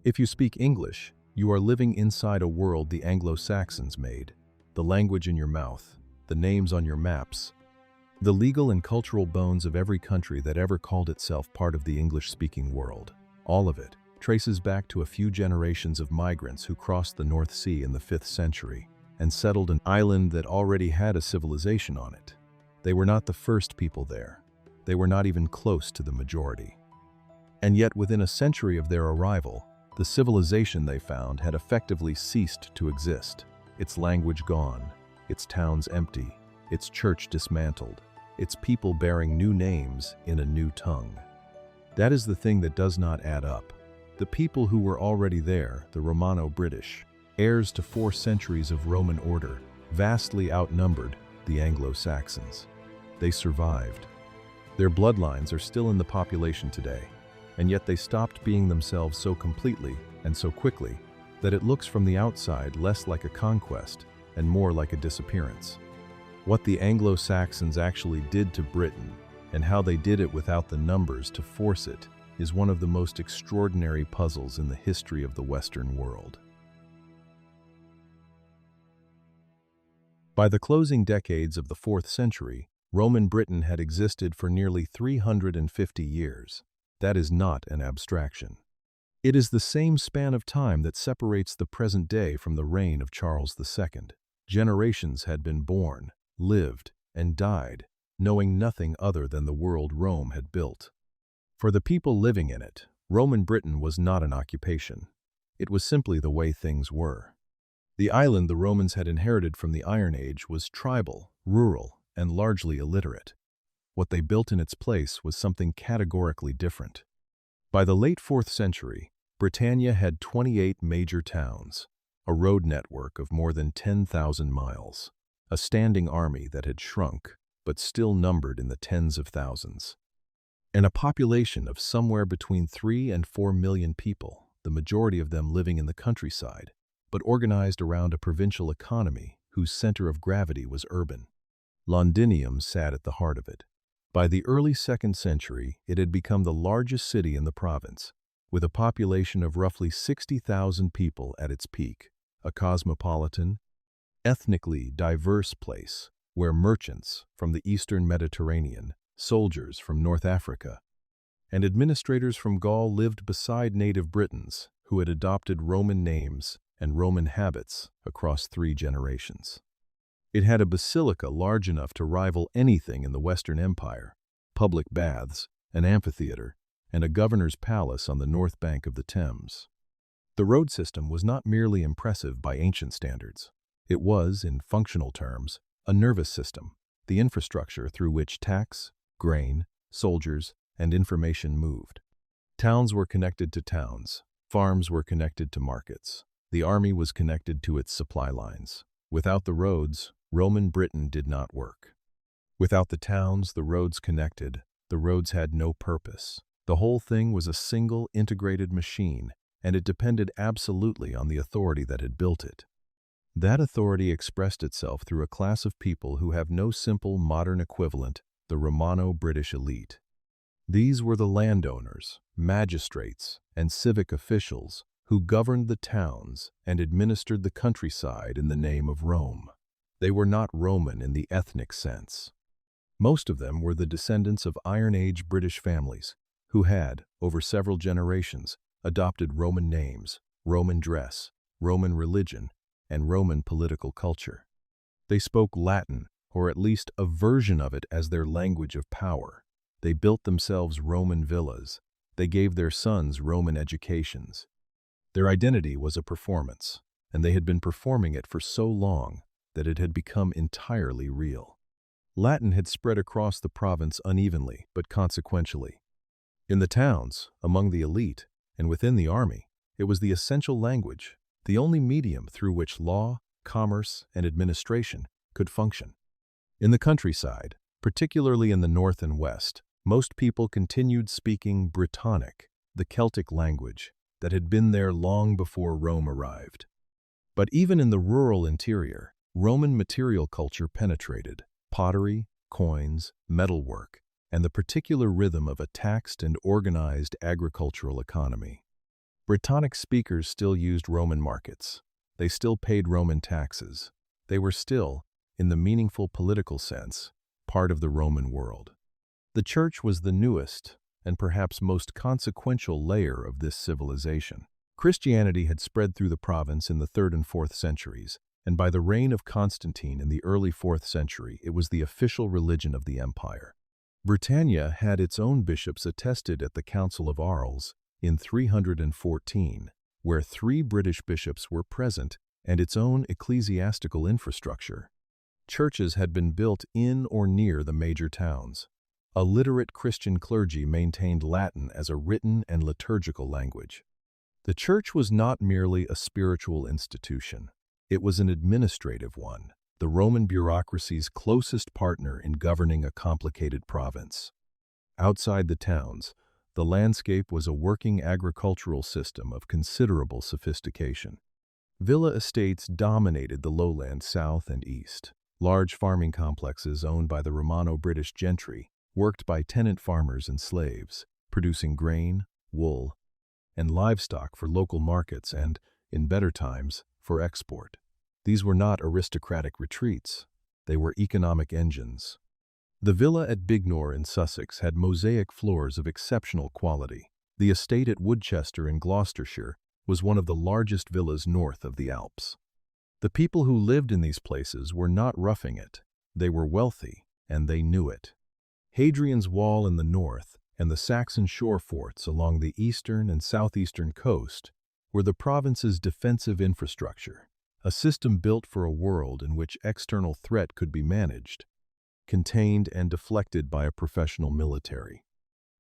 If you speak English, you are living inside a world the Anglo-Saxons made. The language in your mouth, the names on your maps, the legal and cultural bones of every country that ever called itself part of the English-speaking world. All of it traces back to a few generations of migrants who crossed the North Sea in the 5th century and settled an island that already had a civilization on it. They were not the first people there. They were not even close to the majority. And yet, within a century of their arrival, the civilization they found had effectively ceased to exist. Its language gone, its towns empty, its church dismantled, its people bearing new names in a new tongue. That is the thing that does not add up. The people who were already there, the Romano-British, heirs to 4 centuries of Roman order, vastly outnumbered the Anglo-Saxons. They survived. Their bloodlines are still in the population today, and yet they stopped being themselves so completely and so quickly that it looks from the outside less like a conquest and more like a disappearance. What the Anglo-Saxons actually did to Britain and how they did it without the numbers to force it is one of the most extraordinary puzzles in the history of the Western world. By the closing decades of the 4th century, Roman Britain had existed for nearly 350 years. That is not an abstraction. It is the same span of time that separates the present day from the reign of Charles II. Generations had been born, lived, and died, knowing nothing other than the world Rome had built. For the people living in it, Roman Britain was not an occupation. It was simply the way things were. The island the Romans had inherited from the Iron Age was tribal, rural, and largely illiterate. What they built in its place was something categorically different. By the late 4th century, Britannia had 28 major towns, a road network of more than 10,000 miles, a standing army that had shrunk but still numbered in the tens of thousands, and a population of somewhere between 3 and 4 million people, the majority of them living in the countryside, but organized around a provincial economy whose center of gravity was urban. Londinium sat at the heart of it. By the early 2nd century, it had become the largest city in the province, with a population of roughly 60,000 people at its peak, a cosmopolitan, ethnically diverse place where merchants from the eastern Mediterranean, soldiers from North Africa, and administrators from Gaul lived beside native Britons who had adopted Roman names and Roman habits across 3 generations. It had a basilica large enough to rival anything in the Western Empire, public baths, an amphitheater, and a governor's palace on the north bank of the Thames. The road system was not merely impressive by ancient standards. It was, in functional terms, a nervous system, the infrastructure through which tax, grain, soldiers, and information moved. Towns were connected to towns, farms were connected to markets, the army was connected to its supply lines. Without the roads, Roman Britain did not work. Without the towns the roads connected, the roads had no purpose. The whole thing was a single integrated machine, and it depended absolutely on the authority that had built it. That authority expressed itself through a class of people who have no simple modern equivalent, the Romano-British elite. These were the landowners, magistrates, and civic officials who governed the towns and administered the countryside in the name of Rome. They were not Roman in the ethnic sense. Most of them were the descendants of Iron Age British families who had, over several generations, adopted Roman names, Roman dress, Roman religion, and Roman political culture. They spoke Latin, or at least a version of it, as their language of power. They built themselves Roman villas. They gave their sons Roman educations. Their identity was a performance, and they had been performing it for so long that it had become entirely real. Latin had spread across the province unevenly, but consequentially. In the towns, among the elite, and within the army, it was the essential language, the only medium through which law, commerce, and administration could function. In the countryside, particularly in the north and west, most people continued speaking Brittonic, the Celtic language that had been there long before Rome arrived. But even in the rural interior, Roman material culture penetrated: pottery, coins, metalwork, and the particular rhythm of a taxed and organized agricultural economy. Brittonic speakers still used Roman markets. They still paid Roman taxes. They were still, in the meaningful political sense, part of the Roman world. The Church was the newest and perhaps most consequential layer of this civilization. Christianity had spread through the province in the 3rd and 4th centuries, and by the reign of Constantine in the early 4th century, it was the official religion of the empire. Britannia had its own bishops attested at the Council of Arles in 314, where 3 British bishops were present, and its own ecclesiastical infrastructure. Churches had been built in or near the major towns. A literate Christian clergy maintained Latin as a written and liturgical language. The Church was not merely a spiritual institution. It was an administrative one, the Roman bureaucracy's closest partner in governing a complicated province. Outside the towns, the landscape was a working agricultural system of considerable sophistication. Villa estates dominated the lowland south and east. Large farming complexes owned by the Romano-British gentry worked by tenant farmers and slaves, producing grain, wool, and livestock for local markets and, in better times, for export. These were not aristocratic retreats. They were economic engines. The villa at Bignor in Sussex had mosaic floors of exceptional quality. The estate at Woodchester in Gloucestershire was one of the largest villas north of the Alps. The people who lived in these places were not roughing it. They were wealthy, and they knew it. Hadrian's Wall in the north and the Saxon shore forts along the eastern and southeastern coast were the province's defensive infrastructure, a system built for a world in which external threat could be managed, contained and deflected by a professional military.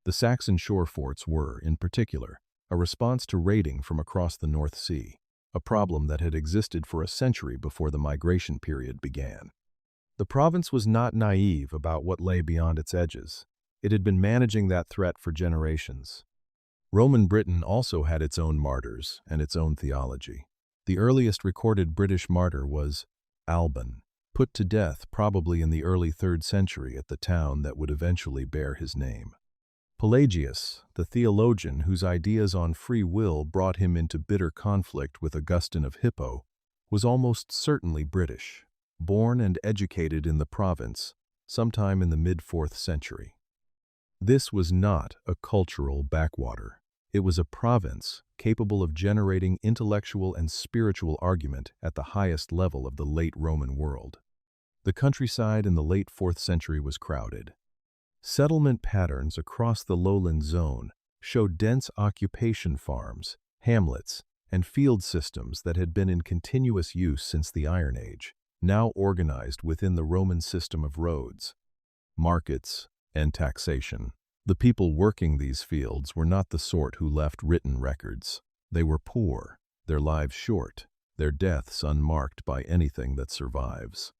The Saxon shore forts were, in particular, a response to raiding from across the North Sea, a problem that had existed for a century before the migration period began. The province was not naive about what lay beyond its edges. It had been managing that threat for generations. Roman Britain also had its own martyrs and its own theology. The earliest recorded British martyr was Alban, put to death probably in the early 3rd century at the town that would eventually bear his name. Pelagius, the theologian whose ideas on free will brought him into bitter conflict with Augustine of Hippo, was almost certainly British, born and educated in the province sometime in the mid-4th century. This was not a cultural backwater. It was a province capable of generating intellectual and spiritual argument at the highest level of the late Roman world. The countryside in the late 4th century was crowded. Settlement patterns across the lowland zone showed dense occupation farms, hamlets, and field systems that had been in continuous use since the Iron Age, now organized within the Roman system of roads, markets, and taxation. The people working these fields were not the sort who left written records. They were poor, their lives short, their deaths unmarked by anything that survives.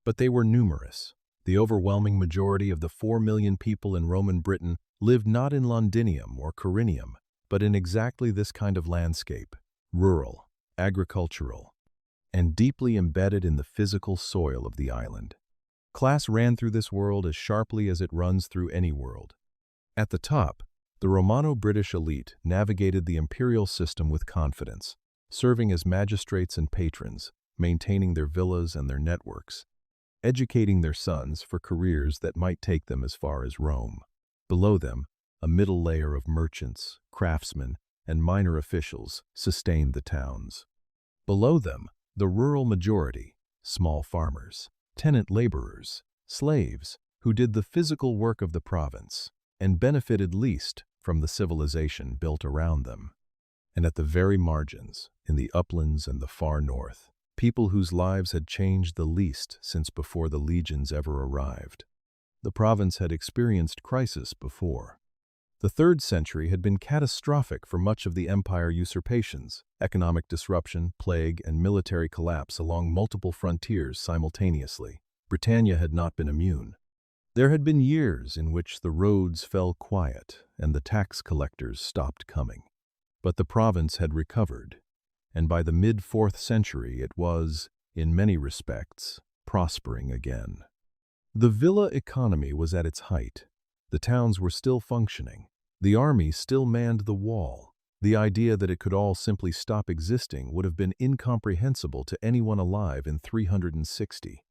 But they were numerous. The overwhelming majority of the 4 million people in Roman Britain lived not in Londinium or Corinium, but in exactly this kind of landscape, rural, agricultural, and deeply embedded in the physical soil of the island. Class ran through this world as sharply as it runs through any world. At the top, the Romano-British elite navigated the imperial system with confidence, serving as magistrates and patrons, maintaining their villas and their networks, educating their sons for careers that might take them as far as Rome. Below them, a middle layer of merchants, craftsmen, and minor officials sustained the towns. Below them, the rural majority, small farmers, tenant laborers, slaves, who did the physical work of the province and benefited least from the civilization built around them. And at the very margins, in the uplands and the far north, people whose lives had changed the least since before the legions ever arrived. The province had experienced crisis before. The 3rd century had been catastrophic for much of the empire usurpations, economic disruption, plague, and military collapse along multiple frontiers simultaneously. Britannia had not been immune. There had been years in which the roads fell quiet and the tax collectors stopped coming. But the province had recovered, and by the mid-4th century it was, in many respects, prospering again. The villa economy was at its height. The towns were still functioning. The army still manned the wall. The idea that it could all simply stop existing would have been incomprehensible to anyone alive in 360.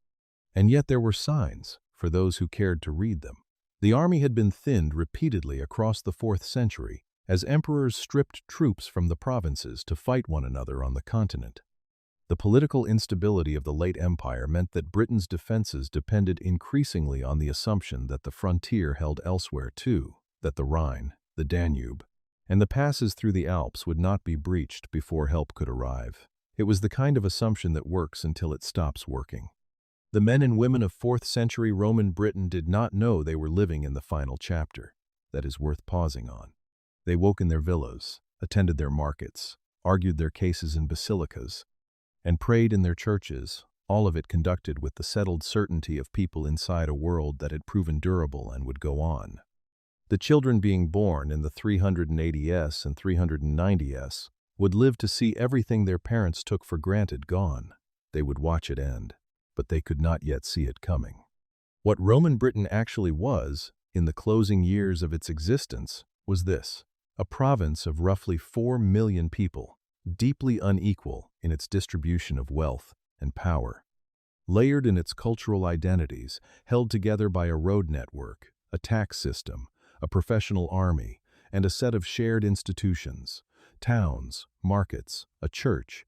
And yet there were signs, for those who cared to read them. The army had been thinned repeatedly across the 4th century as emperors stripped troops from the provinces to fight one another on the continent. The political instability of the late empire meant that Britain's defenses depended increasingly on the assumption that the frontier held elsewhere too, that the Rhine, the Danube, and the passes through the Alps would not be breached before help could arrive. It was the kind of assumption that works until it stops working. The men and women of 4th century Roman Britain did not know they were living in the final chapter. That is worth pausing on. They woke in their villas, attended their markets, argued their cases in basilicas, and prayed in their churches, all of it conducted with the settled certainty of people inside a world that had proven durable and would go on. The children being born in the 380s and 390s would live to see everything their parents took for granted gone. They would watch it end, but they could not yet see it coming. What Roman Britain actually was, in the closing years of its existence, was this: a province of roughly 4 million people, deeply unequal in its distribution of wealth and power, layered in its cultural identities, held together by a road network, a tax system, a professional army, and a set of shared institutions, towns, markets, a church,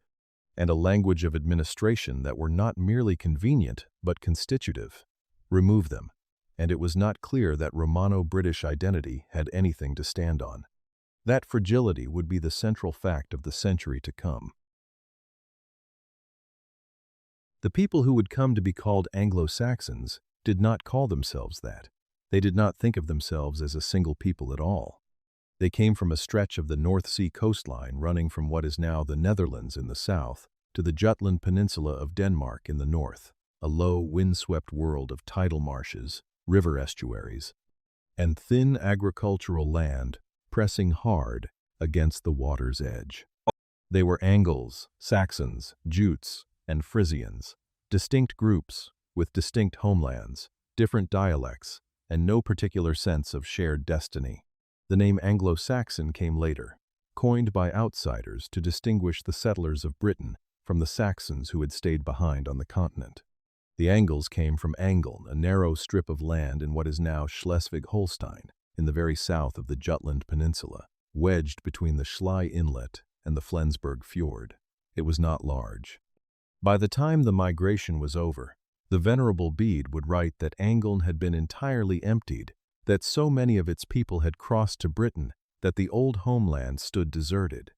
and a language of administration that were not merely convenient but constitutive. Remove them, and it was not clear that Romano-British identity had anything to stand on. That fragility would be the central fact of the century to come. The people who would come to be called Anglo-Saxons did not call themselves that. They did not think of themselves as a single people at all. They came from a stretch of the North Sea coastline running from what is now the Netherlands in the south to the Jutland Peninsula of Denmark in the north, a low, windswept world of tidal marshes, river estuaries, and thin agricultural land pressing hard against the water's edge. They were Angles, Saxons, Jutes, and Frisians, distinct groups with distinct homelands, different dialects, and no particular sense of shared destiny. The name Anglo-Saxon came later, coined by outsiders to distinguish the settlers of Britain from the Saxons who had stayed behind on the continent. The Angles came from Angeln, a narrow strip of land in what is now Schleswig-Holstein, in the very south of the Jutland Peninsula, wedged between the Schlei Inlet and the Flensburg Fjord. It was not large. By the time the migration was over, the Venerable Bede would write that Angeln had been entirely emptied, that so many of its people had crossed to Britain that the old homeland stood deserted.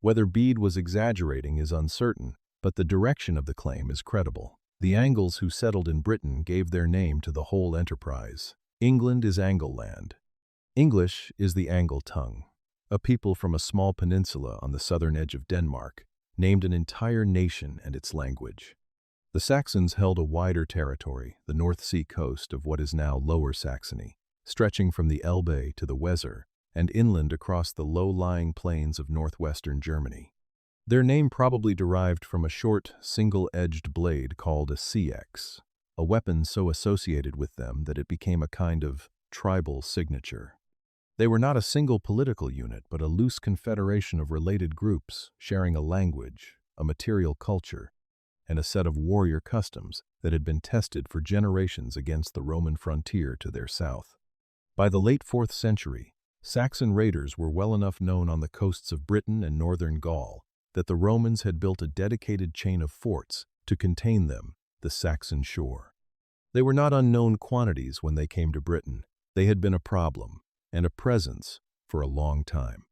Whether Bede was exaggerating is uncertain, but the direction of the claim is credible. The Angles who settled in Britain gave their name to the whole enterprise. England is Angleland. English is the Angle tongue. A people from a small peninsula on the southern edge of Denmark named an entire nation and its language. The Saxons held a wider territory, the North Sea coast of what is now Lower Saxony, stretching from the Elbe to the Weser and inland across the low-lying plains of northwestern Germany. Their name probably derived from a short, single-edged blade called a seax, a weapon so associated with them that it became a kind of tribal signature. They were not a single political unit, but a loose confederation of related groups sharing a language, a material culture, and a set of warrior customs that had been tested for generations against the Roman frontier to their south. By the late 4th century, Saxon raiders were well enough known on the coasts of Britain and northern Gaul that the Romans had built a dedicated chain of forts to contain them, the Saxon shore. They were not unknown quantities when they came to Britain. They had been a problem and a presence for a long time.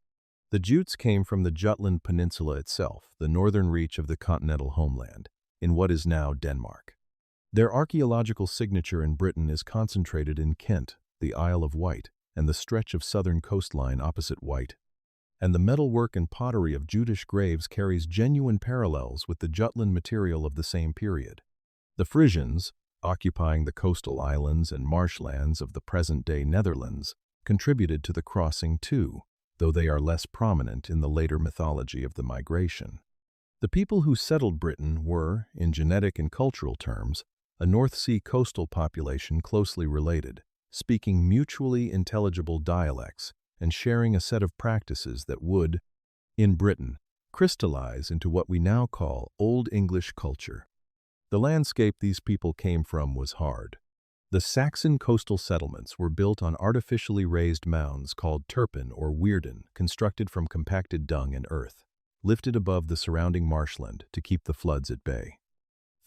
The Jutes came from the Jutland Peninsula itself, the northern reach of the continental homeland, in what is now Denmark. Their archaeological signature in Britain is concentrated in Kent, the Isle of Wight, and the stretch of southern coastline opposite Wight. And the metalwork and pottery of Jutish graves carries genuine parallels with the Jutland material of the same period. The Frisians, occupying the coastal islands and marshlands of the present-day Netherlands, contributed to the crossing too, though they are less prominent in the later mythology of the migration. The people who settled Britain were, in genetic and cultural terms, a North Sea coastal population closely related, speaking mutually intelligible dialects and sharing a set of practices that would, in Britain, crystallize into what we now call Old English culture. The landscape these people came from was hard. The Saxon coastal settlements were built on artificially raised mounds called turpin or weirden, constructed from compacted dung and earth, lifted above the surrounding marshland to keep the floods at bay.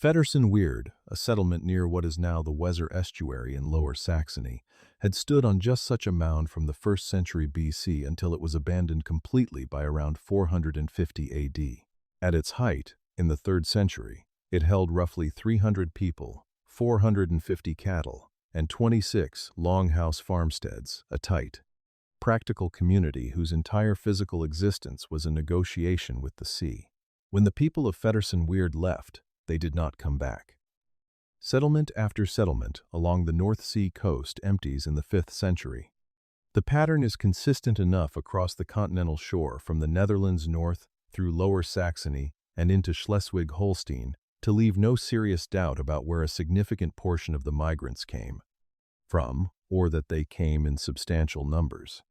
Fedderson Weird, a settlement near what is now the Weser estuary in Lower Saxony, had stood on just such a mound from the 1st century BC until it was abandoned completely by around 450 AD. At its height, in the 3rd century, it held roughly 300 people, 450 cattle, and 26 longhouse farmsteads, a tight, practical community whose entire physical existence was a negotiation with the sea. When the people of Fedderson Weird left, they did not come back. Settlement after settlement along the North Sea coast empties in the 5th century. The pattern is consistent enough across the continental shore from the Netherlands north through Lower Saxony and into Schleswig-Holstein to leave no serious doubt about where a significant portion of the migrants came from, or that they came in substantial numbers.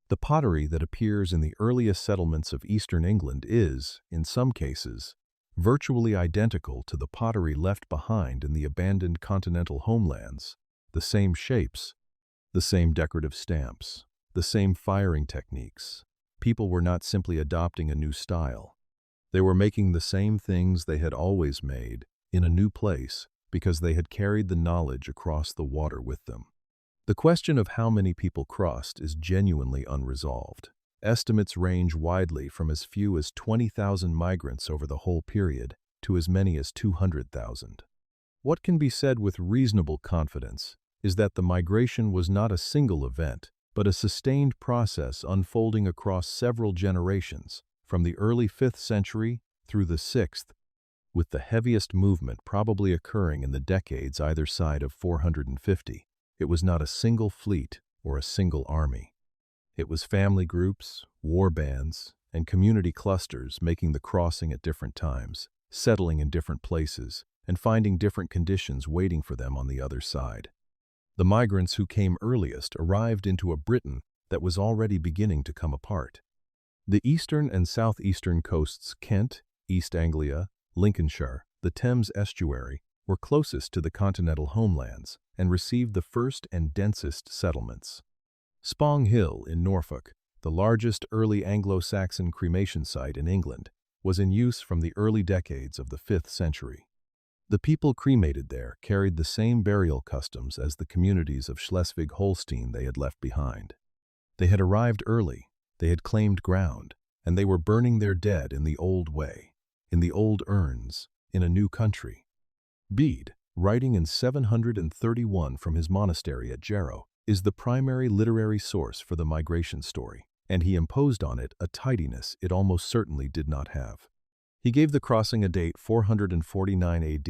The pottery that appears in the earliest settlements of eastern England is, in some cases, virtually identical to the pottery left behind in the abandoned continental homelands, the same shapes, the same decorative stamps, the same firing techniques. People were not simply adopting a new style. They were making the same things they had always made in a new place because they had carried the knowledge across the water with them. The question of how many people crossed is genuinely unresolved. Estimates range widely from as few as 20,000 migrants over the whole period to as many as 200,000. What can be said with reasonable confidence is that the migration was not a single event, but a sustained process unfolding across several generations, from the early 5th century through the 6th, with the heaviest movement probably occurring in the decades either side of 450. It was not a single fleet or a single army. It was family groups, war bands, and community clusters making the crossing at different times, settling in different places, and finding different conditions waiting for them on the other side. The migrants who came earliest arrived into a Britain that was already beginning to come apart. The eastern and southeastern coasts, Kent, East Anglia, Lincolnshire, the Thames estuary, were closest to the continental homelands and received the first and densest settlements. Spong Hill in Norfolk, the largest early Anglo-Saxon cremation site in England, was in use from the early decades of the 5th century. The people cremated there carried the same burial customs as the communities of Schleswig-Holstein they had left behind. They had arrived early, they had claimed ground, and they were burning their dead in the old way, in the old urns, in a new country. Bede, writing in 731 from his monastery at Jarrow, is the primary literary source for the migration story, and he imposed on it a tidiness it almost certainly did not have. He gave the crossing a date 449 AD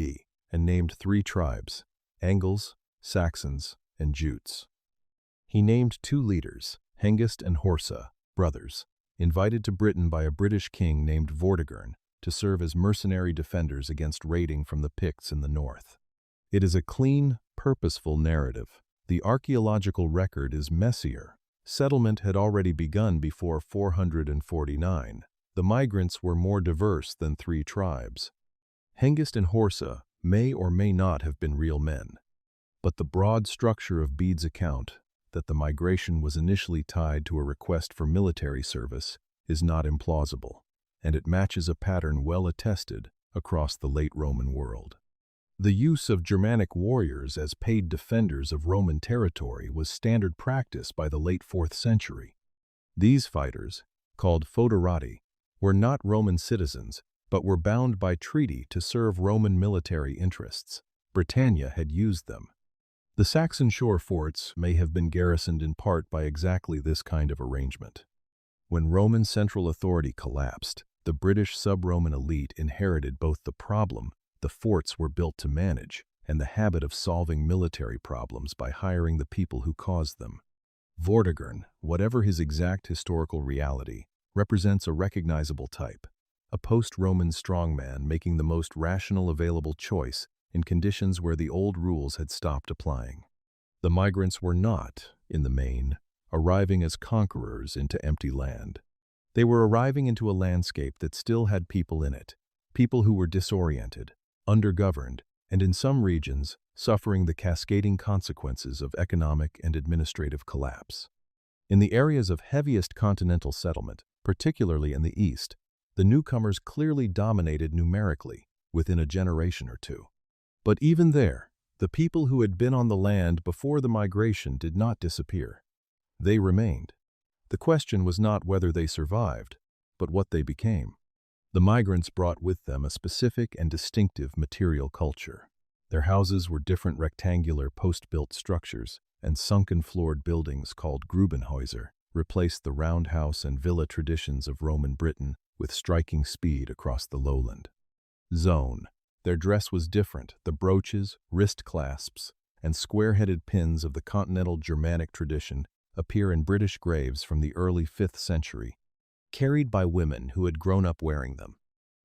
and named 3 tribes, Angles, Saxons, and Jutes. He named 2 leaders, Hengist and Horsa, brothers, invited to Britain by a British king named Vortigern to serve as mercenary defenders against raiding from the Picts in the north. It is a clean, purposeful narrative. The archaeological record is messier. Settlement had already begun before 449. The migrants were more diverse than 3 tribes. Hengist and Horsa may or may not have been real men, but the broad structure of Bede's account, that the migration was initially tied to a request for military service, is not implausible, and it matches a pattern well attested across the late Roman world. The use of Germanic warriors as paid defenders of Roman territory was standard practice by the late 4th century. These fighters, called foederati, were not Roman citizens, but were bound by treaty to serve Roman military interests. Britannia had used them. The Saxon shore forts may have been garrisoned in part by exactly this kind of arrangement. When Roman central authority collapsed, the British sub-Roman elite inherited both the problem the forts were built to manage and the habit of solving military problems by hiring the people who caused them. Vortigern, whatever his exact historical reality, represents a recognizable type, a post-Roman strongman making the most rational available choice in conditions where the old rules had stopped applying. The migrants were not, in the main, arriving as conquerors into empty land. They were arriving into a landscape that still had people in it, people who were disoriented, undergoverned, and in some regions, suffering the cascading consequences of economic and administrative collapse. In the areas of heaviest continental settlement, particularly in the east, the newcomers clearly dominated numerically within a generation or two. But even there, the people who had been on the land before the migration did not disappear. They remained. The question was not whether they survived, but what they became. The migrants brought with them a specific and distinctive material culture. Their houses were different rectangular post-built structures, and sunken-floored buildings called Grubenhäuser replaced the roundhouse and villa traditions of Roman Britain with striking speed across the lowland. Zone. Their dress was different. The brooches, wrist clasps, and square-headed pins of the continental Germanic tradition appear in British graves from the early 5th century, carried by women who had grown up wearing them.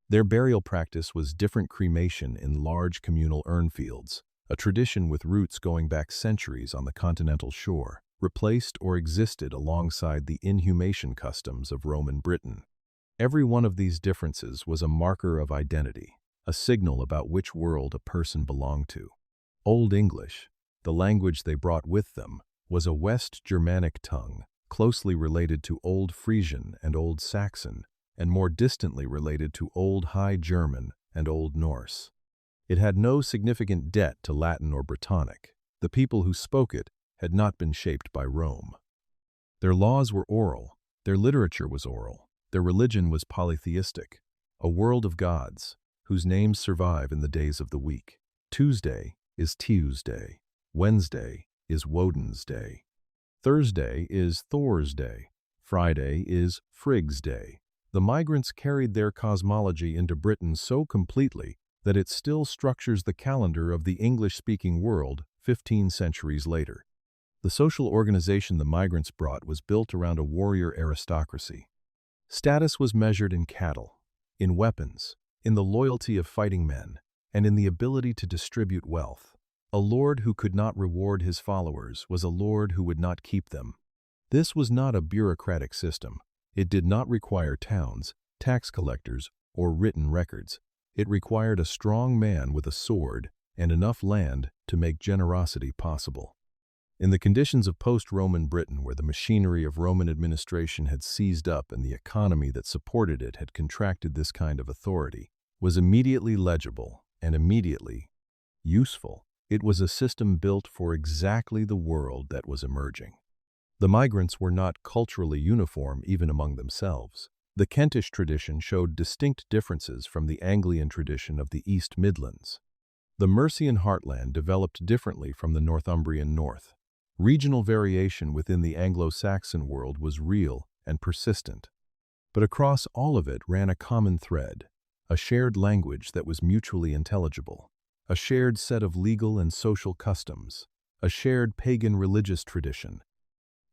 Their burial practice was different cremation in large communal urnfields, a tradition with roots going back centuries on the continental shore, replaced or existed alongside the inhumation customs of Roman Britain. Every one of these differences was a marker of identity, a signal about which world a person belonged to. Old English, the language they brought with them, was a West Germanic tongue, closely related to Old Frisian and Old Saxon, and more distantly related to Old High German and Old Norse. It had no significant debt to Latin or Brittonic. The people who spoke it had not been shaped by Rome. Their laws were oral, their literature was oral, their religion was polytheistic, a world of gods, whose names survive in the days of the week. Tuesday is Tuesday, Wednesday is Woden's Day, Thursday is Thor's Day, Friday is Frigg's Day. The migrants carried their cosmology into Britain so completely that it still structures the calendar of the English-speaking world 15 centuries later. The social organization the migrants brought was built around a warrior aristocracy. Status was measured in cattle, in weapons, in the loyalty of fighting men, and in the ability to distribute wealth. A lord who could not reward his followers was a lord who would not keep them. This was not a bureaucratic system. It did not require towns, tax collectors, or written records. It required a strong man with a sword and enough land to make generosity possible. In the conditions of post-Roman Britain, where the machinery of Roman administration had seized up and the economy that supported it had contracted, this kind of authority was immediately legible and immediately useful. It was a system built for exactly the world that was emerging. The migrants were not culturally uniform even among themselves. The Kentish tradition showed distinct differences from the Anglian tradition of the East Midlands. The Mercian heartland developed differently from the Northumbrian north. Regional variation within the Anglo-Saxon world was real and persistent. But across all of it ran a common thread, a shared language that was mutually intelligible, a shared set of legal and social customs, a shared pagan religious tradition,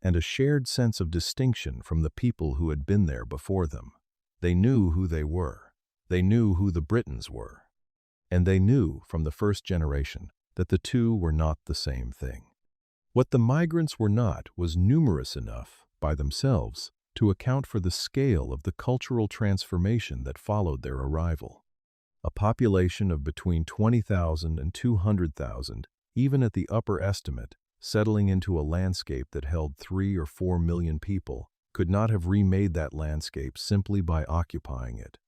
and a shared sense of distinction from the people who had been there before them. They knew who they were. They knew who the Britons were. And they knew from the first generation that the two were not the same thing. What the migrants were not was numerous enough, by themselves, to account for the scale of the cultural transformation that followed their arrival. A population of between 20,000 and 200,000, even at the upper estimate, settling into a landscape that held 3 or 4 million people, could not have remade that landscape simply by occupying it.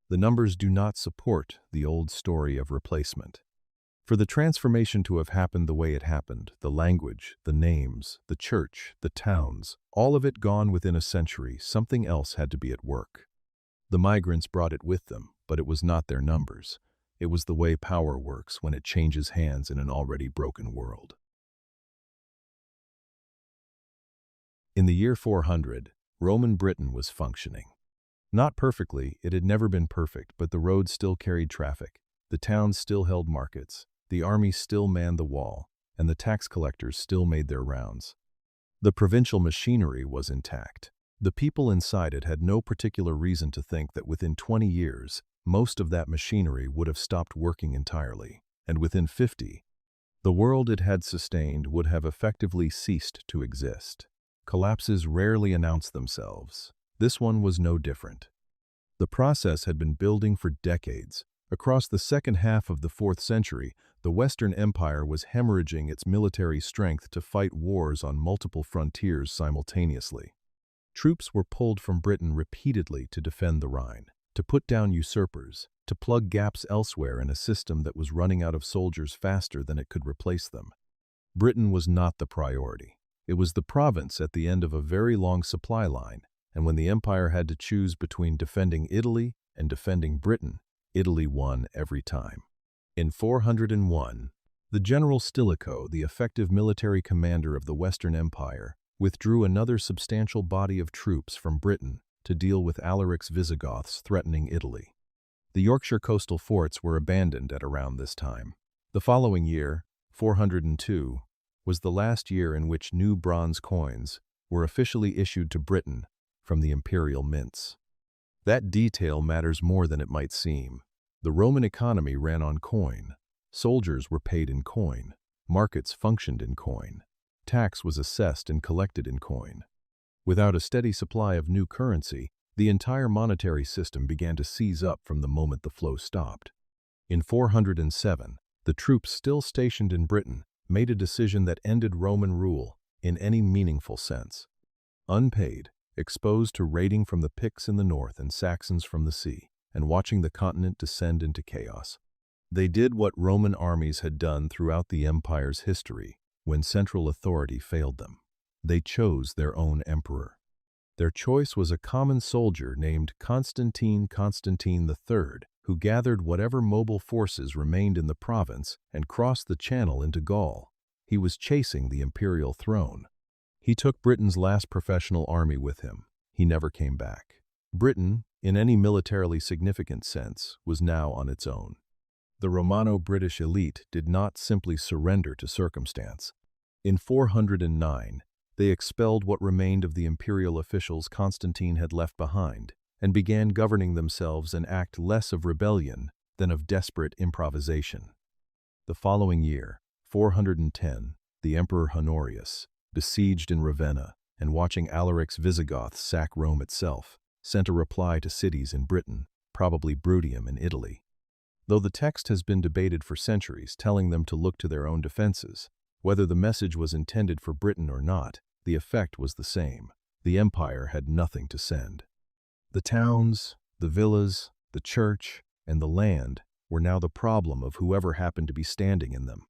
The numbers do not support the old story of replacement. For the transformation to have happened the way it happened, the language, the names, the church, the towns, all of it gone within a century, something else had to be at work. The migrants brought it with them, but it was not their numbers. It was the way power works when it changes hands in an already broken world. In the year 400, Roman Britain was functioning. Not perfectly, it had never been perfect, but the roads still carried traffic, the towns still held markets, the army still manned the wall, and the tax collectors still made their rounds. The provincial machinery was intact. The people inside it had no particular reason to think that within 20 years, most of that machinery would have stopped working entirely, and within 50, the world it had sustained would have effectively ceased to exist. Collapses rarely announce themselves. This one was no different. The process had been building for decades. Across the second half of the 4th century, the Western Empire was hemorrhaging its military strength to fight wars on multiple frontiers simultaneously. Troops were pulled from Britain repeatedly to defend the Rhine, to put down usurpers, to plug gaps elsewhere in a system that was running out of soldiers faster than it could replace them. Britain was not the priority. It was the province at the end of a very long supply line, and when the empire had to choose between defending Italy and defending Britain, Italy won every time. In 401, the General Stilicho, the effective military commander of the Western Empire, withdrew another substantial body of troops from Britain to deal with Alaric's Visigoths threatening Italy. The Yorkshire coastal forts were abandoned at around this time. The following year, 402, was the last year in which new bronze coins were officially issued to Britain from the imperial mints. That detail matters more than it might seem. The Roman economy ran on coin. Soldiers were paid in coin. Markets functioned in coin. Tax was assessed and collected in coin. Without a steady supply of new currency, the entire monetary system began to seize up from the moment the flow stopped. In 407, the troops still stationed in Britain made a decision that ended Roman rule in any meaningful sense. Unpaid, exposed to raiding from the Picts in the north and Saxons from the sea, and watching the continent descend into chaos. They did what Roman armies had done throughout the empire's history when central authority failed them. They chose their own emperor. Their choice was a common soldier named Constantine III, who gathered whatever mobile forces remained in the province and crossed the Channel into Gaul. He was chasing the imperial throne. He took Britain's last professional army with him. He never came back. Britain, in any militarily significant sense, was now on its own. The Romano-British elite did not simply surrender to circumstance. In 409, they expelled what remained of the imperial officials Constantine had left behind and began governing themselves an act less of rebellion than of desperate improvisation. The following year, 410, the Emperor Honorius, besieged in Ravenna and watching Alaric's Visigoths sack Rome itself, sent a reply to cities in Britain, probably Bruttium in Italy. Though the text has been debated for centuries, telling them to look to their own defenses, whether the message was intended for Britain or not, the effect was the same. The empire had nothing to send. The towns, the villas, the church, and the land were now the problem of whoever happened to be standing in them.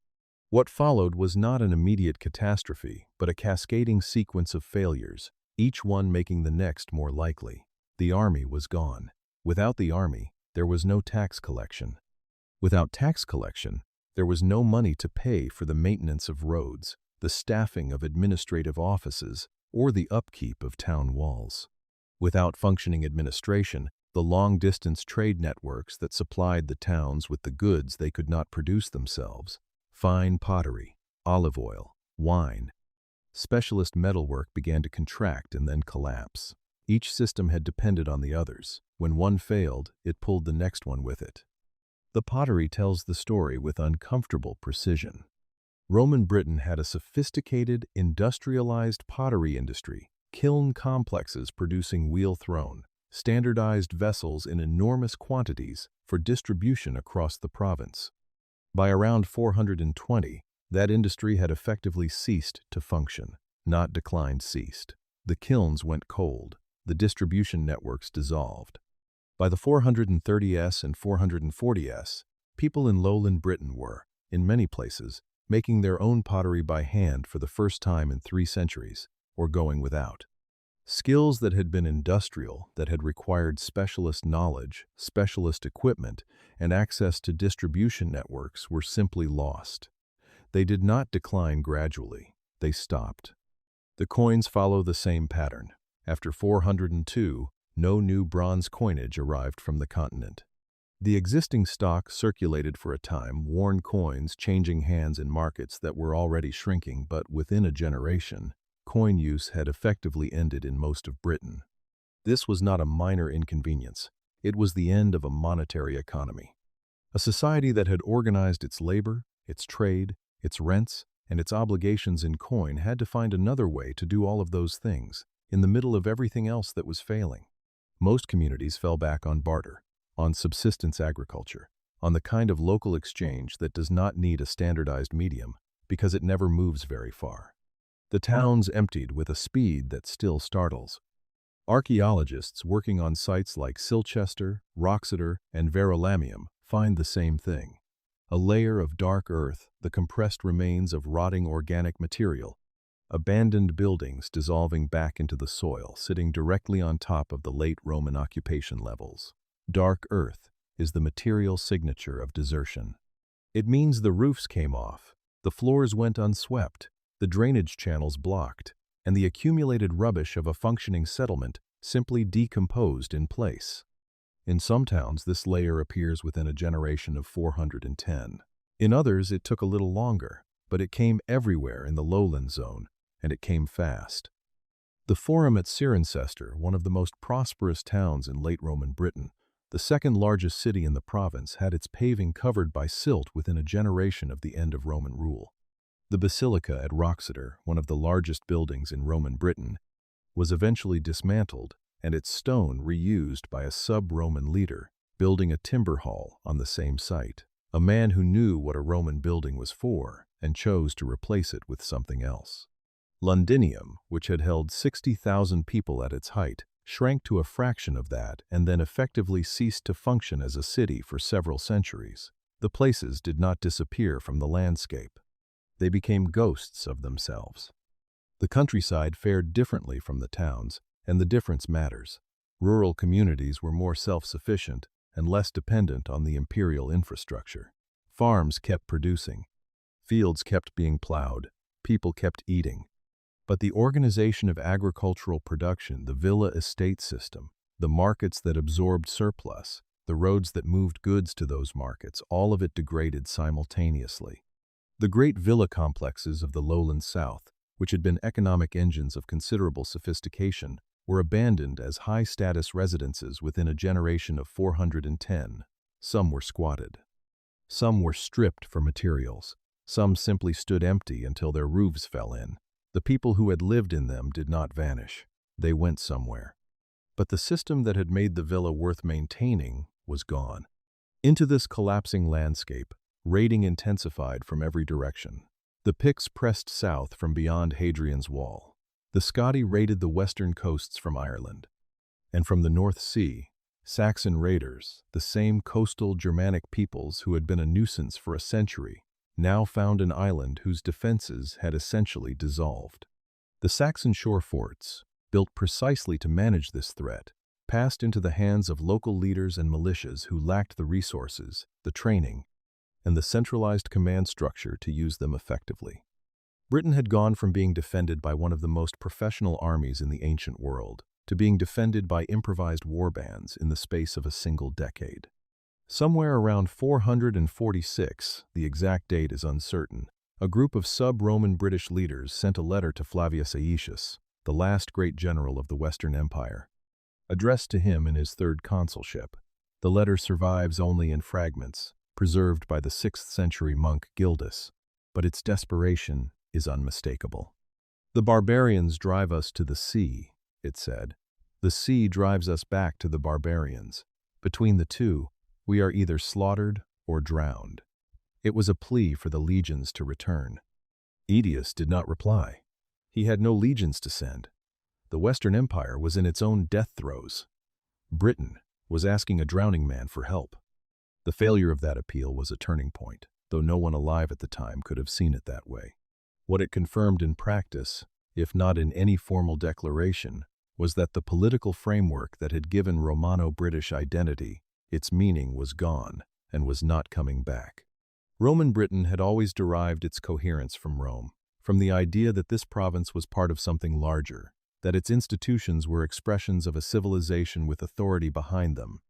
What followed was not an immediate catastrophe, but a cascading sequence of failures, each one making the next more likely. The army was gone. Without the army, there was no tax collection. Without tax collection, there was no money to pay for the maintenance of roads, the staffing of administrative offices, or the upkeep of town walls. Without functioning administration, the long-distance trade networks that supplied the towns with the goods they could not produce themselves, fine pottery, olive oil, wine, specialist metalwork began to contract and then collapse. Each system had depended on the others. When one failed, it pulled the next one with it. The pottery tells the story with uncomfortable precision. Roman Britain had a sophisticated, industrialized pottery industry, kiln complexes producing wheel-thrown, standardized vessels in enormous quantities for distribution across the province. By around 420, that industry had effectively ceased to function, not declined ceased. The kilns went cold, the distribution networks dissolved. By the 430s and 440s, people in lowland Britain were, in many places, making their own pottery by hand for the first time in 3 centuries, or going without. Skills that had been industrial, that had required specialist knowledge, specialist equipment, and access to distribution networks were simply lost. They did not decline gradually, they stopped. The coins follow the same pattern. After 402, no new bronze coinage arrived from the continent. The existing stock circulated for a time, worn coins changing hands in markets that were already shrinking, but within a generation, coin use had effectively ended in most of Britain. This was not a minor inconvenience. It was the end of a monetary economy. A society that had organized its labor, its trade, its rents, and its obligations in coin had to find another way to do all of those things. in the middle of everything else that was failing. Most communities fell back on barter, on subsistence agriculture, on the kind of local exchange that does not need a standardized medium because it never moves very far. The towns emptied with a speed that still startles. Archaeologists working on sites like Silchester, Wroxeter, and Verulamium find the same thing. A layer of dark earth, the compressed remains of rotting organic material, abandoned buildings dissolving back into the soil, sitting directly on top of the late Roman occupation levels. Dark earth is the material signature of desertion. It means the roofs came off, the floors went unswept, the drainage channels blocked, and the accumulated rubbish of a functioning settlement simply decomposed in place. In some towns, this layer appears within a generation of 410. In others, it took a little longer, but it came everywhere in the lowland zone, and it came fast. The Forum at Cirencester, one of the most prosperous towns in late Roman Britain, the second largest city in the province, had its paving covered by silt within a generation of the end of Roman rule. The Basilica at Wroxeter, one of the largest buildings in Roman Britain, was eventually dismantled and its stone reused by a sub-Roman leader, building a timber hall on the same site. A man who knew what a Roman building was for and chose to replace it with something else. Londinium, which had held 60,000 people at its height, shrank to a fraction of that and then effectively ceased to function as a city for several centuries. The places did not disappear from the landscape. They became ghosts of themselves. The countryside fared differently from the towns, and the difference matters. Rural communities were more self-sufficient and less dependent on the imperial infrastructure. Farms kept producing. Fields kept being plowed. People kept eating. But the organization of agricultural production, the villa estate system, the markets that absorbed surplus, the roads that moved goods to those markets, all of it degraded simultaneously. The great villa complexes of the lowland south, which had been economic engines of considerable sophistication, were abandoned as high-status residences within a generation of 410. Some were squatted. Some were stripped for materials. Some simply stood empty until their roofs fell in. The people who had lived in them did not vanish. They went somewhere. But the system that had made the villa worth maintaining was gone. Into this collapsing landscape, raiding intensified from every direction. The Picts pressed south from beyond Hadrian's Wall. The Scotti raided the western coasts from Ireland. And from the North Sea, Saxon raiders, the same coastal Germanic peoples who had been a nuisance for a century, now found an island whose defenses had essentially dissolved. The Saxon shore forts, built precisely to manage this threat, passed into the hands of local leaders and militias who lacked the resources, the training, and the centralized command structure to use them effectively. Britain had gone from being defended by one of the most professional armies in the ancient world to being defended by improvised warbands in the space of a single decade. Somewhere around 446, the exact date is uncertain, a group of sub-Roman British leaders sent a letter to Flavius Aetius, the last great general of the Western Empire, addressed to him in his third consulship. The letter survives only in fragments, preserved by the 6th century monk Gildas, but its desperation is unmistakable. "The barbarians drive us to the sea," it said. "The sea drives us back to the barbarians. Between the two, we are either slaughtered or drowned." It was a plea for the legions to return. Aetius did not reply. He had no legions to send. The Western Empire was in its own death throes. Britain was asking a drowning man for help. The failure of that appeal was a turning point, though no one alive at the time could have seen it that way. What it confirmed in practice, if not in any formal declaration, was that the political framework that had given Romano-British identity, its meaning was gone and was not coming back. Roman Britain had always derived its coherence from Rome, from the idea that this province was part of something larger, that its institutions were expressions of a civilization with authority behind them,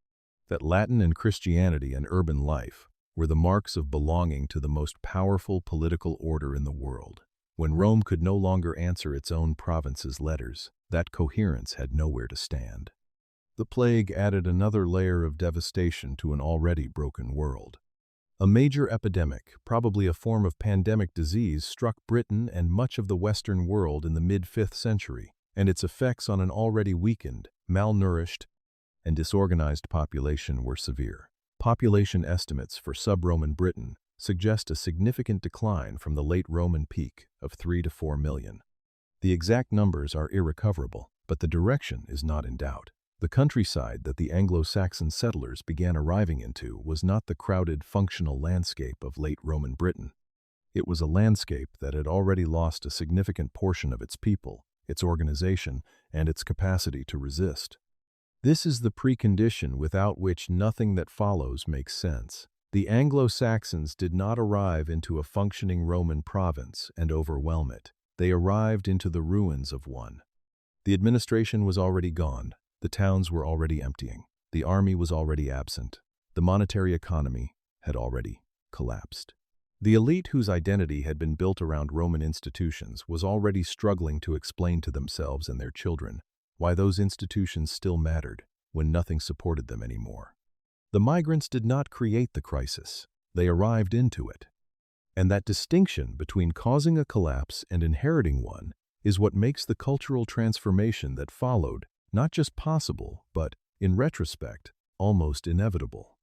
that Latin and Christianity and urban life were the marks of belonging to the most powerful political order in the world. When Rome could no longer answer its own province's letters, that coherence had nowhere to stand. The plague added another layer of devastation to an already broken world. A major epidemic, probably a form of pandemic disease, struck Britain and much of the Western world in the mid-5th century. and its effects on an already weakened, malnourished, and disorganized population were severe. Population estimates for sub-Roman Britain suggest a significant decline from the late Roman peak of 3 to 4 million. The exact numbers are irrecoverable, but the direction is not in doubt. The countryside that the Anglo-Saxon settlers began arriving into was not the crowded, functional landscape of late Roman Britain. It was a landscape that had already lost a significant portion of its people, its organization, and its capacity to resist. This is the precondition without which nothing that follows makes sense. The Anglo-Saxons did not arrive into a functioning Roman province and overwhelm it. They arrived into the ruins of one. The administration was already gone. The towns were already emptying. The army was already absent. The monetary economy had already collapsed. The elite whose identity had been built around Roman institutions was already struggling to explain to themselves and their children why those institutions still mattered when nothing supported them anymore. The migrants did not create the crisis. They arrived into it. And that distinction between causing a collapse and inheriting one is what makes the cultural transformation that followed not just possible, but, in retrospect, almost inevitable.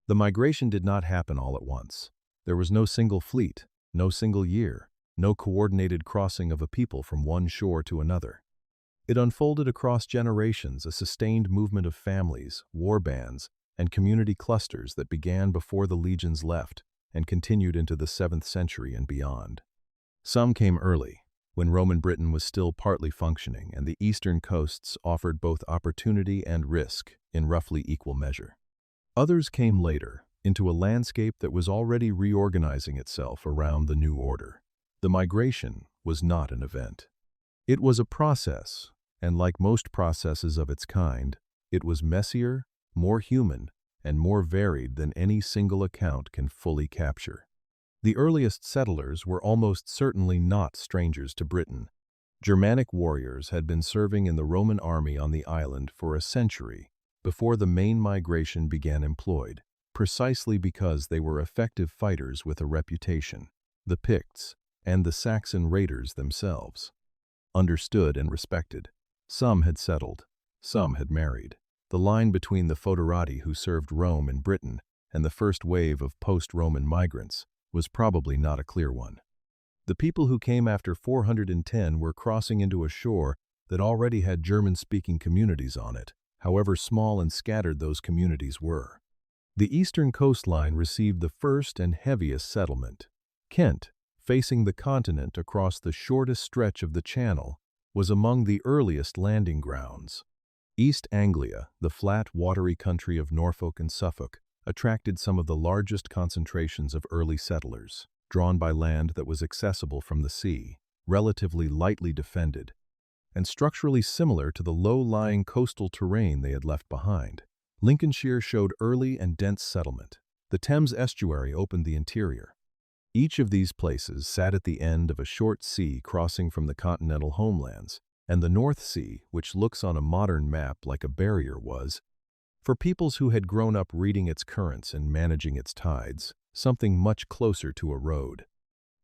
The migration did not happen all at once. There was no single fleet, no single year, no coordinated crossing of a people from one shore to another. It unfolded across generations, a sustained movement of families, war bands, and community clusters that began before the legions left and continued into the 7th century and beyond. Some came early, when Roman Britain was still partly functioning and the eastern coasts offered both opportunity and risk in roughly equal measure. Others came later, into a landscape that was already reorganizing itself around the new order. The migration was not an event. It was a process, and like most processes of its kind, it was messier, more human, and more varied than any single account can fully capture. The earliest settlers were almost certainly not strangers to Britain. Germanic warriors had been serving in the Roman army on the island for a century before the main migration began employed, precisely because they were effective fighters with a reputation. The Picts and the Saxon raiders themselves. Understood and respected. Some had settled, some had married. The line between the foederati who served Rome in Britain and the first wave of post-Roman migrants was probably not a clear one. The people who came after 410 were crossing into a shore that already had German-speaking communities on it, however small and scattered those communities were. The eastern coastline received the first and heaviest settlement. Kent, facing the continent across the shortest stretch of the Channel, was among the earliest landing grounds. East Anglia, the flat, watery country of Norfolk and Suffolk, attracted some of the largest concentrations of early settlers, drawn by land that was accessible from the sea, relatively lightly defended, and structurally similar to the low-lying coastal terrain they had left behind. Lincolnshire showed early and dense settlement. The Thames estuary opened the interior. Each of these places sat at the end of a short sea crossing from the continental homelands, and the North Sea, which looks on a modern map like a barrier, was, for peoples who had grown up reading its currents and managing its tides, something much closer to a road.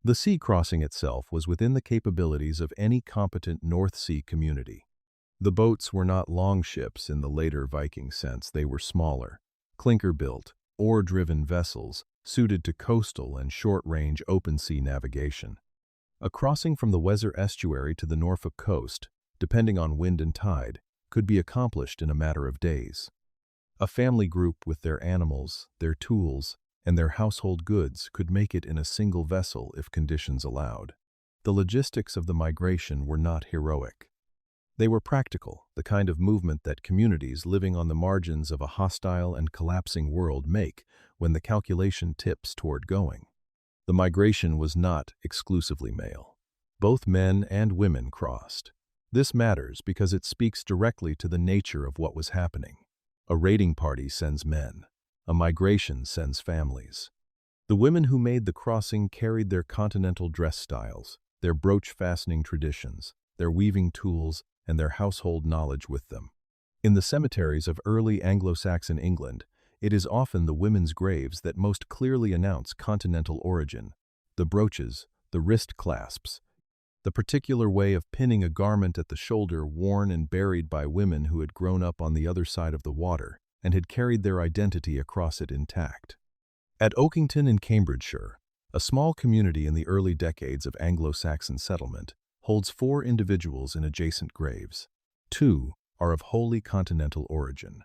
The sea crossing itself was within the capabilities of any competent North Sea community. The boats were not longships in the later Viking sense. They were smaller, clinker-built, oar-driven vessels suited to coastal and short-range open-sea navigation. A crossing from the Weser estuary to the Norfolk coast, depending on wind and tide, could be accomplished in a matter of days. A family group with their animals, their tools, and their household goods could make it in a single vessel if conditions allowed. The logistics of the migration were not heroic. They were practical, the kind of movement that communities living on the margins of a hostile and collapsing world make when the calculation tips toward going. The migration was not exclusively male. Both men and women crossed. This matters because it speaks directly to the nature of what was happening. A raiding party sends men. A migration sends families. The women who made the crossing carried their continental dress styles, their brooch-fastening traditions, their weaving tools, and their household knowledge with them. In the cemeteries of early Anglo-Saxon England, it is often the women's graves that most clearly announce continental origin. The brooches, the wrist clasps, the particular way of pinning a garment at the shoulder worn and buried by women who had grown up on the other side of the water and had carried their identity across it intact. At Oakington in Cambridgeshire, a small community in the early decades of Anglo-Saxon settlement holds 4 individuals in adjacent graves. 2 are of wholly continental origin.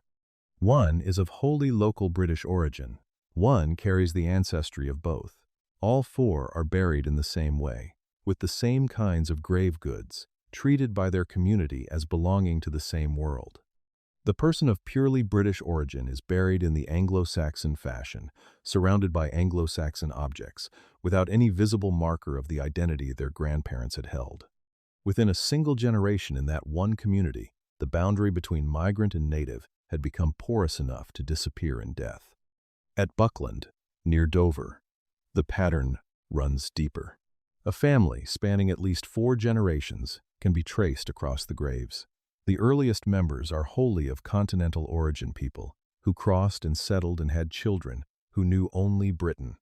1 is of wholly local British origin. 1 carries the ancestry of both. All 4 are buried in the same way, with the same kinds of grave goods, treated by their community as belonging to the same world. The person of purely British origin is buried in the Anglo-Saxon fashion, surrounded by Anglo-Saxon objects, without any visible marker of the identity their grandparents had held. Within a single generation in that one community, the boundary between migrant and native had become porous enough to disappear in death. At Buckland, near Dover, the pattern runs deeper. A family spanning at least 4 generations can be traced across the graves. The earliest members are wholly of continental origin people who crossed and settled and had children who knew only Britain.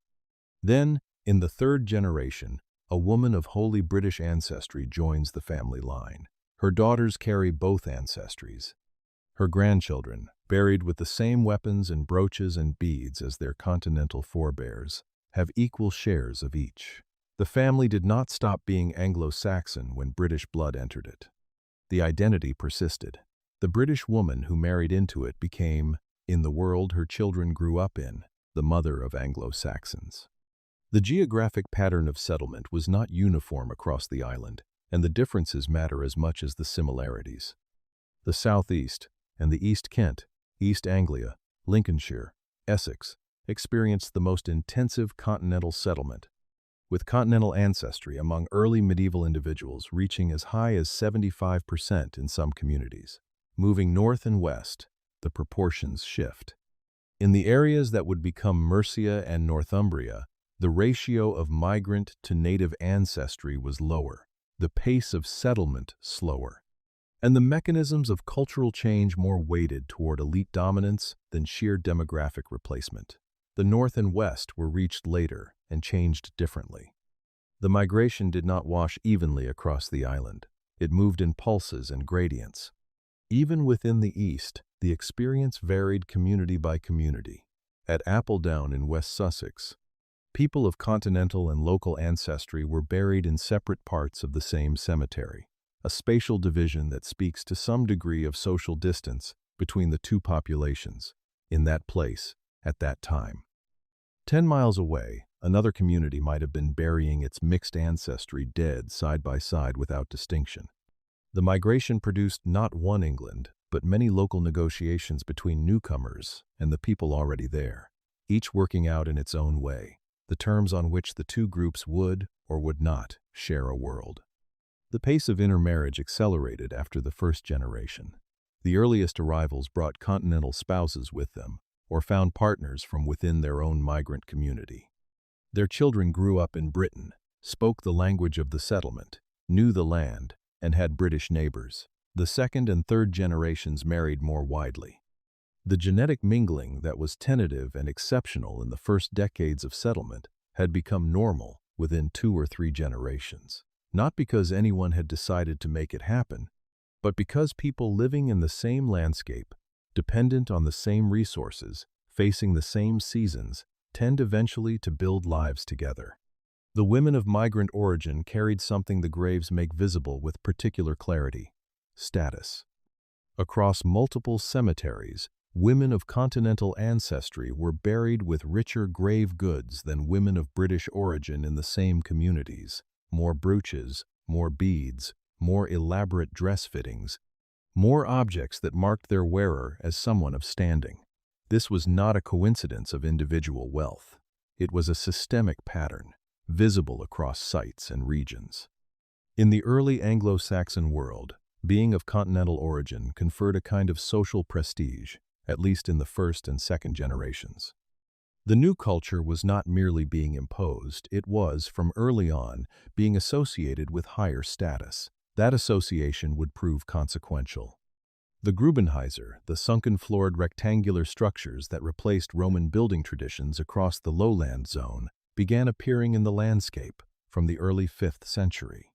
Then, in the 3rd generation, a woman of wholly British ancestry joins the family line. Her daughters carry both ancestries. Her grandchildren, buried with the same weapons and brooches and beads as their continental forebears, have equal shares of each. The family did not stop being Anglo-Saxon when British blood entered it. The identity persisted. The British woman who married into it became, in the world her children grew up in, the mother of Anglo-Saxons. The geographic pattern of settlement was not uniform across the island, and the differences matter as much as the similarities. The southeast and the East Kent, East Anglia, Lincolnshire, Essex experienced the most intensive continental settlement, with continental ancestry among early medieval individuals reaching as high as 75% in some communities. Moving north and west, the proportions shift. In the areas that would become Mercia and Northumbria, the ratio of migrant to native ancestry was lower, the pace of settlement slower, and the mechanisms of cultural change more weighted toward elite dominance than sheer demographic replacement. The north and west were reached later and changed differently. The migration did not wash evenly across the island. It moved in pulses and gradients. Even within the east, the experience varied community by community. At Appledown in West Sussex, people of continental and local ancestry were buried in separate parts of the same cemetery, a spatial division that speaks to some degree of social distance between the two populations, in that place, at that time. 10 miles away, another community might have been burying its mixed ancestry dead side by side without distinction. The migration produced not one England, but many local negotiations between newcomers and the people already there, each working out in its own way the terms on which the two groups would or would not share a world. The pace of intermarriage accelerated after the first generation. The earliest arrivals brought continental spouses with them, or found partners from within their own migrant community. Their children grew up in Britain, spoke the language of the settlement, knew the land, and had British neighbors. The second and third generations married more widely. The genetic mingling that was tentative and exceptional in the first decades of settlement had become normal within 2 or 3 generations, not because anyone had decided to make it happen, but because people living in the same landscape, dependent on the same resources, facing the same seasons, tend eventually to build lives together. The women of migrant origin carried something the graves make visible with particular clarity: status. Across multiple cemeteries, women of continental ancestry were buried with richer grave goods than women of British origin in the same communities: more brooches, more beads, more elaborate dress fittings, more objects that marked their wearer as someone of standing. This was not a coincidence of individual wealth. It was a systemic pattern, visible across sites and regions. In the early Anglo-Saxon world, being of continental origin conferred a kind of social prestige, at least in the first and second generations. The new culture was not merely being imposed, it was, from early on, being associated with higher status. That association would prove consequential. The Grubenhäuser, the sunken-floored rectangular structures that replaced Roman building traditions across the lowland zone, began appearing in the landscape from the early 5th century.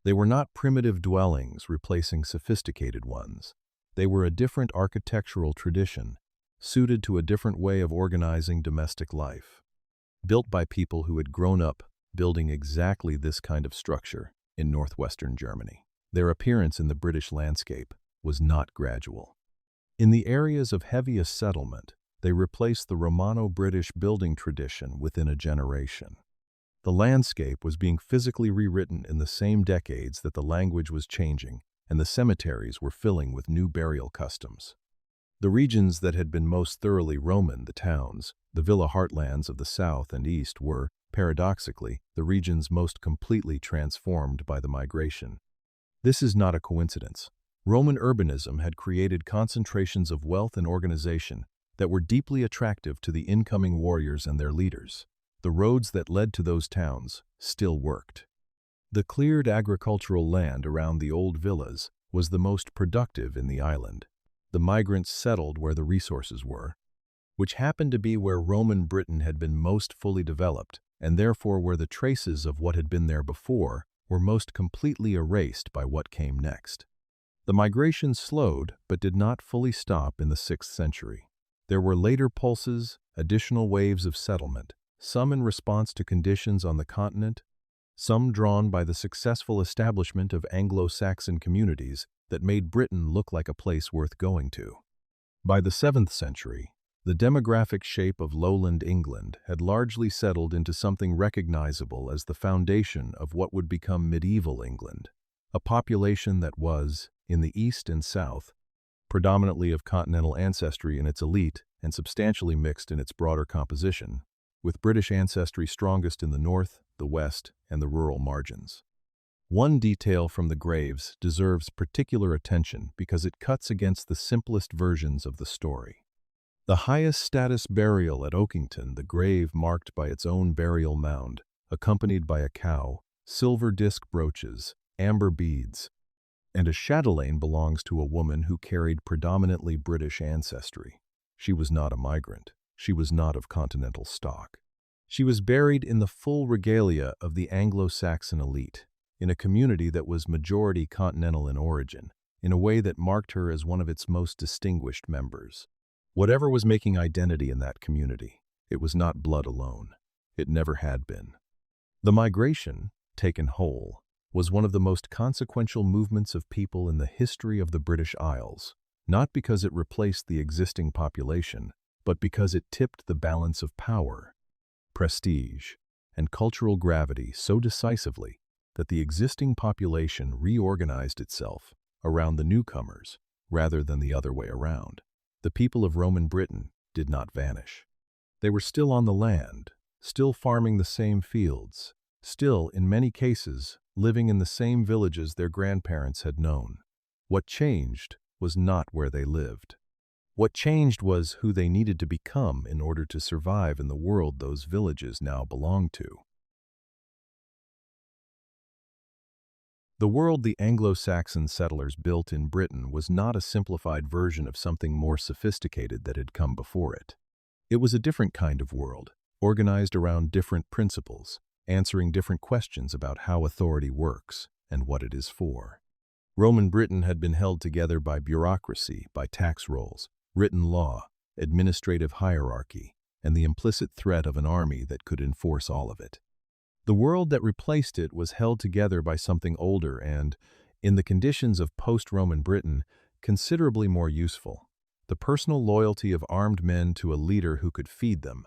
They were not primitive dwellings replacing sophisticated ones. They were a different architectural tradition, suited to a different way of organizing domestic life, built by people who had grown up building exactly this kind of structure in northwestern Germany. Their appearance in the British landscape was not gradual. In the areas of heaviest settlement, they replaced the Romano-British building tradition within a generation. The landscape was being physically rewritten in the same decades that the language was changing, and the cemeteries were filling with new burial customs. The regions that had been most thoroughly Roman, the towns, the villa heartlands of the south and east, were, paradoxically, the regions most completely transformed by the migration. This is not a coincidence. Roman urbanism had created concentrations of wealth and organization that were deeply attractive to the incoming warriors and their leaders. The roads that led to those towns still worked. The cleared agricultural land around the old villas was the most productive in the island. The migrants settled where the resources were, which happened to be where Roman Britain had been most fully developed, and therefore where the traces of what had been there before were most completely erased by what came next. The migration slowed but did not fully stop in the 6th century. There were later pulses, additional waves of settlement, some in response to conditions on the continent, some drawn by the successful establishment of Anglo-Saxon communities that made Britain look like a place worth going to. By the 7th century, the demographic shape of lowland England had largely settled into something recognizable as the foundation of what would become medieval England, a population that was, in the east and south, predominantly of continental ancestry in its elite and substantially mixed in its broader composition, with British ancestry strongest in the north, the west, and the rural margins. One detail from the graves deserves particular attention because it cuts against the simplest versions of the story. The highest status burial at Oakington, the grave marked by its own burial mound, accompanied by a cow, silver disc brooches, amber beads, and a chatelaine, belongs to a woman who carried predominantly British ancestry. She was not a migrant. She was not of continental stock. She was buried in the full regalia of the Anglo-Saxon elite, in a community that was majority continental in origin, in a way that marked her as one of its most distinguished members. Whatever was making identity in that community, it was not blood alone. It never had been. The migration, taken whole, was one of the most consequential movements of people in the history of the British Isles, not because it replaced the existing population, but because it tipped the balance of power, prestige, and cultural gravity so decisively that the existing population reorganized itself around the newcomers rather than the other way around. The people of Roman Britain did not vanish. They were still on the land, still farming the same fields, still, in many cases, living in the same villages their grandparents had known. What changed was not where they lived. What changed was who they needed to become in order to survive in the world those villages now belonged to. The world the Anglo-Saxon settlers built in Britain was not a simplified version of something more sophisticated that had come before it. It was a different kind of world, organized around different principles, answering different questions about how authority works and what it is for. Roman Britain had been held together by bureaucracy, by tax rolls, written law, administrative hierarchy, and the implicit threat of an army that could enforce all of it. The world that replaced it was held together by something older and, in the conditions of post-Roman Britain, considerably more useful: the personal loyalty of armed men to a leader who could feed them,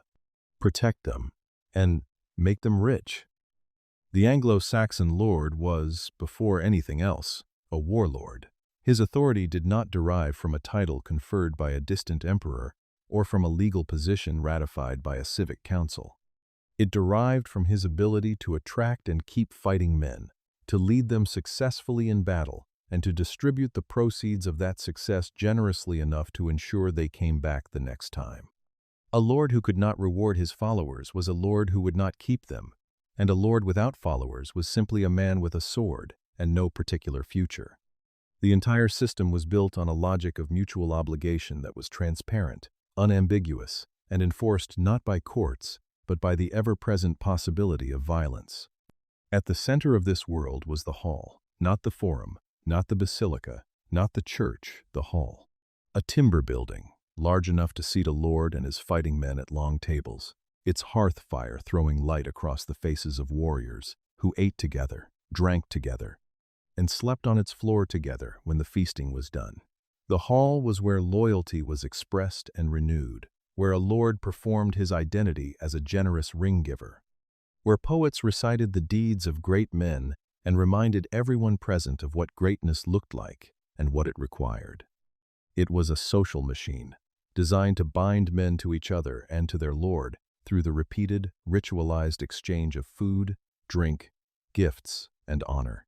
protect them, and make them rich. The Anglo-Saxon lord was, before anything else, a warlord. His authority did not derive from a title conferred by a distant emperor or from a legal position ratified by a civic council. It derived from his ability to attract and keep fighting men, to lead them successfully in battle, and to distribute the proceeds of that success generously enough to ensure they came back the next time. A lord who could not reward his followers was a lord who would not keep them, and a lord without followers was simply a man with a sword and no particular future. The entire system was built on a logic of mutual obligation that was transparent, unambiguous, and enforced not by courts, but by the ever-present possibility of violence. At the center of this world was the hall, Not the forum, not the basilica, not the church, the hall. A timber building, large enough to seat a lord and his fighting men at long tables, its hearth fire throwing light across the faces of warriors who ate together, drank together, and slept on its floor together when the feasting was done. The hall was where loyalty was expressed and renewed, where a lord performed his identity as a generous ring-giver, where poets recited the deeds of great men and reminded everyone present of what greatness looked like and what it required. It was a social machine, designed to bind men to each other and to their lord through the repeated, ritualized exchange of food, drink, gifts, and honor.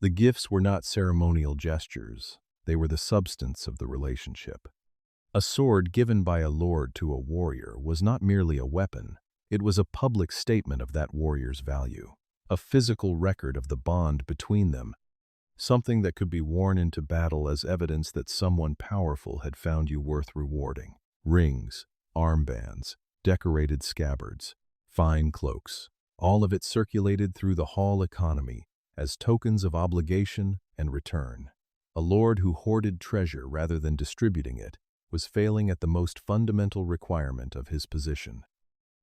The gifts were not ceremonial gestures, they were the substance of the relationship. A sword given by a lord to a warrior was not merely a weapon, it was a public statement of that warrior's value, a physical record of the bond between them, something that could be worn into battle as evidence that someone powerful had found you worth rewarding. Rings, armbands, decorated scabbards, fine cloaks, all of it circulated through the hall economy as tokens of obligation and return. A lord who hoarded treasure rather than distributing it was failing at the most fundamental requirement of his position.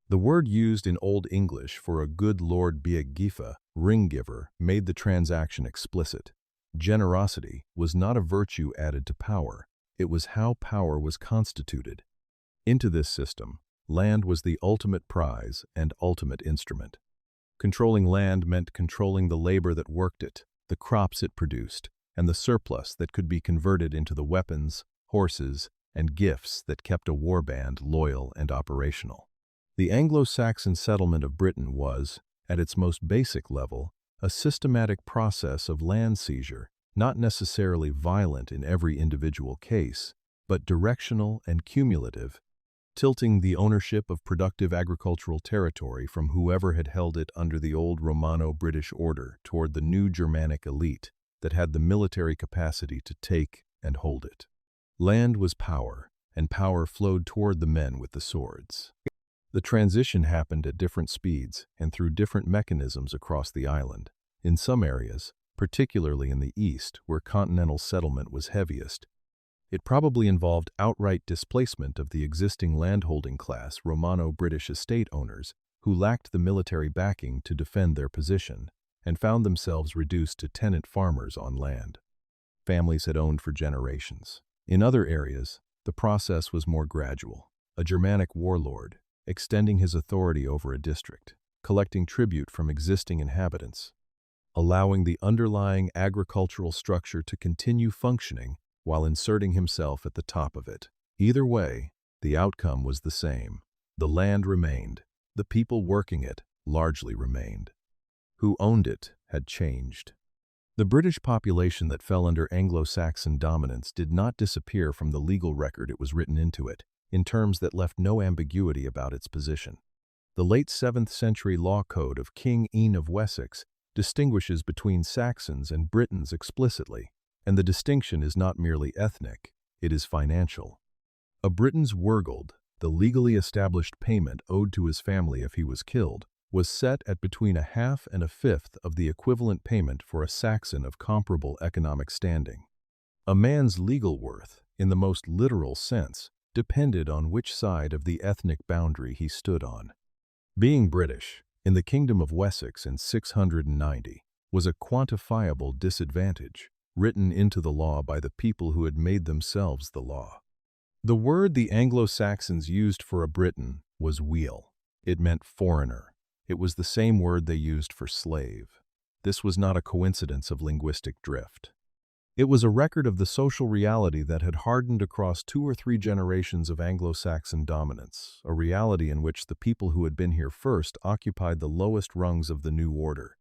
The word used in Old English for a good lord beaggifa, ring-giver, made the transaction explicit. Generosity was not a virtue added to power, it was how power was constituted. Into this system, land was the ultimate prize and ultimate instrument. Controlling land meant controlling the labor that worked it, the crops it produced, and the surplus that could be converted into the weapons, horses, and gifts that kept a warband loyal and operational. The Anglo-Saxon settlement of Britain was, at its most basic level, a systematic process of land seizure, not necessarily violent in every individual case, but directional and cumulative, tilting the ownership of productive agricultural territory from whoever had held it under the old Romano-British order toward the new Germanic elite that had the military capacity to take and hold it. Land was power, and power flowed toward the men with the swords. The transition happened at different speeds and through different mechanisms across the island. In some areas, particularly in the east where continental settlement was heaviest, it probably involved outright displacement of the existing landholding class Romano-British estate owners who lacked the military backing to defend their position and found themselves reduced to tenant farmers on land families had owned for generations. In other areas, the process was more gradual. A Germanic warlord, extending his authority over a district, collecting tribute from existing inhabitants, allowing the underlying agricultural structure to continue functioning while inserting himself at the top of it. Either way, the outcome was the same. The land remained. The people working it largely remained. Who owned it had changed. The British population that fell under Anglo-Saxon dominance did not disappear from the legal record it was written into it, in terms that left no ambiguity about its position. The late 7th century law code of King Ian of Wessex distinguishes between Saxons and Britons explicitly, and the distinction is not merely ethnic, it is financial. A Briton's wergild, the legally established payment owed to his family if he was killed, was set at between a half and a fifth of the equivalent payment for a Saxon of comparable economic standing. A man's legal worth, in the most literal sense, depended on which side of the ethnic boundary he stood on. Being British, in the Kingdom of Wessex in 690, was a quantifiable disadvantage, written into the law by the people who had made themselves the law. The word the Anglo-Saxons used for a Briton was weal. It meant foreigner. It was the same word they used for slave. This was not a coincidence of linguistic drift. It was a record of the social reality that had hardened across 2 or 3 generations of Anglo-Saxon dominance, a reality in which the people who had been here first occupied the lowest rungs of the new order.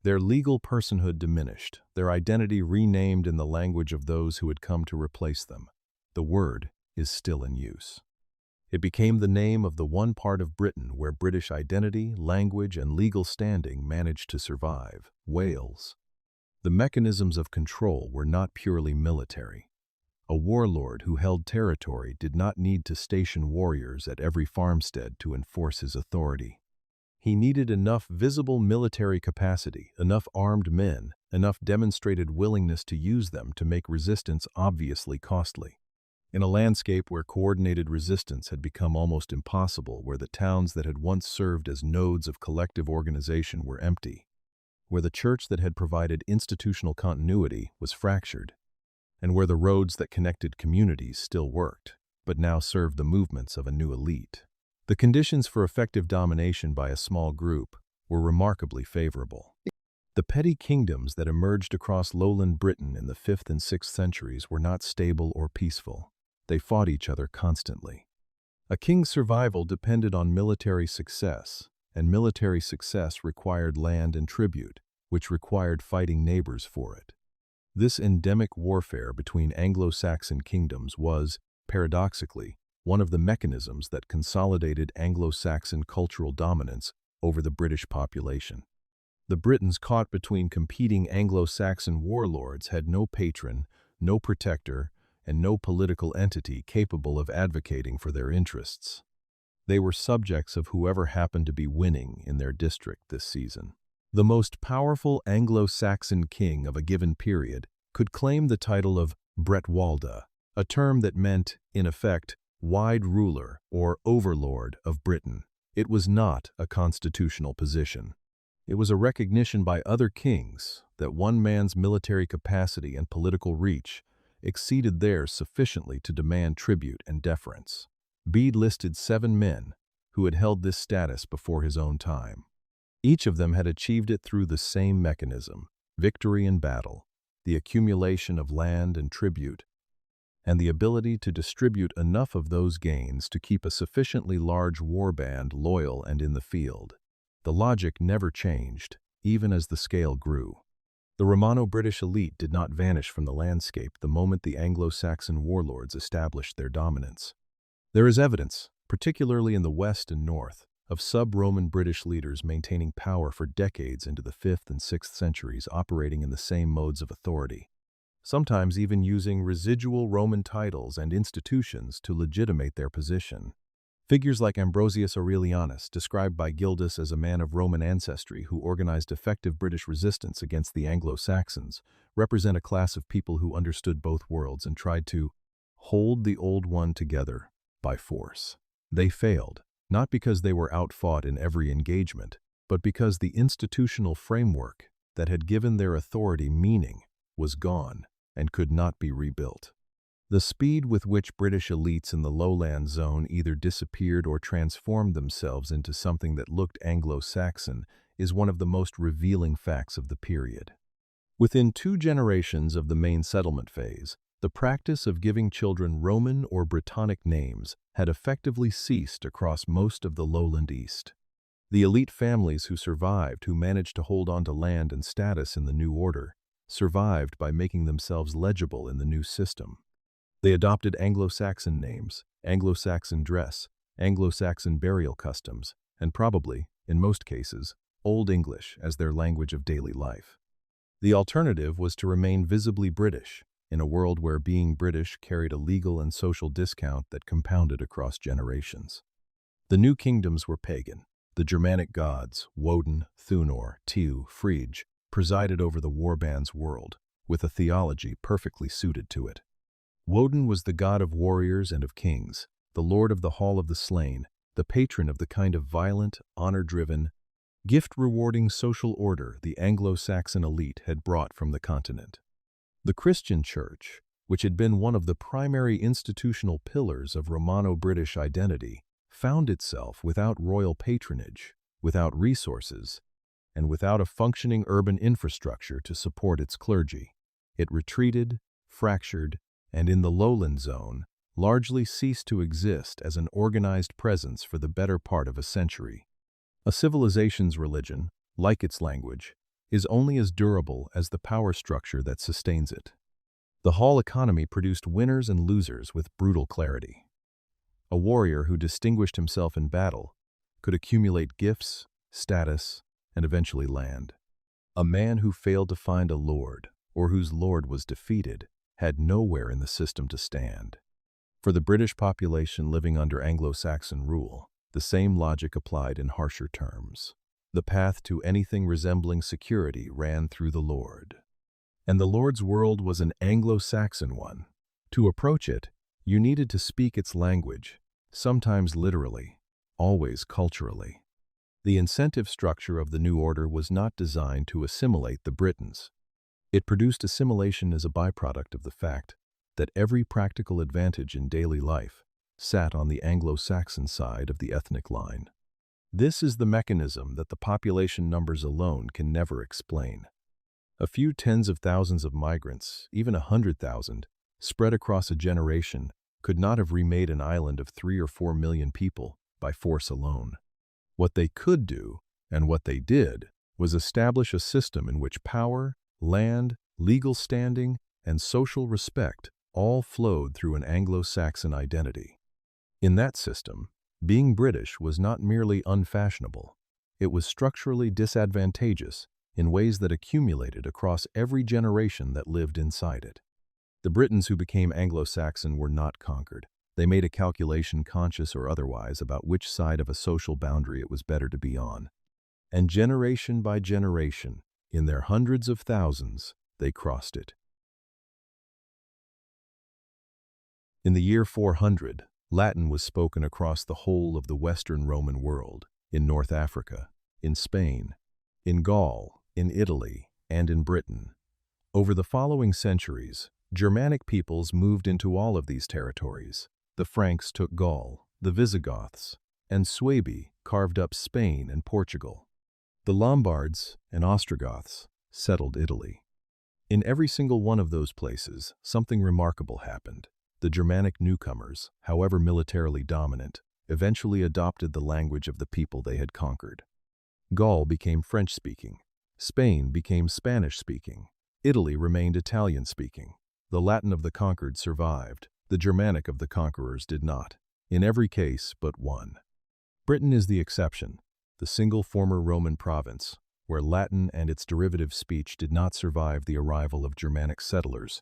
Their legal personhood diminished, their identity renamed in the language of those who had come to replace them. The word is still in use. It became the name of the one part of Britain where British identity, language, and legal standing managed to survive, Wales. The mechanisms of control were not purely military. A warlord who held territory did not need to station warriors at every farmstead to enforce his authority. He needed enough visible military capacity, enough armed men, enough demonstrated willingness to use them to make resistance obviously costly. In a landscape where coordinated resistance had become almost impossible, where the towns that had once served as nodes of collective organization were empty, where the church that had provided institutional continuity was fractured, and where the roads that connected communities still worked, but now served the movements of a new elite, the conditions for effective domination by a small group were remarkably favorable. The petty kingdoms that emerged across lowland Britain in the 5th and 6th centuries were not stable or peaceful. They fought each other constantly. A king's survival depended on military success, and military success required land and tribute, which required fighting neighbors for it. This endemic warfare between Anglo-Saxon kingdoms was, paradoxically, one of the mechanisms that consolidated Anglo-Saxon cultural dominance over the British population. The Britons caught between competing Anglo-Saxon warlords had no patron, no protector, and no political entity capable of advocating for their interests. They were subjects of whoever happened to be winning in their district this season. The most powerful Anglo-Saxon king of a given period could claim the title of Bretwalda, a term that meant, in effect, wide ruler or overlord of Britain. It was not a constitutional position. It was a recognition by other kings that one man's military capacity and political reach exceeded theirs sufficiently to demand tribute and deference. Bede listed 7 men who had held this status before his own time. Each of them had achieved it through the same mechanism: victory in battle, the accumulation of land and tribute, and the ability to distribute enough of those gains to keep a sufficiently large warband loyal and in the field. The logic never changed, even as the scale grew. The Romano-British elite did not vanish from the landscape the moment the Anglo-Saxon warlords established their dominance. There is evidence, particularly in the West and North, of sub-Roman British leaders maintaining power for decades into the 5th and 6th centuries, operating in the same modes of authority, sometimes even using residual Roman titles and institutions to legitimate their position. Figures like Ambrosius Aurelianus, described by Gildas as a man of Roman ancestry who organized effective British resistance against the Anglo-Saxons, represent a class of people who understood both worlds and tried to hold the old one together by force. They failed, not because they were outfought in every engagement, but because the institutional framework that had given their authority meaning was gone and could not be rebuilt. The speed with which British elites in the lowland zone either disappeared or transformed themselves into something that looked Anglo-Saxon is one of the most revealing facts of the period. Within 2 generations of the main settlement phase, the practice of giving children Roman or Brittonic names had effectively ceased across most of the lowland East. The elite families who survived, who managed to hold on to land and status in the new order, survived by making themselves legible in the new system. They adopted Anglo-Saxon names, Anglo-Saxon dress, Anglo-Saxon burial customs, and probably, in most cases, Old English as their language of daily life. The alternative was to remain visibly British, in a world where being British carried a legal and social discount that compounded across generations. The new kingdoms were pagan. The Germanic gods, Woden, Thunor, Tiw, Frigg, presided over the warband's world, with a theology perfectly suited to it. Woden was the god of warriors and of kings, the lord of the hall of the slain, the patron of the kind of violent, honor-driven, gift-rewarding social order the Anglo-Saxon elite had brought from the continent. The Christian Church, which had been one of the primary institutional pillars of Romano-British identity, found itself without royal patronage, without resources, and without a functioning urban infrastructure to support its clergy. It retreated, fractured, and in the lowland zone, largely ceased to exist as an organized presence for the better part of a century. A civilization's religion, like its language, is only as durable as the power structure that sustains it. The Hall economy produced winners and losers with brutal clarity. A warrior who distinguished himself in battle could accumulate gifts, status, and eventually land. A man who failed to find a lord, or whose lord was defeated, had nowhere in the system to stand. For the British population living under Anglo-Saxon rule, the same logic applied in harsher terms. The path to anything resembling security ran through the Lord. And the Lord's world was an Anglo-Saxon one. To approach it, you needed to speak its language, sometimes literally, always culturally. The incentive structure of the new order was not designed to assimilate the Britons. It produced assimilation as a byproduct of the fact that every practical advantage in daily life sat on the Anglo-Saxon side of the ethnic line. This is the mechanism that the population numbers alone can never explain. A few tens of thousands of migrants, even 100,000, spread across a generation, could not have remade an island of 3 or 4 million people by force alone. What they could do, and what they did, was establish a system in which power, land, legal standing, and social respect all flowed through an Anglo-Saxon identity. In that system, being British was not merely unfashionable, it was structurally disadvantageous in ways that accumulated across every generation that lived inside it. The Britons who became Anglo-Saxon were not conquered. They made a calculation, conscious or otherwise, about which side of a social boundary it was better to be on. And generation by generation, in their hundreds of thousands, they crossed it. In the year 400, Latin was spoken across the whole of the Western Roman world, in North Africa, in Spain, in Gaul, in Italy, and in Britain. Over the following centuries, Germanic peoples moved into all of these territories. The Franks took Gaul, the Visigoths and Suebi carved up Spain and Portugal. The Lombards and Ostrogoths settled Italy. In every single one of those places, something remarkable happened. The Germanic newcomers, however militarily dominant, eventually adopted the language of the people they had conquered. Gaul became French-speaking. Spain became Spanish-speaking. Italy remained Italian-speaking. The Latin of the conquered survived. The Germanic of the conquerors did not. In every case but one. Britain is the exception, the single former Roman province, where Latin and its derivative speech did not survive the arrival of Germanic settlers,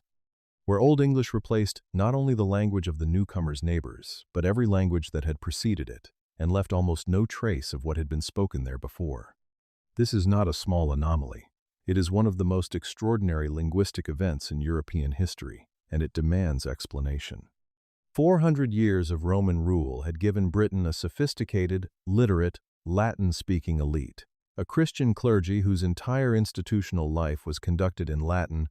where Old English replaced not only the language of the newcomers' neighbors, but every language that had preceded it, and left almost no trace of what had been spoken there before. This is not a small anomaly. It is one of the most extraordinary linguistic events in European history, and it demands explanation. 400 years of Roman rule had given Britain a sophisticated, literate, Latin-speaking elite, a Christian clergy whose entire institutional life was conducted in Latin,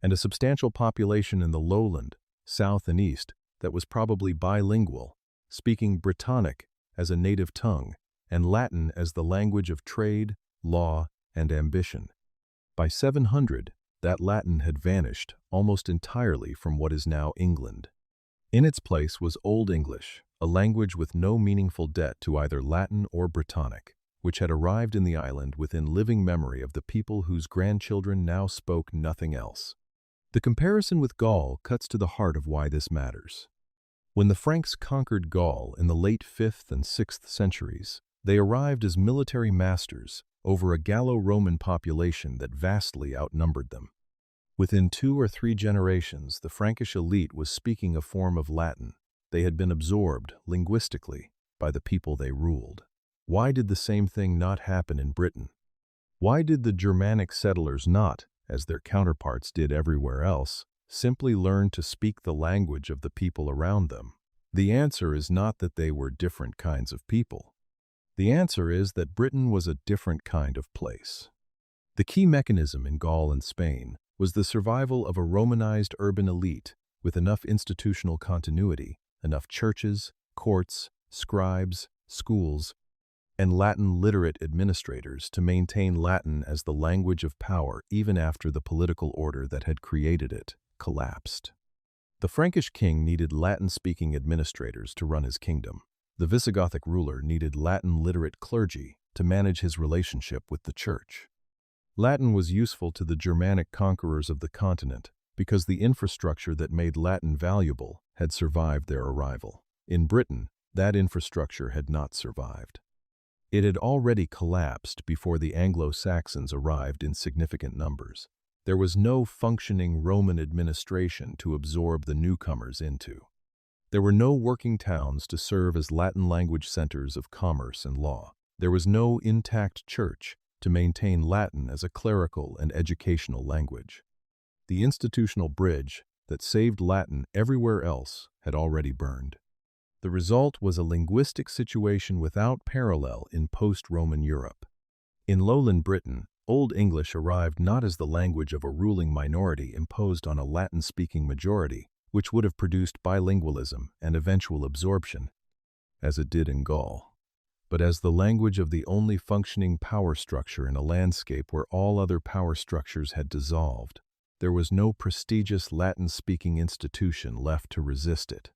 and a substantial population in the lowland, south and east, that was probably bilingual, speaking Brittonic as a native tongue and Latin as the language of trade, law, and ambition. By 700, that Latin had vanished almost entirely from what is now England. In its place was Old English, a language with no meaningful debt to either Latin or Brittonic, which had arrived in the island within living memory of the people whose grandchildren now spoke nothing else. The comparison with Gaul cuts to the heart of why this matters. When the Franks conquered Gaul in the late 5th and 6th centuries, they arrived as military masters over a Gallo-Roman population that vastly outnumbered them. Within 2 or 3 generations, the Frankish elite was speaking a form of Latin. They had been absorbed, linguistically, by the people they ruled. Why did the same thing not happen in Britain? Why did the Germanic settlers not, as their counterparts did everywhere else, simply learn to speak the language of the people around them? The answer is not that they were different kinds of people. The answer is that Britain was a different kind of place. The key mechanism in Gaul and Spain was the survival of a Romanized urban elite with enough institutional continuity, enough churches, courts, scribes, schools, and Latin-literate administrators to maintain Latin as the language of power even after the political order that had created it collapsed. The Frankish king needed Latin-speaking administrators to run his kingdom. The Visigothic ruler needed Latin-literate clergy to manage his relationship with the church. Latin was useful to the Germanic conquerors of the continent because the infrastructure that made Latin valuable had survived their arrival. In Britain, that infrastructure had not survived. It had already collapsed before the Anglo-Saxons arrived in significant numbers. There was no functioning Roman administration to absorb the newcomers into. There were no working towns to serve as Latin language centers of commerce and law. There was no intact church to maintain Latin as a clerical and educational language. The institutional bridge that saved Latin everywhere else had already burned. The result was a linguistic situation without parallel in post-Roman Europe. In lowland Britain, Old English arrived not as the language of a ruling minority imposed on a Latin-speaking majority, which would have produced bilingualism and eventual absorption, as it did in Gaul, but as the language of the only functioning power structure in a landscape where all other power structures had dissolved. There was no prestigious Latin-speaking institution left to resist it.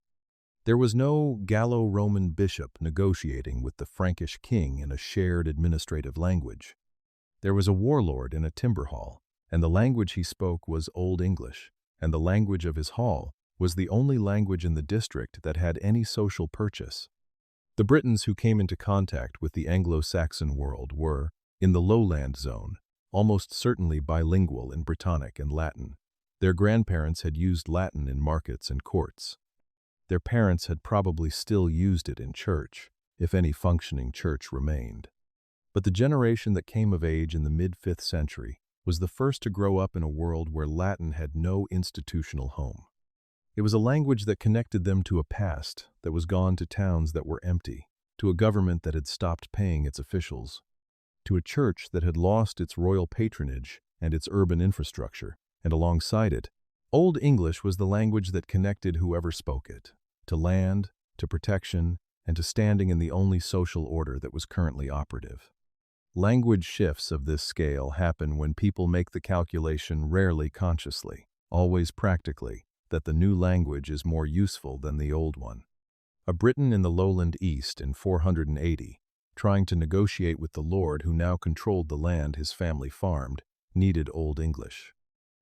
There was no Gallo-Roman bishop negotiating with the Frankish king in a shared administrative language. There was a warlord in a timber hall, and the language he spoke was Old English, and the language of his hall was the only language in the district that had any social purchase. The Britons who came into contact with the Anglo-Saxon world were, in the lowland zone, almost certainly bilingual in Brittonic and Latin. Their grandparents had used Latin in markets and courts. Their parents had probably still used it in church, if any functioning church remained. But the generation that came of age in the mid-5th century was the first to grow up in a world where Latin had no institutional home. It was a language that connected them to a past that was gone, to towns that were empty, to a government that had stopped paying its officials, to a church that had lost its royal patronage and its urban infrastructure, and alongside it, Old English was the language that connected whoever spoke it, to land, to protection, and to standing in the only social order that was currently operative. Language shifts of this scale happen when people make the calculation, rarely consciously, always practically, that the new language is more useful than the old one. A Briton in the lowland East in 480, trying to negotiate with the lord who now controlled the land his family farmed, needed Old English.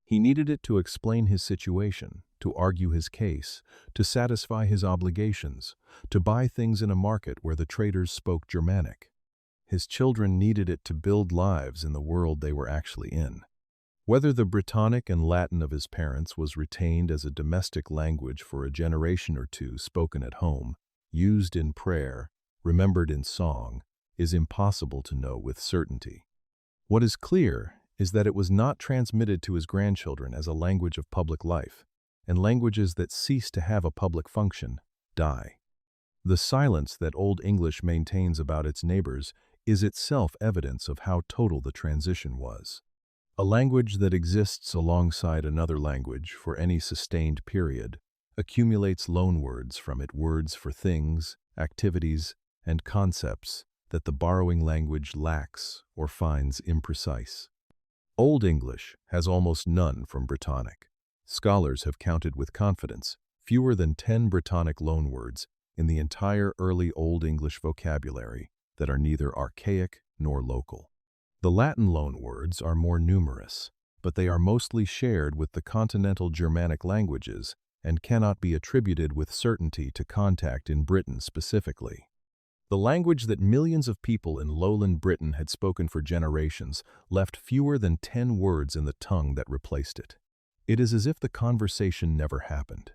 He needed it to explain his situation, to argue his case, to satisfy his obligations, to buy things in a market where the traders spoke Germanic. His children needed it to build lives in the world they were actually in. Whether the Brittonic and Latin of his parents was retained as a domestic language for a generation or two, spoken at home, used in prayer, remembered in song, is impossible to know with certainty. What is clear is that it was not transmitted to his grandchildren as a language of public life, and languages that cease to have a public function die. The silence that Old English maintains about its neighbors is itself evidence of how total the transition was. A language that exists alongside another language for any sustained period accumulates loanwords from it, words for things, activities, and concepts that the borrowing language lacks or finds imprecise. Old English has almost none from Brittonic. Scholars have counted with confidence fewer than 10 Brittonic loanwords in the entire early Old English vocabulary that are neither archaic nor local. The Latin loanwords are more numerous, but they are mostly shared with the continental Germanic languages and cannot be attributed with certainty to contact in Britain specifically. The language that millions of people in lowland Britain had spoken for generations left fewer than 10 words in the tongue that replaced it. It is as if the conversation never happened.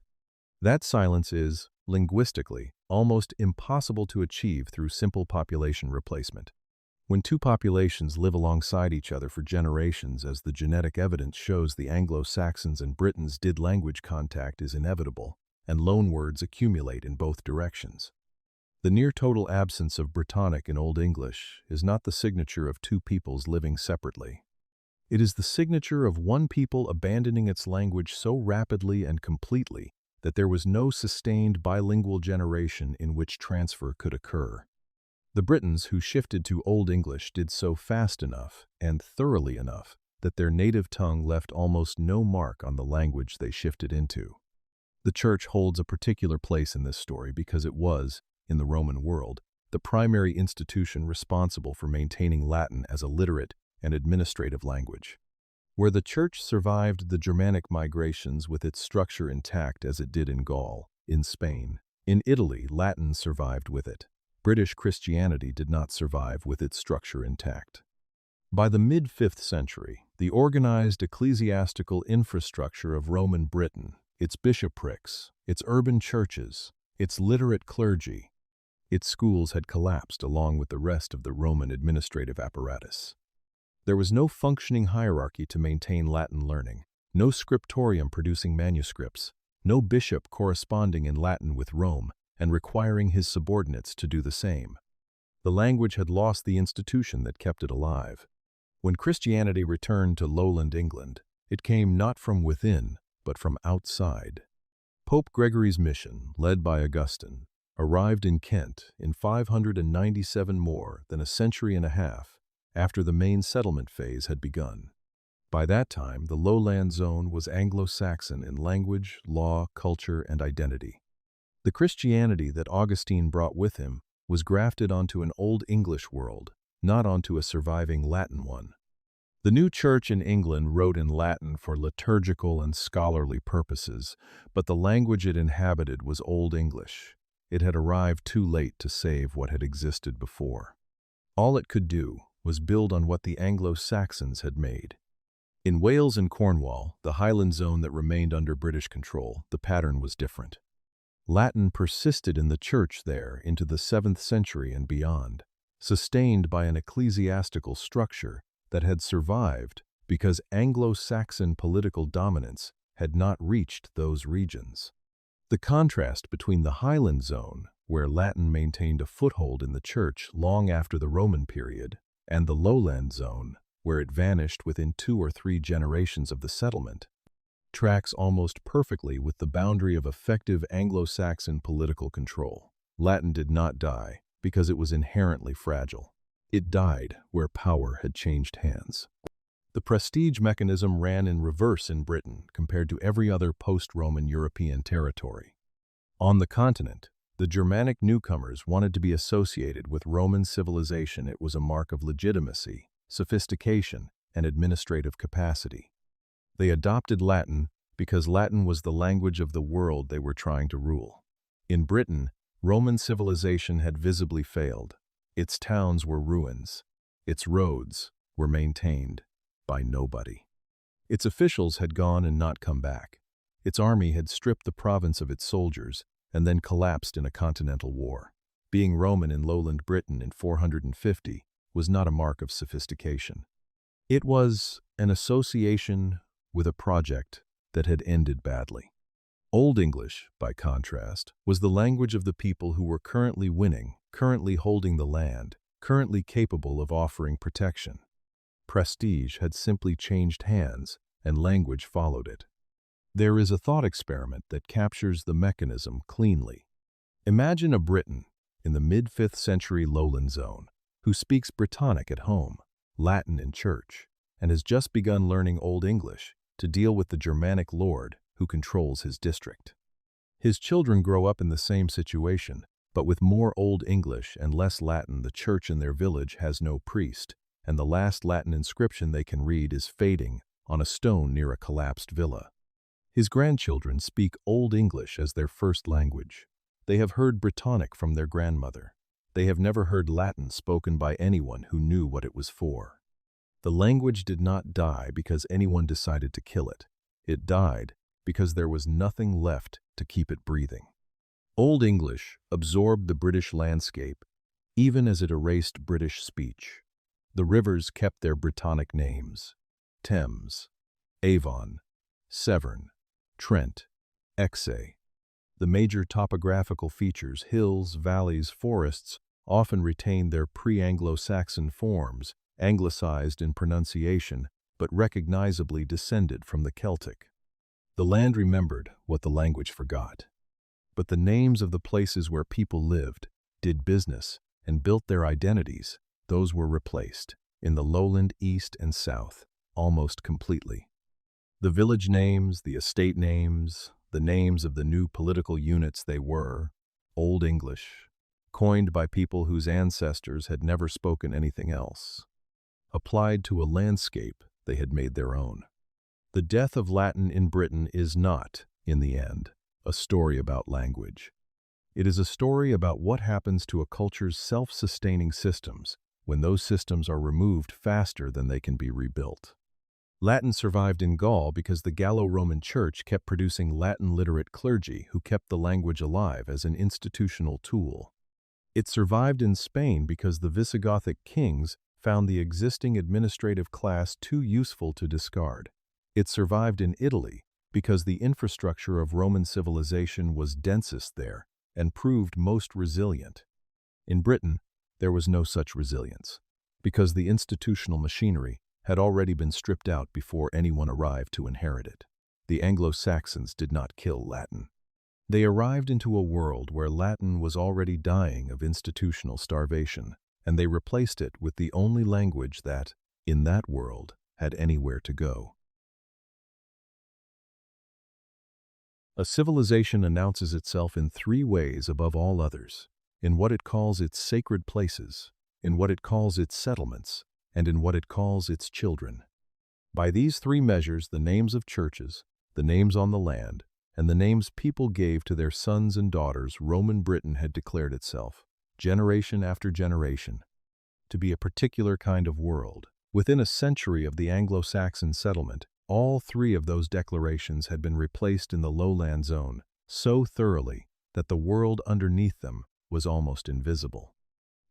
That silence is, linguistically, almost impossible to achieve through simple population replacement. When two populations live alongside each other for generations, as the genetic evidence shows the Anglo-Saxons and Britons did, language contact is inevitable, and loanwords accumulate in both directions. The near-total absence of Brittonic in Old English is not the signature of two peoples living separately. It is the signature of one people abandoning its language so rapidly and completely that there was no sustained bilingual generation in which transfer could occur. The Britons who shifted to Old English did so fast enough and thoroughly enough that their native tongue left almost no mark on the language they shifted into. The Church holds a particular place in this story because it was, in the Roman world, the primary institution responsible for maintaining Latin as a literate and administrative language. Where the Church survived the Germanic migrations with its structure intact as it did in Gaul, in Spain, in Italy, Latin survived with it. British Christianity did not survive with its structure intact. By the mid-5th century, the organized ecclesiastical infrastructure of Roman Britain, its bishoprics, its urban churches, its literate clergy. Its schools had collapsed along with the rest of the Roman administrative apparatus. There was no functioning hierarchy to maintain Latin learning, no scriptorium producing manuscripts, no bishop corresponding in Latin with Rome and requiring his subordinates to do the same. The language had lost the institution that kept it alive. When Christianity returned to lowland England, it came not from within, but from outside. Pope Gregory's mission, led by Augustine, arrived in Kent in 597, more than a century and a half after the main settlement phase had begun. By that time, the lowland zone was Anglo-Saxon in language, law, culture, and identity. The Christianity that Augustine brought with him was grafted onto an Old English world, not onto a surviving Latin one. The new church in England wrote in Latin for liturgical and scholarly purposes, but the language it inhabited was Old English. It had arrived too late to save what had existed before. All it could do was build on what the Anglo-Saxons had made. In Wales and Cornwall, the Highland zone that remained under British control, the pattern was different. Latin persisted in the church there into the 7th century and beyond, sustained by an ecclesiastical structure that had survived because Anglo-Saxon political dominance had not reached those regions. The contrast between the Highland zone, where Latin maintained a foothold in the church long after the Roman period, and the lowland zone, where it vanished within 2 or 3 generations of the settlement, tracks almost perfectly with the boundary of effective Anglo-Saxon political control. Latin did not die because it was inherently fragile. It died where power had changed hands. The prestige mechanism ran in reverse in Britain compared to every other post-Roman European territory. On the continent, the Germanic newcomers wanted to be associated with Roman civilization. It was a mark of legitimacy, sophistication, and administrative capacity. They adopted Latin because Latin was the language of the world they were trying to rule. In Britain, Roman civilization had visibly failed. Its towns were ruins. Its roads were maintained by nobody. Its officials had gone and not come back. Its army had stripped the province of its soldiers and then collapsed in a continental war. Being Roman in lowland Britain in 450 was not a mark of sophistication. It was an association with a project that had ended badly. Old English, by contrast, was the language of the people who were currently winning, currently holding the land, currently capable of offering protection. Prestige had simply changed hands, and language followed it. There is a thought experiment that captures the mechanism cleanly. Imagine a Briton in the mid-5th century lowland zone who speaks Brittonic at home, Latin in church, and has just begun learning Old English to deal with the Germanic lord who controls his district. His children grow up in the same situation, but with more Old English and less Latin. The church in their village has no priest, and the last Latin inscription they can read is fading on a stone near a collapsed villa. His grandchildren speak Old English as their first language. They have heard Brittonic from their grandmother. They have never heard Latin spoken by anyone who knew what it was for. The language did not die because anyone decided to kill it. It died because there was nothing left to keep it breathing. Old English absorbed the British landscape, even as it erased British speech. The rivers kept their Brittonic names: Thames, Avon, Severn, Trent, Exe. The major topographical features, hills, valleys, forests, often retained their pre-Anglo-Saxon forms, anglicized in pronunciation, but recognizably descended from the Celtic. The land remembered what the language forgot. But the names of the places where people lived, did business, and built their identities, those were replaced, in the lowland east and south, almost completely. The village names, the estate names, the names of the new political units they were, Old English, coined by people whose ancestors had never spoken anything else, applied to a landscape they had made their own. The death of Latin in Britain is not, in the end, a story about language. It is a story about what happens to a culture's self-sustaining systems when those systems are removed faster than they can be rebuilt. Latin survived in Gaul because the Gallo-Roman Church kept producing Latin-literate clergy who kept the language alive as an institutional tool. It survived in Spain because the Visigothic kings found the existing administrative class too useful to discard. It survived in Italy because the infrastructure of Roman civilization was densest there and proved most resilient. In Britain, there was no such resilience, because the institutional machinery had already been stripped out before anyone arrived to inherit it. The Anglo-Saxons did not kill Latin. They arrived into a world where Latin was already dying of institutional starvation, and they replaced it with the only language that, in that world, had anywhere to go. A civilization announces itself in three ways above all others: in what it calls its sacred places, in what it calls its settlements, and in what it calls its children. By these three measures, the names of churches, the names on the land, and the names people gave to their sons and daughters, Roman Britain had declared itself, generation after generation, to be a particular kind of world. Within a century of the Anglo-Saxon settlement, all three of those declarations had been replaced in the lowland zone so thoroughly that the world underneath them was almost invisible.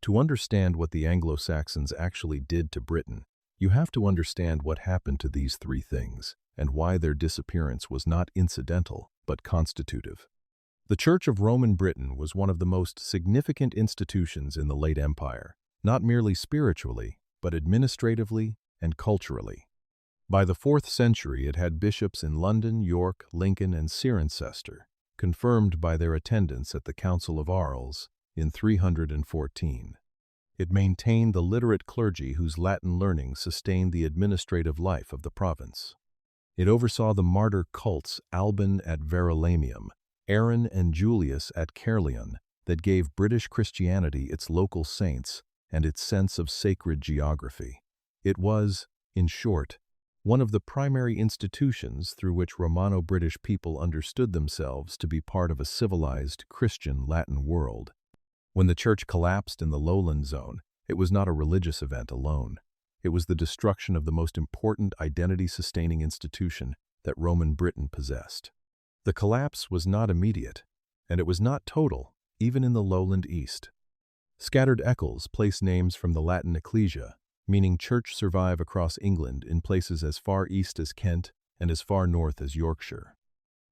To understand what the Anglo-Saxons actually did to Britain, you have to understand what happened to these three things, and why their disappearance was not incidental, but constitutive. The Church of Roman Britain was one of the most significant institutions in the late Empire, not merely spiritually, but administratively and culturally. By the 4th century, it had bishops in London, York, Lincoln, and Cirencester, confirmed by their attendance at the Council of Arles in 314. It maintained the literate clergy whose Latin learning sustained the administrative life of the province. It oversaw the martyr cults Alban at Verulamium, Aaron and Julius at Caerleon, that gave British Christianity its local saints and its sense of sacred geography. It was, in short, one of the primary institutions through which Romano-British people understood themselves to be part of a civilized Christian Latin world. When the church collapsed in the lowland zone, it was not a religious event alone. It was the destruction of the most important identity-sustaining institution that Roman Britain possessed. The collapse was not immediate, and it was not total, even in the lowland east. Scattered eccles place names from the Latin ecclesia, meaning church, survive across England in places as far east as Kent and as far north as Yorkshire.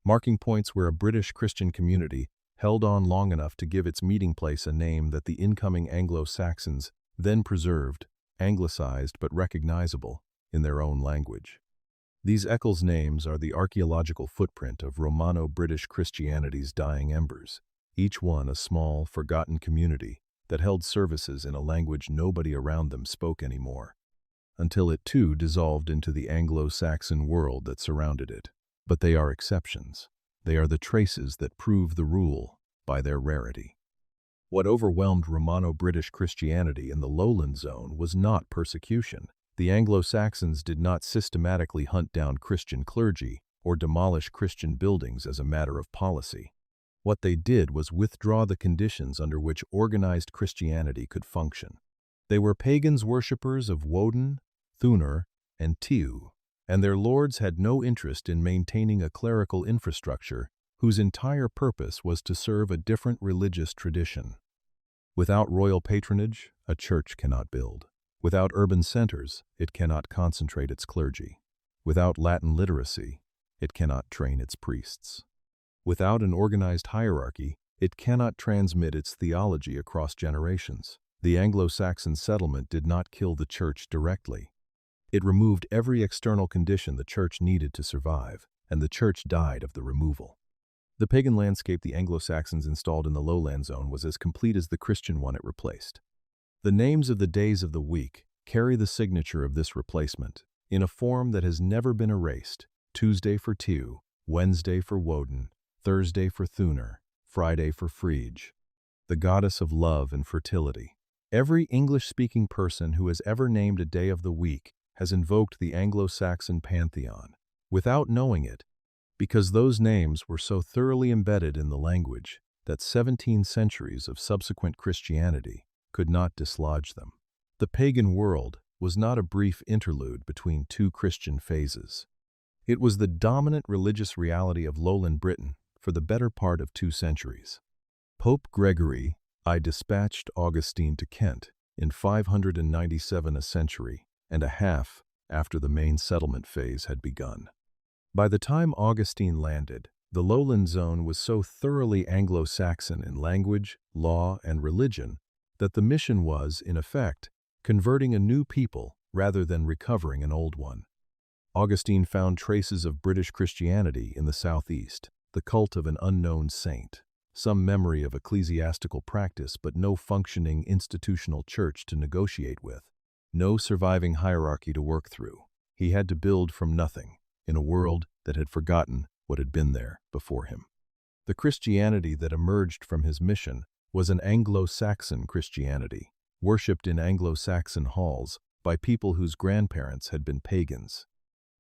Marking points where a British Christian community held on long enough to give its meeting place a name that the incoming Anglo-Saxons then preserved, anglicized but recognizable, in their own language. These eccles' names are the archaeological footprint of Romano-British Christianity's dying embers, each one a small, forgotten community that held services in a language nobody around them spoke anymore, until it too dissolved into the Anglo-Saxon world that surrounded it. But they are exceptions. They are the traces that prove the rule by their rarity. What overwhelmed Romano-British Christianity in the lowland zone was not persecution. The Anglo-Saxons did not systematically hunt down Christian clergy or demolish Christian buildings as a matter of policy. What they did was withdraw the conditions under which organized Christianity could function. They were pagans worshippers of Woden, Thunor, and Tiu, and their lords had no interest in maintaining a clerical infrastructure whose entire purpose was to serve a different religious tradition. Without royal patronage, a church cannot build. Without urban centers, it cannot concentrate its clergy. Without Latin literacy, it cannot train its priests. Without an organized hierarchy, it cannot transmit its theology across generations. The Anglo-Saxon settlement did not kill the church directly. It removed every external condition the church needed to survive, and the church died of the removal. The pagan landscape the Anglo-Saxons installed in the lowland zone was as complete as the Christian one it replaced. The names of the days of the week carry the signature of this replacement, in a form that has never been erased: Tuesday for Tiu, Wednesday for Woden, Thursday for Thunor, Friday for Frege, the goddess of love and fertility. Every English-speaking person who has ever named a day of the week has invoked the Anglo-Saxon pantheon, without knowing it, because those names were so thoroughly embedded in the language that 17 centuries of subsequent Christianity could not dislodge them. The pagan world was not a brief interlude between two Christian phases. It was the dominant religious reality of lowland Britain for the better part of 2 centuries. Pope Gregory I dispatched Augustine to Kent in 597, a century and a half after the main settlement phase had begun. By the time Augustine landed, the lowland zone was so thoroughly Anglo-Saxon in language, law, and religion that the mission was, in effect, converting a new people rather than recovering an old one. Augustine found traces of British Christianity in the southeast, the cult of an unknown saint, some memory of ecclesiastical practice but no functioning institutional church to negotiate with, no surviving hierarchy to work through. He had to build from nothing, in a world that had forgotten what had been there before him. The Christianity that emerged from his mission was an Anglo-Saxon Christianity, worshipped in Anglo-Saxon halls by people whose grandparents had been pagans.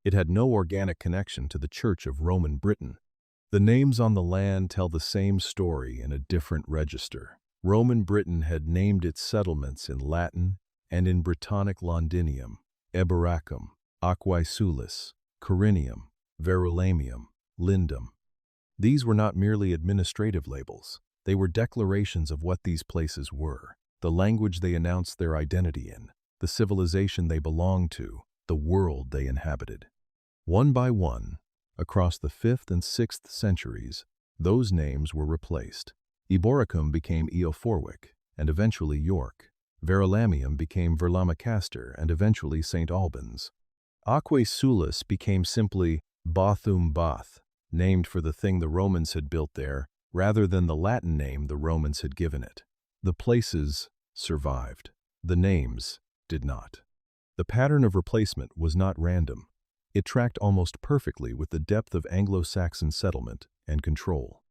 It had no organic connection to the Church of Roman Britain. The names on the land tell the same story in a different register. Roman Britain had named its settlements in Latin and in Brittonic Londinium, Eboracum, Aquae Sulis, Corinium, Verulamium, Lindum. These were not merely administrative labels. They were declarations of what these places were, the language they announced their identity in, the civilization they belonged to, the world they inhabited. One by one, across the 5th and 6th centuries, those names were replaced. Eboracum became Eoforwic, and eventually York. Verulamium became Verlamacaster, and eventually St. Albans. Aquae Sulis became simply Bothum Bath, named for the thing the Romans had built there, rather than the Latin name the Romans had given it. The places survived. The names did not. The pattern of replacement was not random. It tracked almost perfectly with the depth of Anglo-Saxon settlement and control.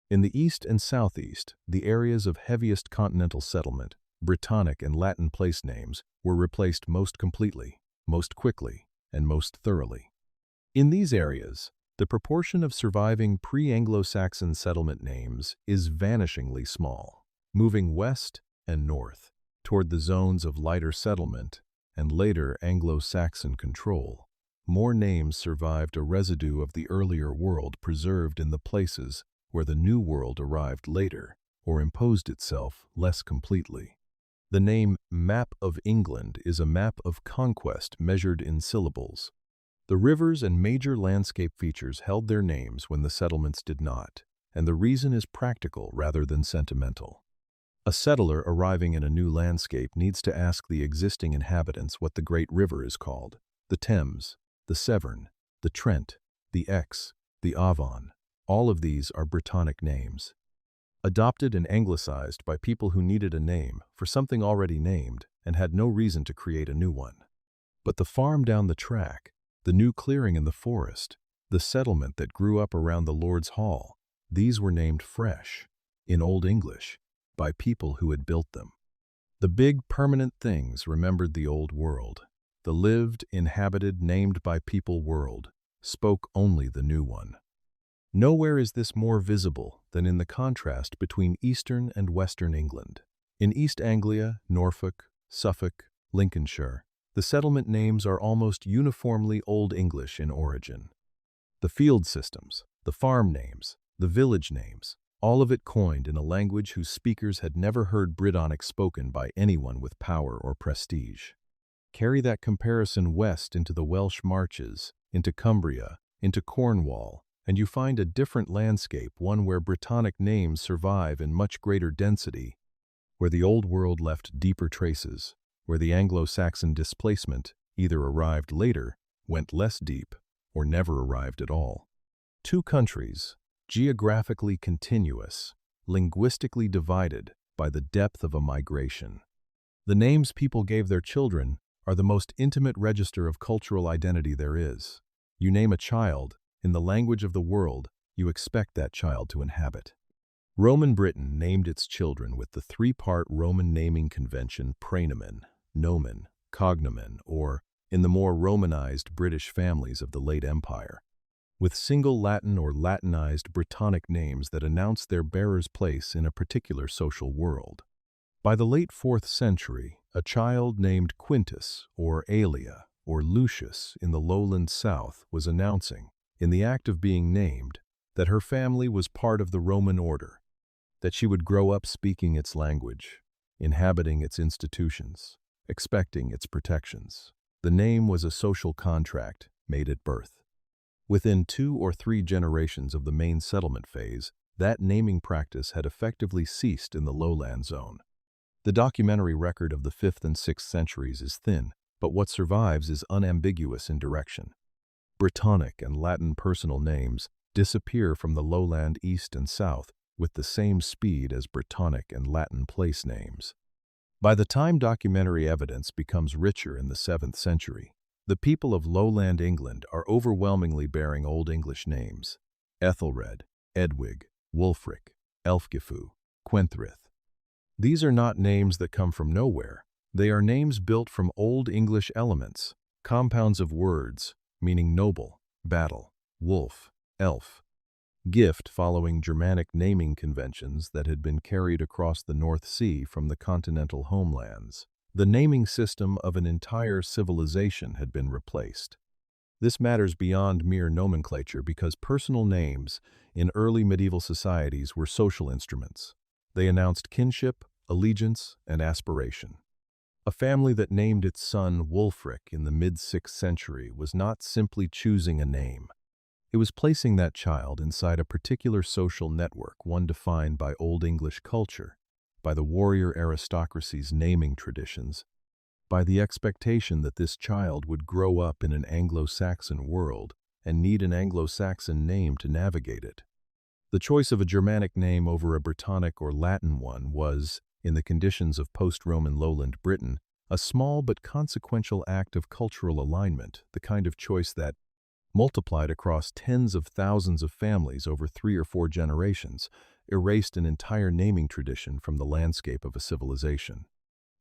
In the east and southeast, the areas of heaviest continental settlement, Brittonic and Latin place names, were replaced most completely, most quickly, and most thoroughly. In these areas, the proportion of surviving pre-Anglo-Saxon settlement names is vanishingly small, moving west and north toward the zones of lighter settlement and later Anglo-Saxon control. More names survived a residue of the earlier world preserved in the places where the New World arrived later or imposed itself less completely. The name Map of England is a map of conquest measured in syllables. The rivers and major landscape features held their names when the settlements did not, and the reason is practical rather than sentimental. A settler arriving in a new landscape needs to ask the existing inhabitants what the great river is called: the Thames, the Severn, the Trent, the Exe, the Avon. All of these are Brittonic names. Adopted and anglicized by people who needed a name for something already named and had no reason to create a new one. But the farm down the track, the new clearing in the forest, the settlement that grew up around the Lord's Hall, these were named fresh, in Old English, by people who had built them. The big permanent things remembered the old world. The lived, inhabited, named by people world spoke only the new one. Nowhere is this more visible than in the contrast between eastern and western England. In East Anglia, Norfolk, Suffolk, Lincolnshire, the settlement names are almost uniformly Old English in origin. The field systems, the farm names, the village names, all of it coined in a language whose speakers had never heard Brittonic spoken by anyone with power or prestige. Carry that comparison west into the Welsh Marches, into Cumbria, into Cornwall, and you find a different landscape, one where Brittonic names survive in much greater density, where the Old World left deeper traces, where the Anglo-Saxon displacement either arrived later, went less deep, or never arrived at all. Two countries, geographically continuous, linguistically divided by the depth of a migration. The names people gave their children are the most intimate register of cultural identity there is. You name a child, in the language of the world, you expect that child to inhabit. Roman Britain named its children with the three-part Roman naming convention praenomen, nomen, cognomen, or, in the more Romanized British families of the late Empire, with single Latin or Latinized Brittonic names that announced their bearer's place in a particular social world. By the late 4th century, A child named Quintus, or Aelia, or Lucius in the lowland south was announcing, in the act of being named, that her family was part of the Roman order, that she would grow up speaking its language, inhabiting its institutions, expecting its protections. The name was a social contract made at birth. Within 2 or 3 generations of the main settlement phase, that naming practice had effectively ceased in the lowland zone. The documentary record of the 5th and 6th centuries is thin, but what survives is unambiguous in direction. Brittonic and Latin personal names disappear from the lowland east and south with the same speed as Brittonic and Latin place names. By the time documentary evidence becomes richer in the 7th century, the people of lowland England are overwhelmingly bearing Old English names: Ethelred, Edwig, Wulfric, Elfgifu, Quenthrith. These are not names that come from nowhere. They are names built from Old English elements, compounds of words, meaning noble, battle, wolf, elf, gift, following Germanic naming conventions that had been carried across the North Sea from the continental homelands. The naming system of an entire civilization had been replaced. This matters beyond mere nomenclature because personal names in early medieval societies were social instruments. They announced kinship, allegiance, and aspiration. A family that named its son Wulfric in the mid-6th century was not simply choosing a name. It was placing that child inside a particular social network, one defined by Old English culture, by the warrior aristocracy's naming traditions, by the expectation that this child would grow up in an Anglo-Saxon world and need an Anglo-Saxon name to navigate it. The choice of a Germanic name over a Brittonic or Latin one was, in the conditions of post-Roman lowland Britain, a small but consequential act of cultural alignment, the kind of choice that, multiplied across tens of thousands of families over 3 or 4 generations, erased an entire naming tradition from the landscape of a civilization.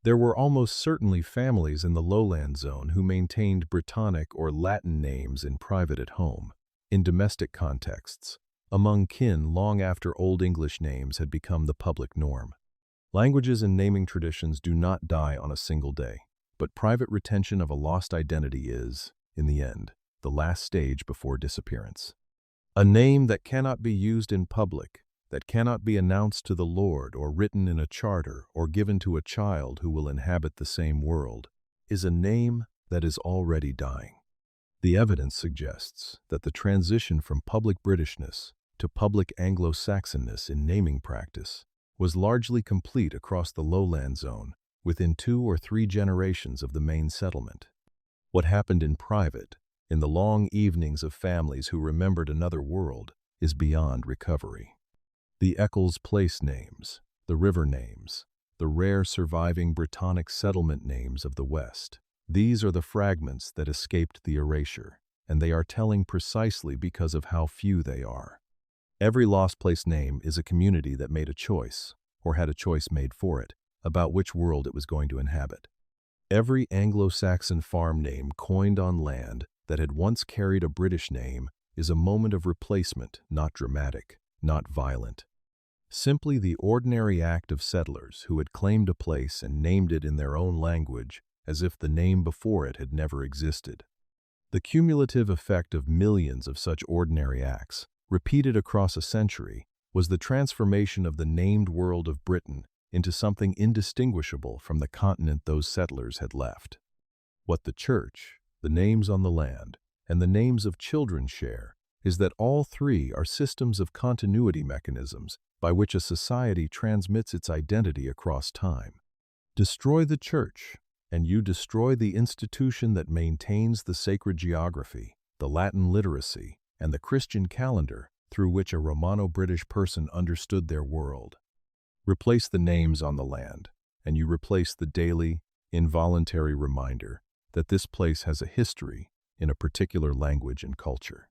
There were almost certainly families in the lowland zone who maintained Brittonic or Latin names in private at home, in domestic contexts, among kin long after Old English names had become the public norm. Languages and naming traditions do not die on a single day, but private retention of a lost identity is, in the end, the last stage before disappearance. A name that cannot be used in public, that cannot be announced to the Lord or written in a charter or given to a child who will inhabit the same world, is a name that is already dying. The evidence suggests that the transition from public Britishness to public Anglo-Saxonness in naming practice was largely complete across the lowland zone within 2 or 3 generations of the main settlement. What happened in private, in the long evenings of families who remembered another world, is beyond recovery. The Eccles place names, the river names, the rare surviving Brittonic settlement names of the West, these are the fragments that escaped the erasure, and they are telling precisely because of how few they are. Every lost place name is a community that made a choice, or had a choice made for it, about which world it was going to inhabit. Every Anglo-Saxon farm name coined on land that had once carried a British name is a moment of replacement, not dramatic, not violent. Simply the ordinary act of settlers who had claimed a place and named it in their own language as if the name before it had never existed. The cumulative effect of millions of such ordinary acts, repeated across a century, was the transformation of the named world of Britain into something indistinguishable from the continent those settlers had left. What the Church, the names on the land, and the names of children share is that all three are systems of continuity mechanisms by which a society transmits its identity across time. Destroy the Church, and you destroy the institution that maintains the sacred geography, the Latin literacy, and the Christian calendar through which a Romano-British person understood their world. Replace the names on the land, and you replace the daily, involuntary reminder that this place has a history in a particular language and culture.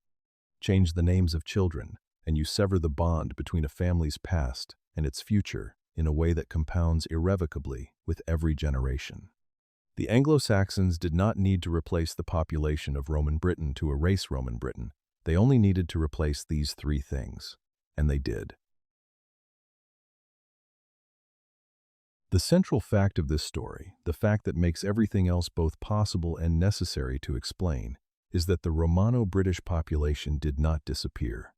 Change the names of children, and you sever the bond between a family's past and its future in a way that compounds irrevocably with every generation. The Anglo-Saxons did not need to replace the population of Roman Britain to erase Roman Britain. They only needed to replace these 3 things, and they did. The central fact of this story, the fact that makes everything else both possible and necessary to explain, is that the Romano-British population did not disappear.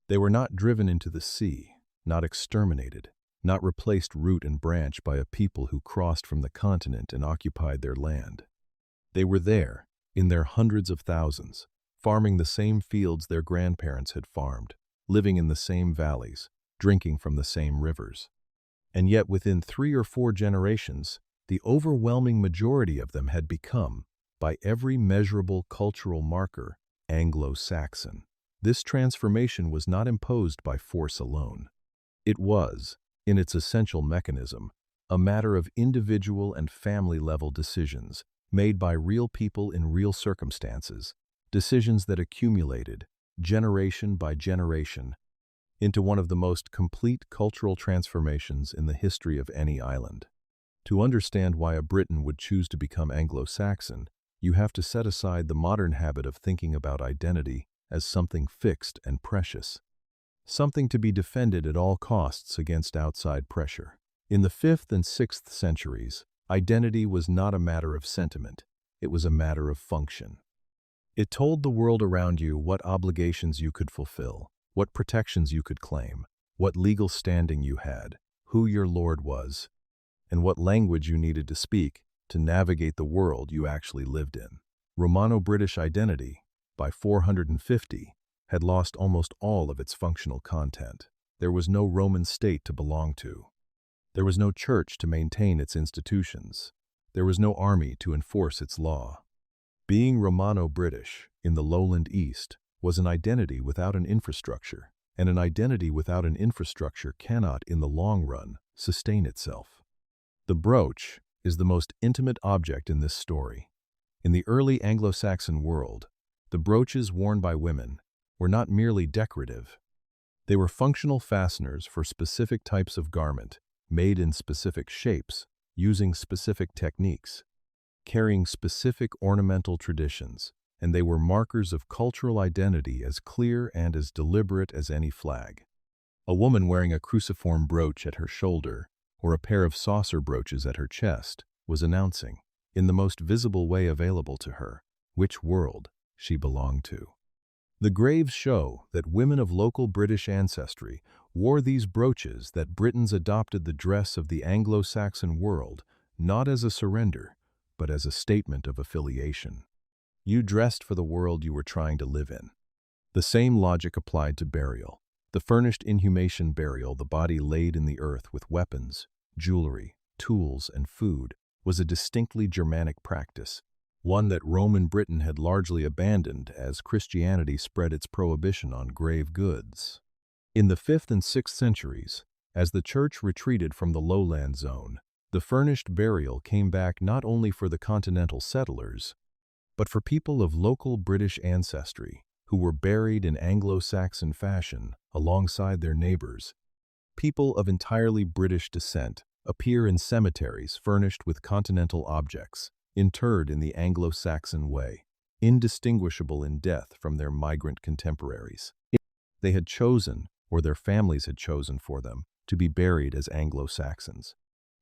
They were not driven into the sea, not exterminated, not replaced root and branch by a people who crossed from the continent and occupied their land. They were there, in their hundreds of thousands, farming the same fields their grandparents had farmed, living in the same valleys, drinking from the same rivers. And yet within 3 or 4 generations, the overwhelming majority of them had become, by every measurable cultural marker, Anglo-Saxon. This transformation was not imposed by force alone. It was, in its essential mechanism, a matter of individual and family-level decisions made by real people in real circumstances, decisions that accumulated, generation by generation, into one of the most complete cultural transformations in the history of any island. To understand why a Briton would choose to become Anglo-Saxon, you have to set aside the modern habit of thinking about identity as something fixed and precious, something to be defended at all costs against outside pressure. In the 5th and 6th centuries, identity was not a matter of sentiment, it was a matter of function. It told the world around you what obligations you could fulfill, what protections you could claim, what legal standing you had, who your lord was, and what language you needed to speak to navigate the world you actually lived in. Romano-British identity, by 450, had lost almost all of its functional content. There was no Roman state to belong to. There was no church to maintain its institutions. There was no army to enforce its law. Being Romano-British in the lowland East was an identity without an infrastructure, and an identity without an infrastructure cannot, in the long run, sustain itself. The brooch is the most intimate object in this story. In the early Anglo-Saxon world, the brooches worn by women were not merely decorative. They were functional fasteners for specific types of garment, made in specific shapes, using specific techniques, carrying specific ornamental traditions, and they were markers of cultural identity as clear and as deliberate as any flag. A woman wearing a cruciform brooch at her shoulder or a pair of saucer brooches at her chest was announcing, in the most visible way available to her, which world she belonged to. The graves show that women of local British ancestry wore these brooches, that Britons adopted the dress of the Anglo-Saxon world not as a surrender, but as a statement of affiliation. You dressed for the world you were trying to live in. The same logic applied to burial. The furnished inhumation burial, the body laid in the earth with weapons, jewelry, tools, and food, was a distinctly Germanic practice, one that Roman Britain had largely abandoned as Christianity spread its prohibition on grave goods. In the 5th and 6th centuries, as the church retreated from the lowland zone, the furnished burial came back not only for the continental settlers, but for people of local British ancestry who were buried in Anglo-Saxon fashion alongside their neighbors. People of entirely British descent appear in cemeteries furnished with continental objects, interred in the Anglo-Saxon way, indistinguishable in death from their migrant contemporaries. They had chosen, or their families had chosen for them, to be buried as Anglo-Saxons.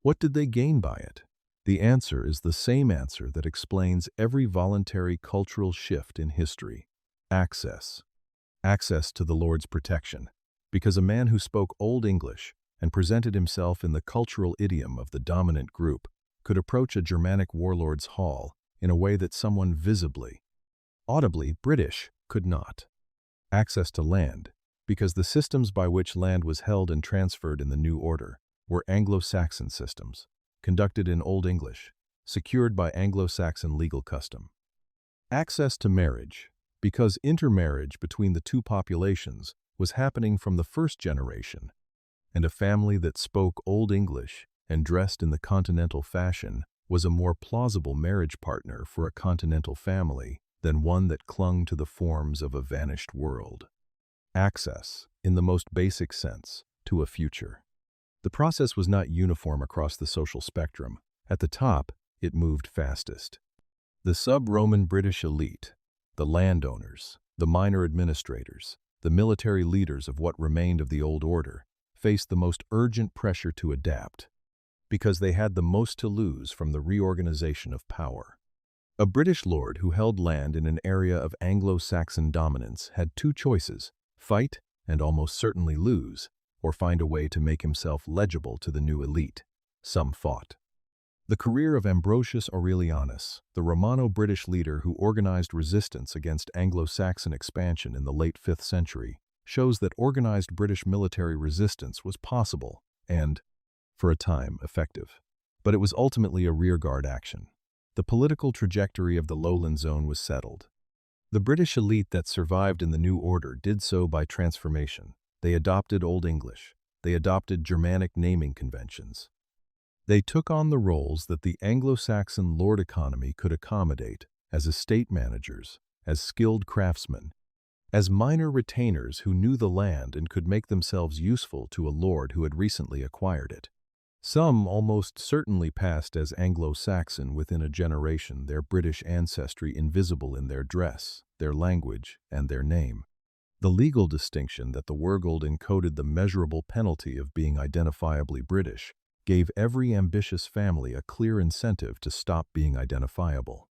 What did they gain by it? The answer is the same answer that explains every voluntary cultural shift in history: access. Access to the Lord's protection, because a man who spoke Old English and presented himself in the cultural idiom of the dominant group could approach a Germanic warlord's hall in a way that someone visibly, audibly British could not. Access to land, because the systems by which land was held and transferred in the new order were Anglo-Saxon systems, conducted in Old English, secured by Anglo-Saxon legal custom. Access to marriage, because intermarriage between the two populations was happening from the first generation, and a family that spoke Old English and dressed in the continental fashion was a more plausible marriage partner for a continental family than one that clung to the forms of a vanished world. Access, in the most basic sense, to a future. The process was not uniform across the social spectrum. At the top, it moved fastest. The sub-Roman British elite, the landowners, the minor administrators, the military leaders of what remained of the old order, faced the most urgent pressure to adapt, because they had the most to lose from the reorganization of power. A British lord who held land in an area of Anglo-Saxon dominance had two choices: fight and almost certainly lose, or find a way to make himself legible to the new elite. Some fought. The career of Ambrosius Aurelianus, the Romano-British leader who organized resistance against Anglo-Saxon expansion in the late 5th century, shows that organized British military resistance was possible and, for a time, effective. But it was ultimately a rearguard action. The political trajectory of the lowland zone was settled. The British elite that survived in the new order did so by transformation. They adopted Old English. They adopted Germanic naming conventions. They took on the roles that the Anglo-Saxon lord economy could accommodate as estate managers, as skilled craftsmen, as minor retainers who knew the land and could make themselves useful to a lord who had recently acquired it. Some almost certainly passed as Anglo-Saxon within a generation, their British ancestry invisible in their dress, their language, and their name. The legal distinction that the Wurgold encoded the measurable penalty of being identifiably British gave every ambitious family a clear incentive to stop being identifiable.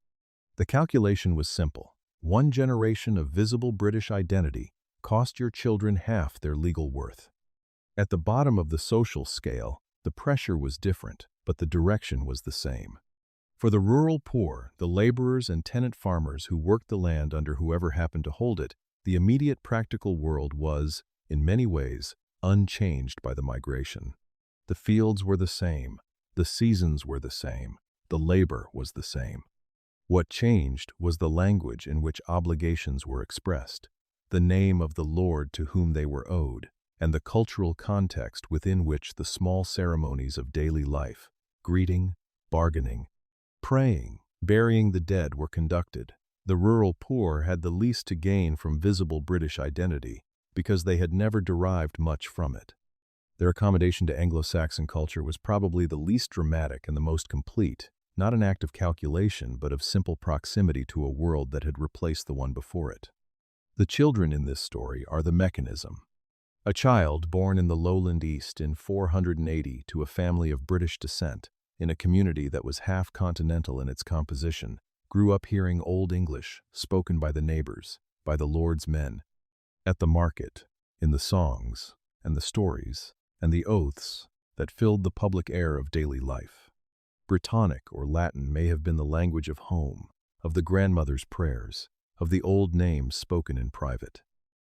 The calculation was simple. One generation of visible British identity cost your children half their legal worth. At the bottom of the social scale, the pressure was different, but the direction was the same. For the rural poor, the laborers and tenant farmers who worked the land under whoever happened to hold it, the immediate practical world was, in many ways, unchanged by the migration. The fields were the same, the seasons were the same, the labor was the same. What changed was the language in which obligations were expressed, the name of the lord to whom they were owed, and the cultural context within which the small ceremonies of daily life, greeting, bargaining, praying, burying the dead were conducted. The rural poor had the least to gain from visible British identity because they had never derived much from it. Their accommodation to Anglo-Saxon culture was probably the least dramatic and the most complete, not an act of calculation but of simple proximity to a world that had replaced the one before it. The children in this story are the mechanism. A child born in the lowland East in 480 to a family of British descent, in a community that was half continental in its composition, grew up hearing Old English spoken by the neighbors, by the lord's men, at the market, in the songs and the stories and the oaths that filled the public air of daily life. Brittonic or Latin may have been the language of home, of the grandmother's prayers, of the old names spoken in private.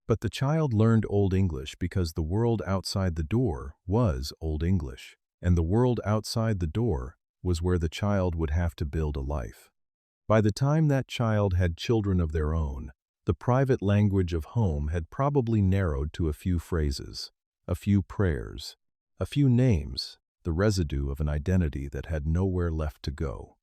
But the child learned Old English because the world outside the door was Old English, and the world outside the door was where the child would have to build a life. By the time that child had children of their own, the private language of home had probably narrowed to a few phrases, a few prayers, a few names, the residue of an identity that had nowhere left to go.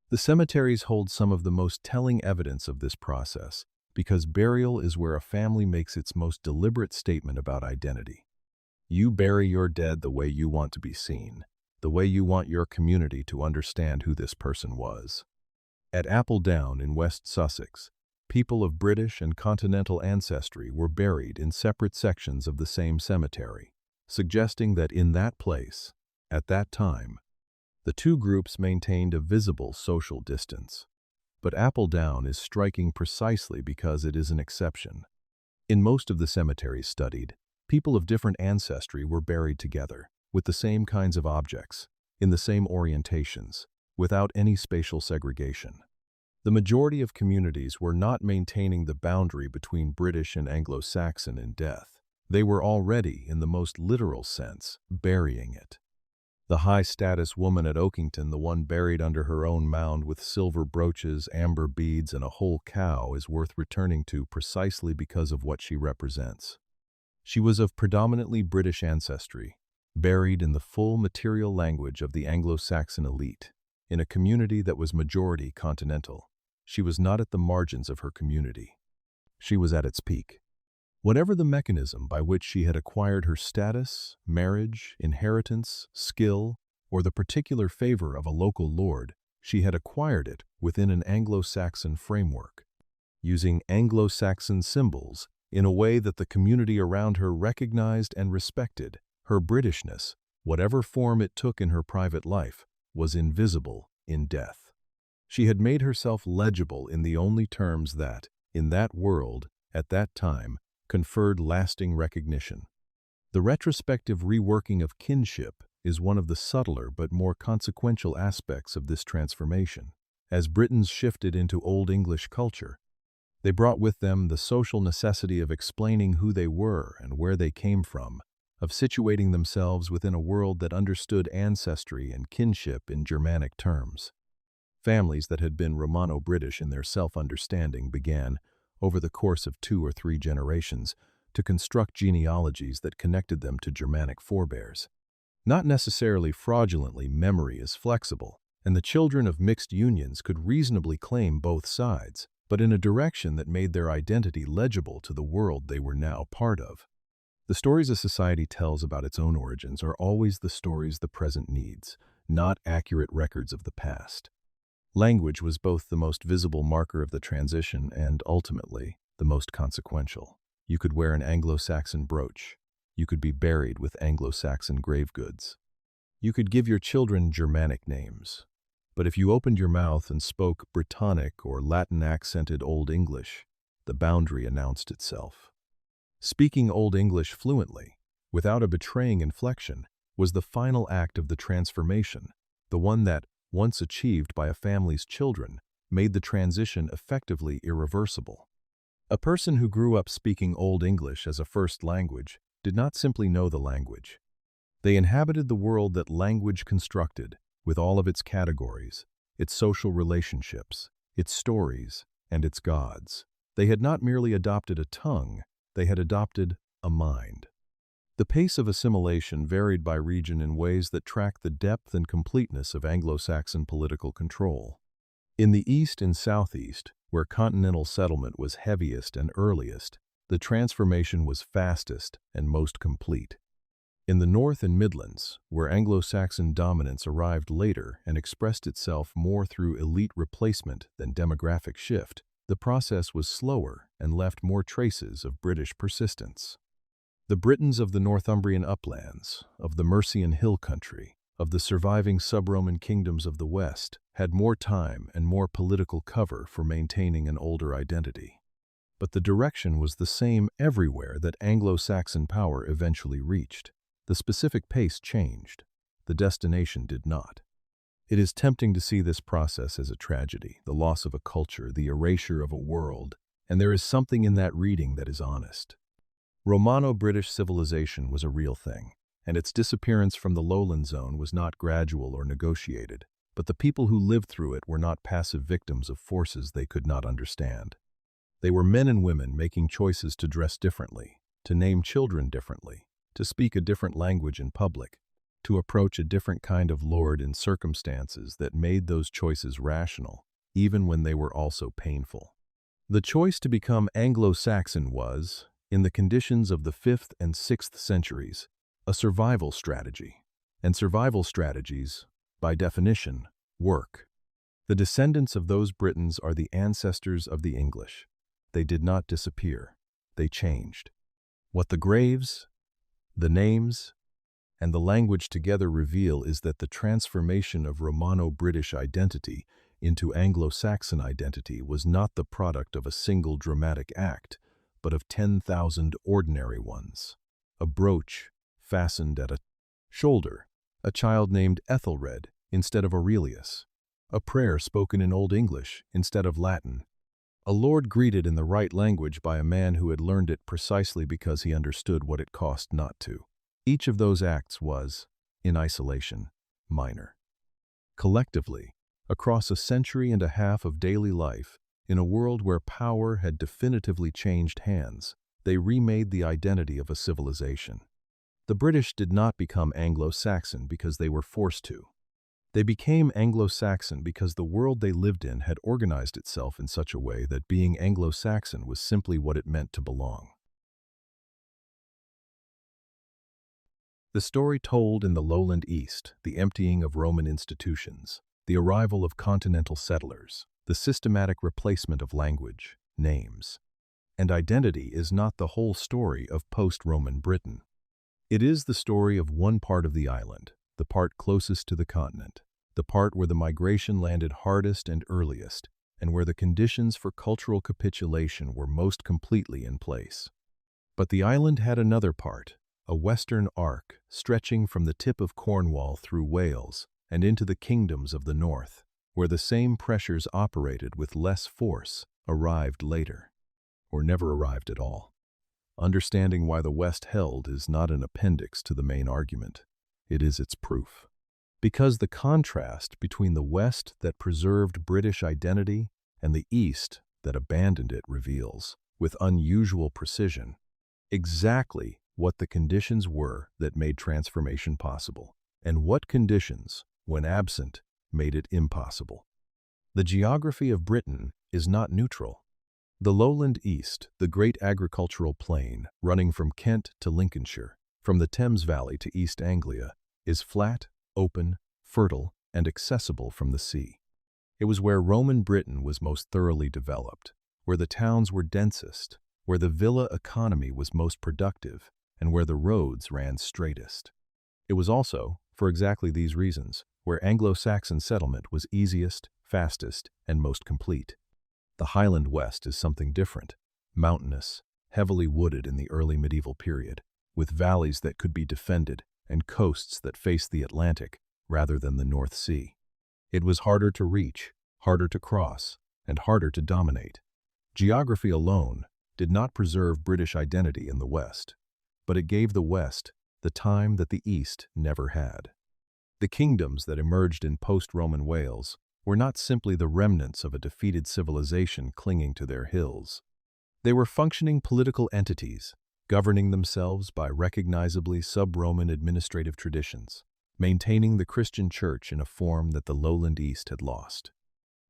The cemeteries hold some of the most telling evidence of this process, because burial is where a family makes its most deliberate statement about identity. You bury your dead the way you want to be seen, the way you want your community to understand who this person was. At Appledown in West Sussex, people of British and continental ancestry were buried in separate sections of the same cemetery, suggesting that in that place, at that time, the two groups maintained a visible social distance. But Appledown is striking precisely because it is an exception. In most of the cemeteries studied, people of different ancestry were buried together, with the same kinds of objects, in the same orientations, without any spatial segregation. The majority of communities were not maintaining the boundary between British and Anglo-Saxon in death. They were already, in the most literal sense, burying it. The high-status woman at Oakington, the one buried under her own mound with silver brooches, amber beads, and a whole cow, is worth returning to precisely because of what she represents. She was of predominantly British ancestry, buried in the full material language of the Anglo-Saxon elite, in a community that was majority continental. She was not at the margins of her community. She was at its peak. Whatever the mechanism by which she had acquired her status, marriage, inheritance, skill, or the particular favor of a local lord, she had acquired it within an Anglo-Saxon framework, using Anglo-Saxon symbols in a way that the community around her recognized and respected. Her Britishness whatever form it took in her private life, was invisible in death. She had made herself legible in the only terms that, in that world, at that time, conferred lasting recognition. The retrospective reworking of kinship is one of the subtler but more consequential aspects of this transformation. As Britons shifted into Old English culture, they brought with them the social necessity of explaining who they were and where they came from, of situating themselves within a world that understood ancestry and kinship in Germanic terms. Families that had been Romano-British in their self-understanding began, over the course of 2 or 3 generations, to construct genealogies that connected them to Germanic forebears. Not necessarily fraudulently, memory is flexible, and the children of mixed unions could reasonably claim both sides, but in a direction that made their identity legible to the world they were now part of. The stories a society tells about its own origins are always the stories the present needs, not accurate records of the past. Language was both the most visible marker of the transition and, ultimately, the most consequential. You could wear an Anglo-Saxon brooch. You could be buried with Anglo-Saxon grave goods. You could give your children Germanic names. But if you opened your mouth and spoke Brittonic or Latin-accented Old English, the boundary announced itself. Speaking Old English fluently, without a betraying inflection, was the final act of the transformation, the one that, once achieved by a family's children, made the transition effectively irreversible. A person who grew up speaking Old English as a first language did not simply know the language. They inhabited the world that language constructed, with all of its categories, its social relationships, its stories, and its gods. They had not merely adopted a tongue, they had adopted a mind. The pace of assimilation varied by region in ways that track the depth and completeness of Anglo-Saxon political control. In the East and Southeast, where continental settlement was heaviest and earliest, the transformation was fastest and most complete. In the North and Midlands, where Anglo-Saxon dominance arrived later and expressed itself more through elite replacement than demographic shift, the process was slower and left more traces of British persistence. The Britons of the Northumbrian uplands, of the Mercian hill country, of the surviving sub-Roman kingdoms of the West, had more time and more political cover for maintaining an older identity. But the direction was the same everywhere that Anglo-Saxon power eventually reached. The specific pace changed. The destination did not. It is tempting to see this process as a tragedy, the loss of a culture, the erasure of a world, and there is something in that reading that is honest. Romano-British civilization was a real thing, and its disappearance from the lowland zone was not gradual or negotiated, but the people who lived through it were not passive victims of forces they could not understand. They were men and women making choices to dress differently, to name children differently, to speak a different language in public, to approach a different kind of lord in circumstances that made those choices rational, even when they were also painful. The choice to become Anglo-Saxon was, in the conditions of the 5th and 6th centuries, a survival strategy, and survival strategies, by definition, work. The descendants of those Britons are the ancestors of the English. They did not disappear. They changed. What the graves, the names, and the language together reveal is that the transformation of Romano-British identity into Anglo-Saxon identity was not the product of a single dramatic act, but of 10,000 ordinary ones. A brooch fastened at a shoulder, a child named Ethelred instead of Aurelius, a prayer spoken in Old English instead of Latin, a lord greeted in the right language by a man who had learned it precisely because he understood what it cost not to. Each of those acts was, in isolation, minor. Collectively, across a century and a half of daily life, in a world where power had definitively changed hands, they remade the identity of a civilization. The British did not become Anglo-Saxon because they were forced to. They became Anglo-Saxon because the world they lived in had organized itself in such a way that being Anglo-Saxon was simply what it meant to belong. The story told in the lowland East, the emptying of Roman institutions, the arrival of continental settlers, the systematic replacement of language, names, and identity is not the whole story of post-Roman Britain. It is the story of one part of the island, the part closest to the continent, the part where the migration landed hardest and earliest, and where the conditions for cultural capitulation were most completely in place. But the island had another part, a western arc stretching from the tip of Cornwall through Wales and into the kingdoms of the north, where the same pressures operated with less force arrived later, or never arrived at all. Understanding why the West held is not an appendix to the main argument. It is its proof. Because the contrast between the West that preserved British identity and the East that abandoned it reveals, with unusual precision, exactly what the conditions were that made transformation possible, and what conditions, when absent, made it impossible. The geography of Britain is not neutral. The lowland East, the great agricultural plain running from Kent to Lincolnshire, from the Thames Valley to East Anglia, is flat, open, fertile, and accessible from the sea. It was where Roman Britain was most thoroughly developed, where the towns were densest, where the villa economy was most productive, and where the roads ran straightest. It was also, for exactly these reasons, where Anglo-Saxon settlement was easiest, fastest, and most complete. The Highland West is something different, mountainous, heavily wooded in the early medieval period, with valleys that could be defended and coasts that faced the Atlantic rather than the North Sea. It was harder to reach, harder to cross, and harder to dominate. Geography alone did not preserve British identity in the West, but it gave the West the time that the East never had. The kingdoms that emerged in post-Roman Wales were not simply the remnants of a defeated civilization clinging to their hills. They were functioning political entities, governing themselves by recognizably sub-Roman administrative traditions, maintaining the Christian Church in a form that the lowland East had lost,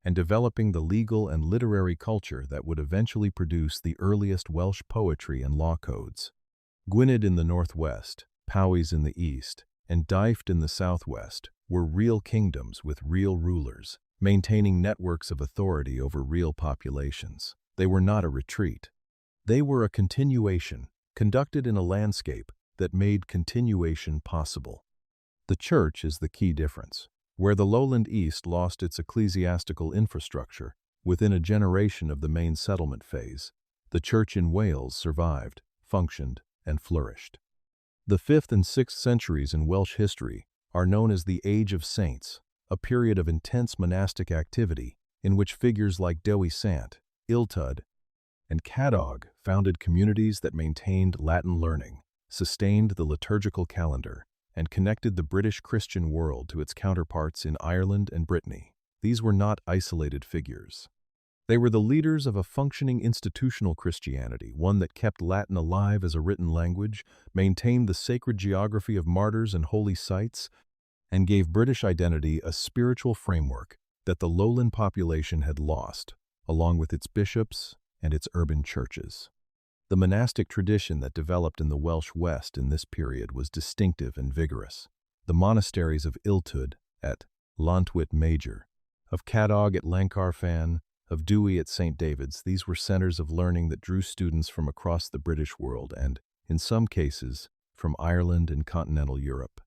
and developing the legal and literary culture that would eventually produce the earliest Welsh poetry and law codes. Gwynedd in the northwest, Powys in the east, and Dyfed in the southwest were real kingdoms with real rulers, maintaining networks of authority over real populations. They were not a retreat. They were a continuation, conducted in a landscape that made continuation possible. The church is the key difference. Where the lowland East lost its ecclesiastical infrastructure within a generation of the main settlement phase, the church in Wales survived, functioned, and flourished. The 5th and 6th centuries in Welsh history are known as the Age of Saints, a period of intense monastic activity in which figures like Dewi Sant, Illtyd, and Cadog founded communities that maintained Latin learning, sustained the liturgical calendar, and connected the British Christian world to its counterparts in Ireland and Brittany. These were not isolated figures. They were the leaders of a functioning institutional Christianity, one that kept Latin alive as a written language, maintained the sacred geography of martyrs and holy sites, and gave British identity a spiritual framework that the lowland population had lost, along with its bishops and its urban churches. The monastic tradition that developed in the Welsh West in this period was distinctive and vigorous. The monasteries of Illtyd at Llantwit Major, of Cadog at Llancarfan, of Dewi at St. David's, these were centers of learning that drew students from across the British world and, in some cases, from Ireland and continental Europe.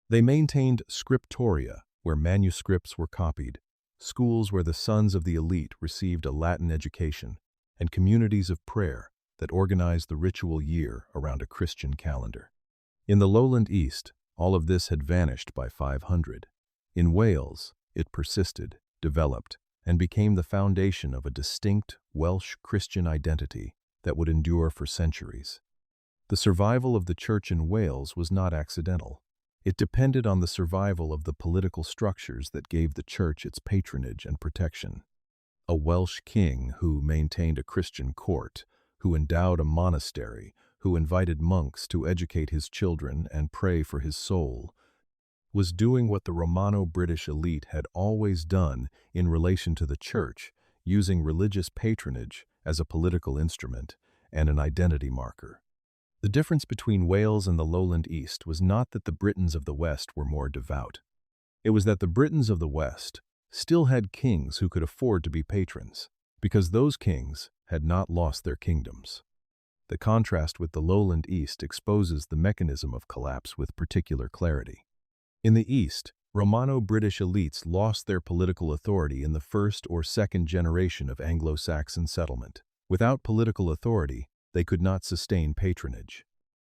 They maintained scriptoria, where manuscripts were copied, schools where the sons of the elite received a Latin education, and communities of prayer that organized the ritual year around a Christian calendar. In the lowland East, all of this had vanished by 500. In Wales, it persisted, developed, and became the foundation of a distinct Welsh Christian identity that would endure for centuries. The survival of the church in Wales was not accidental. It depended on the survival of the political structures that gave the church its patronage and protection. A Welsh king who maintained a Christian court, who endowed a monastery, who invited monks to educate his children and pray for his soul, was doing what the Romano-British elite had always done in relation to the church, using religious patronage as a political instrument and an identity marker. The difference between Wales and the lowland East was not that the Britons of the West were more devout. It was that the Britons of the West still had kings who could afford to be patrons, because those kings had not lost their kingdoms. The contrast with the lowland East exposes the mechanism of collapse with particular clarity. In the East, Romano-British elites lost their political authority in the first or second generation of Anglo-Saxon settlement. Without political authority, they could not sustain patronage.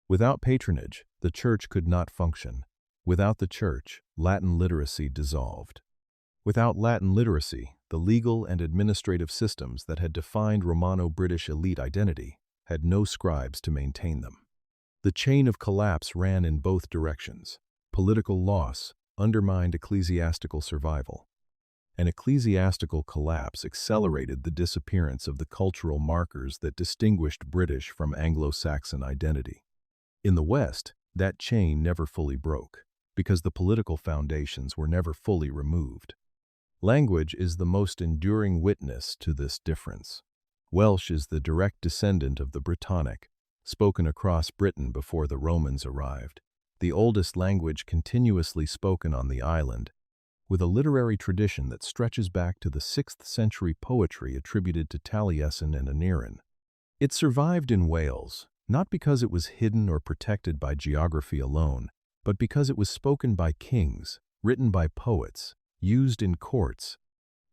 Without patronage, the church could not function. Without the church, Latin literacy dissolved. Without Latin literacy, the legal and administrative systems that had defined Romano-British elite identity had no scribes to maintain them. The chain of collapse ran in both directions. Political loss undermined ecclesiastical survival. An ecclesiastical collapse accelerated the disappearance of the cultural markers that distinguished British from Anglo-Saxon identity. In the West, that chain never fully broke, because the political foundations were never fully removed. Language is the most enduring witness to this difference. Welsh is the direct descendant of the Brittonic, spoken across Britain before the Romans arrived, the oldest language continuously spoken on the island, with a literary tradition that stretches back to the 6th century poetry attributed to Taliesin and Aneurin. It survived in Wales, not because it was hidden or protected by geography alone, but because it was spoken by kings, written by poets, used in courts,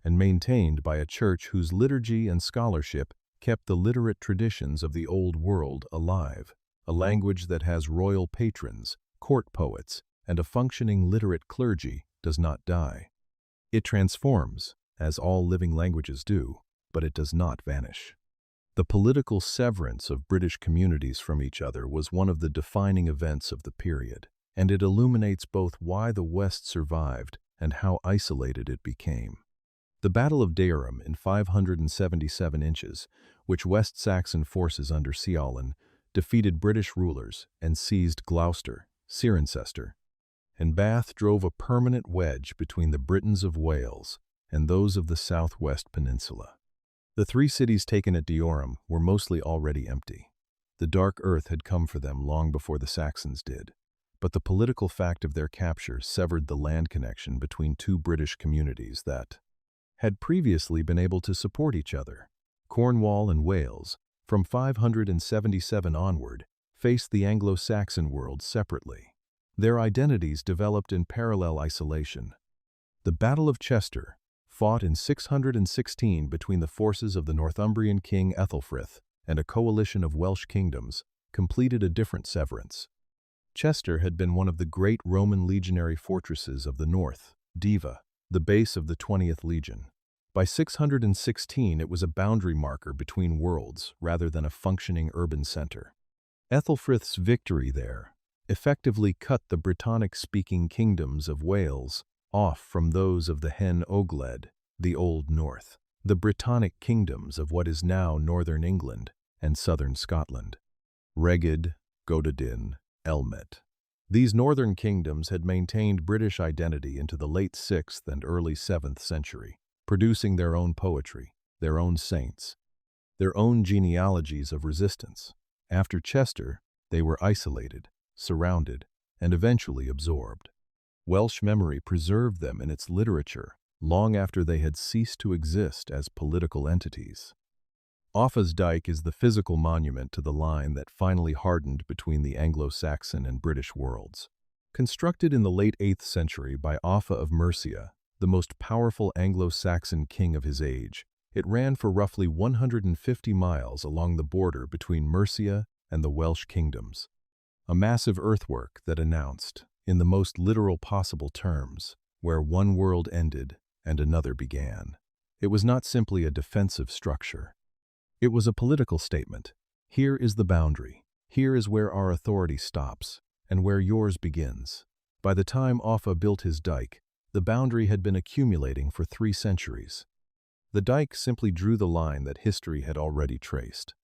and maintained by a church whose liturgy and scholarship kept the literate traditions of the Old World alive, a language that has royal patrons, court poets, and a functioning literate clergy does not die. It transforms, as all living languages do, but it does not vanish. The political severance of British communities from each other was one of the defining events of the period, and it illuminates both why the West survived and how isolated it became. The Battle of Darum in 577 inches, which West Saxon forces under Cialan defeated British rulers and seized Gloucester, Cirencester, and Bath drove a permanent wedge between the Britons of Wales and those of the southwest peninsula. The 3 cities taken at Darum were mostly already empty. The dark earth had come for them long before the Saxons did, but the political fact of their capture severed the land connection between 2 British communities that had previously been able to support each other. Cornwall and Wales, from 577 onward, faced the Anglo-Saxon world separately. Their identities developed in parallel isolation. The Battle of Chester, fought in 616 between the forces of the Northumbrian king Ethelfrith and a coalition of Welsh kingdoms, completed a different severance. Chester had been one of the great Roman legionary fortresses of the north, Diva, the base of the 20th Legion. By 616, it was a boundary marker between worlds rather than a functioning urban center. Ethelfrith's victory there effectively cut the Brittonic-speaking kingdoms of Wales off from those of the Hen Ogledd, the Old North, the Brittonic kingdoms of what is now northern England and southern Scotland. Reged, Gododin, Elmet. These northern kingdoms had maintained British identity into the late 6th and early 7th century, producing their own poetry, their own saints, their own genealogies of resistance. After Chester, they were isolated, surrounded, and eventually absorbed. Welsh memory preserved them in its literature long after they had ceased to exist as political entities. Offa's Dyke is the physical monument to the line that finally hardened between the Anglo-Saxon and British worlds. Constructed in the late 8th century by Offa of Mercia, the most powerful Anglo-Saxon king of his age, it ran for roughly 150 miles along the border between Mercia and the Welsh kingdoms. A massive earthwork that announced, in the most literal possible terms, where one world ended and another began. It was not simply a defensive structure. It was a political statement. Here is the boundary. Here is where our authority stops, and where yours begins. By the time Offa built his dike, the boundary had been accumulating for 3 centuries. The dike simply drew the line that history had already traced.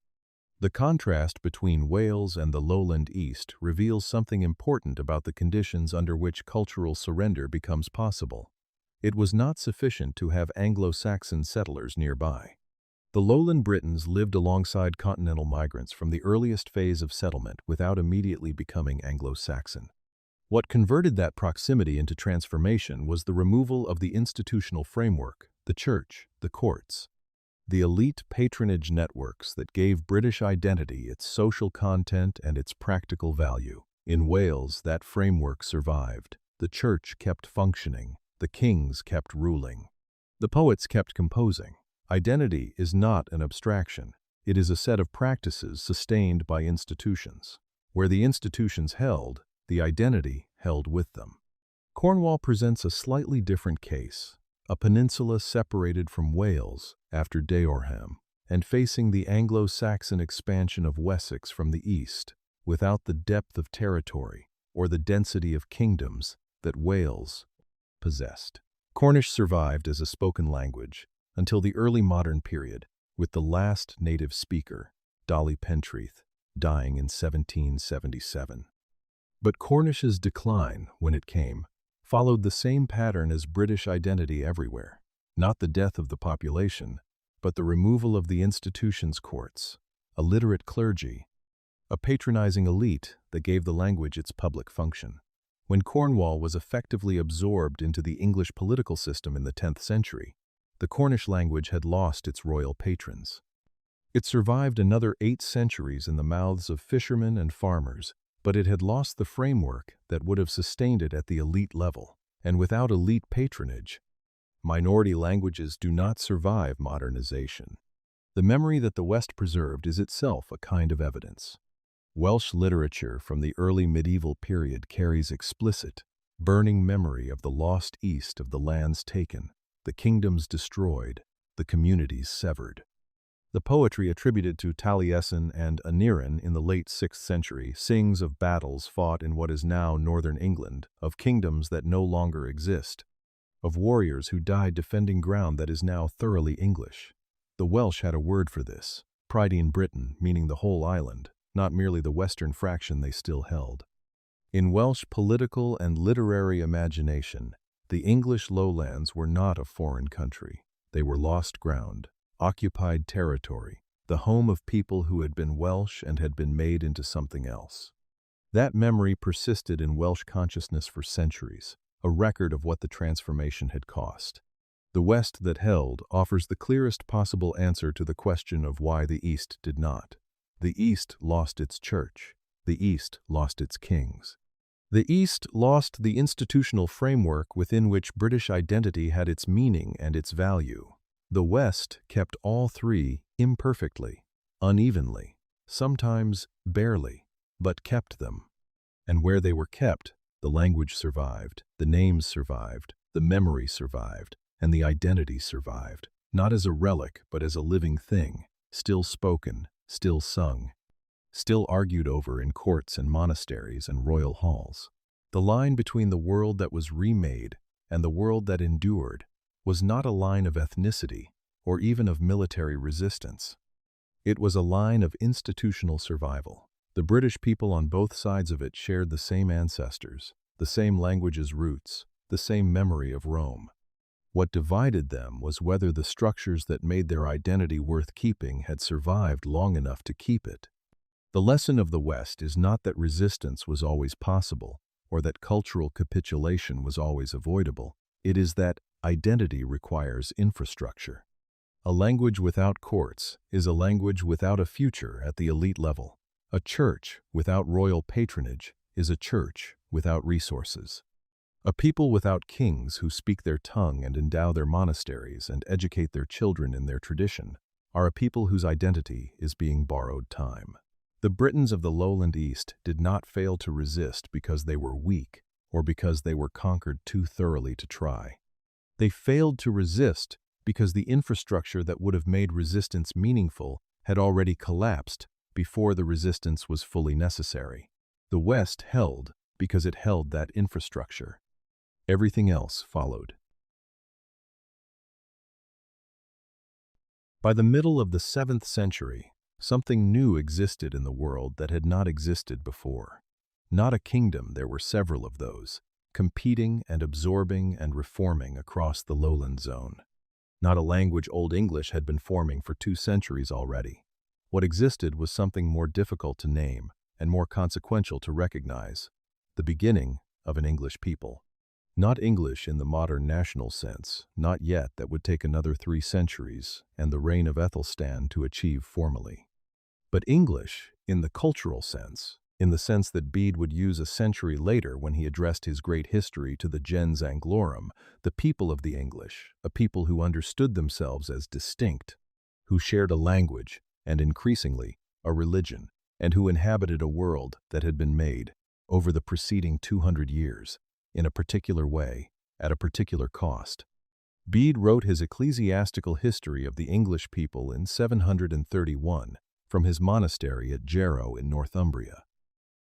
The contrast between Wales and the lowland East reveals something important about the conditions under which cultural surrender becomes possible. It was not sufficient to have Anglo-Saxon settlers nearby. The lowland Britons lived alongside continental migrants from the earliest phase of settlement without immediately becoming Anglo-Saxon. What converted that proximity into transformation was the removal of the institutional framework, the church, the courts. The elite patronage networks that gave British identity its social content and its practical value. In Wales, that framework survived. The church kept functioning. The kings kept ruling. The poets kept composing. Identity is not an abstraction. It is a set of practices sustained by institutions. Where the institutions held, the identity held with them. Cornwall presents a slightly different case, a peninsula separated from Wales after Deorham, and facing the Anglo-Saxon expansion of Wessex from the east, without the depth of territory or the density of kingdoms that Wales possessed. Cornish survived as a spoken language until the early modern period, with the last native speaker, Dolly Pentreath, dying in 1777. But Cornish's decline, when it came, followed the same pattern as British identity everywhere. Not the death of the population, but the removal of the institutions' courts, a literate clergy, a patronizing elite that gave the language its public function. When Cornwall was effectively absorbed into the English political system in the 10th century, the Cornish language had lost its royal patrons. It survived another 8 centuries in the mouths of fishermen and farmers, but it had lost the framework that would have sustained it at the elite level. And without elite patronage, minority languages do not survive modernization. The memory that the West preserved is itself a kind of evidence. Welsh literature from the early medieval period carries explicit, burning memory of the lost East, of the lands taken, the kingdoms destroyed, the communities severed. The poetry attributed to Taliesin and Aneurin in the late 6th century sings of battles fought in what is now northern England, of kingdoms that no longer exist, of warriors who died defending ground that is now thoroughly English. The Welsh had a word for this, Prydain Britain, meaning the whole island, not merely the western fraction they still held. In Welsh political and literary imagination, the English lowlands were not a foreign country. They were lost ground, occupied territory, the home of people who had been Welsh and had been made into something else. That memory persisted in Welsh consciousness for centuries, a record of what the transformation had cost. The West that held offers the clearest possible answer to the question of why the East did not. The East lost its church. The East lost its kings. The East lost the institutional framework within which British identity had its meaning and its value. The West kept all three imperfectly, unevenly, sometimes barely, but kept them. And where they were kept, the language survived, the names survived, the memory survived, and the identity survived, not as a relic but as a living thing, still spoken, still sung, still argued over in courts and monasteries and royal halls. The line between the world that was remade and the world that endured was not a line of ethnicity or even of military resistance. It was a line of institutional survival. The British people on both sides of it shared the same ancestors, the same language's roots, the same memory of Rome. What divided them was whether the structures that made their identity worth keeping had survived long enough to keep it. The lesson of the West is not that resistance was always possible or that cultural capitulation was always avoidable. It is that identity requires infrastructure. A language without courts is a language without a future at the elite level. A church without royal patronage is a church without resources. A people without kings who speak their tongue and endow their monasteries and educate their children in their tradition are a people whose identity is being borrowed time. The Britons of the lowland East did not fail to resist because they were weak or because they were conquered too thoroughly to try. They failed to resist because the infrastructure that would have made resistance meaningful had already collapsed before the resistance was fully necessary. The West held because it held that infrastructure. Everything else followed. By the middle of the 7th century, something new existed in the world that had not existed before. Not a kingdom, there were several of those, competing and absorbing and reforming across the lowland zone. Not a language Old English had been forming for 2 centuries already. What existed was something more difficult to name and more consequential to recognize: the beginning of an English people. Not English in the modern national sense, not yet, that would take another 3 centuries and the reign of Aethelstan to achieve formally. But English in the cultural sense, in the sense that Bede would use a century later when he addressed his great history to the gens Anglorum, the people of the English, a people who understood themselves as distinct, who shared a language and, increasingly, a religion, and who inhabited a world that had been made, over the preceding 200 years, in a particular way, at a particular cost. Bede wrote his ecclesiastical history of the English people in 731 from his monastery at Jarrow in Northumbria.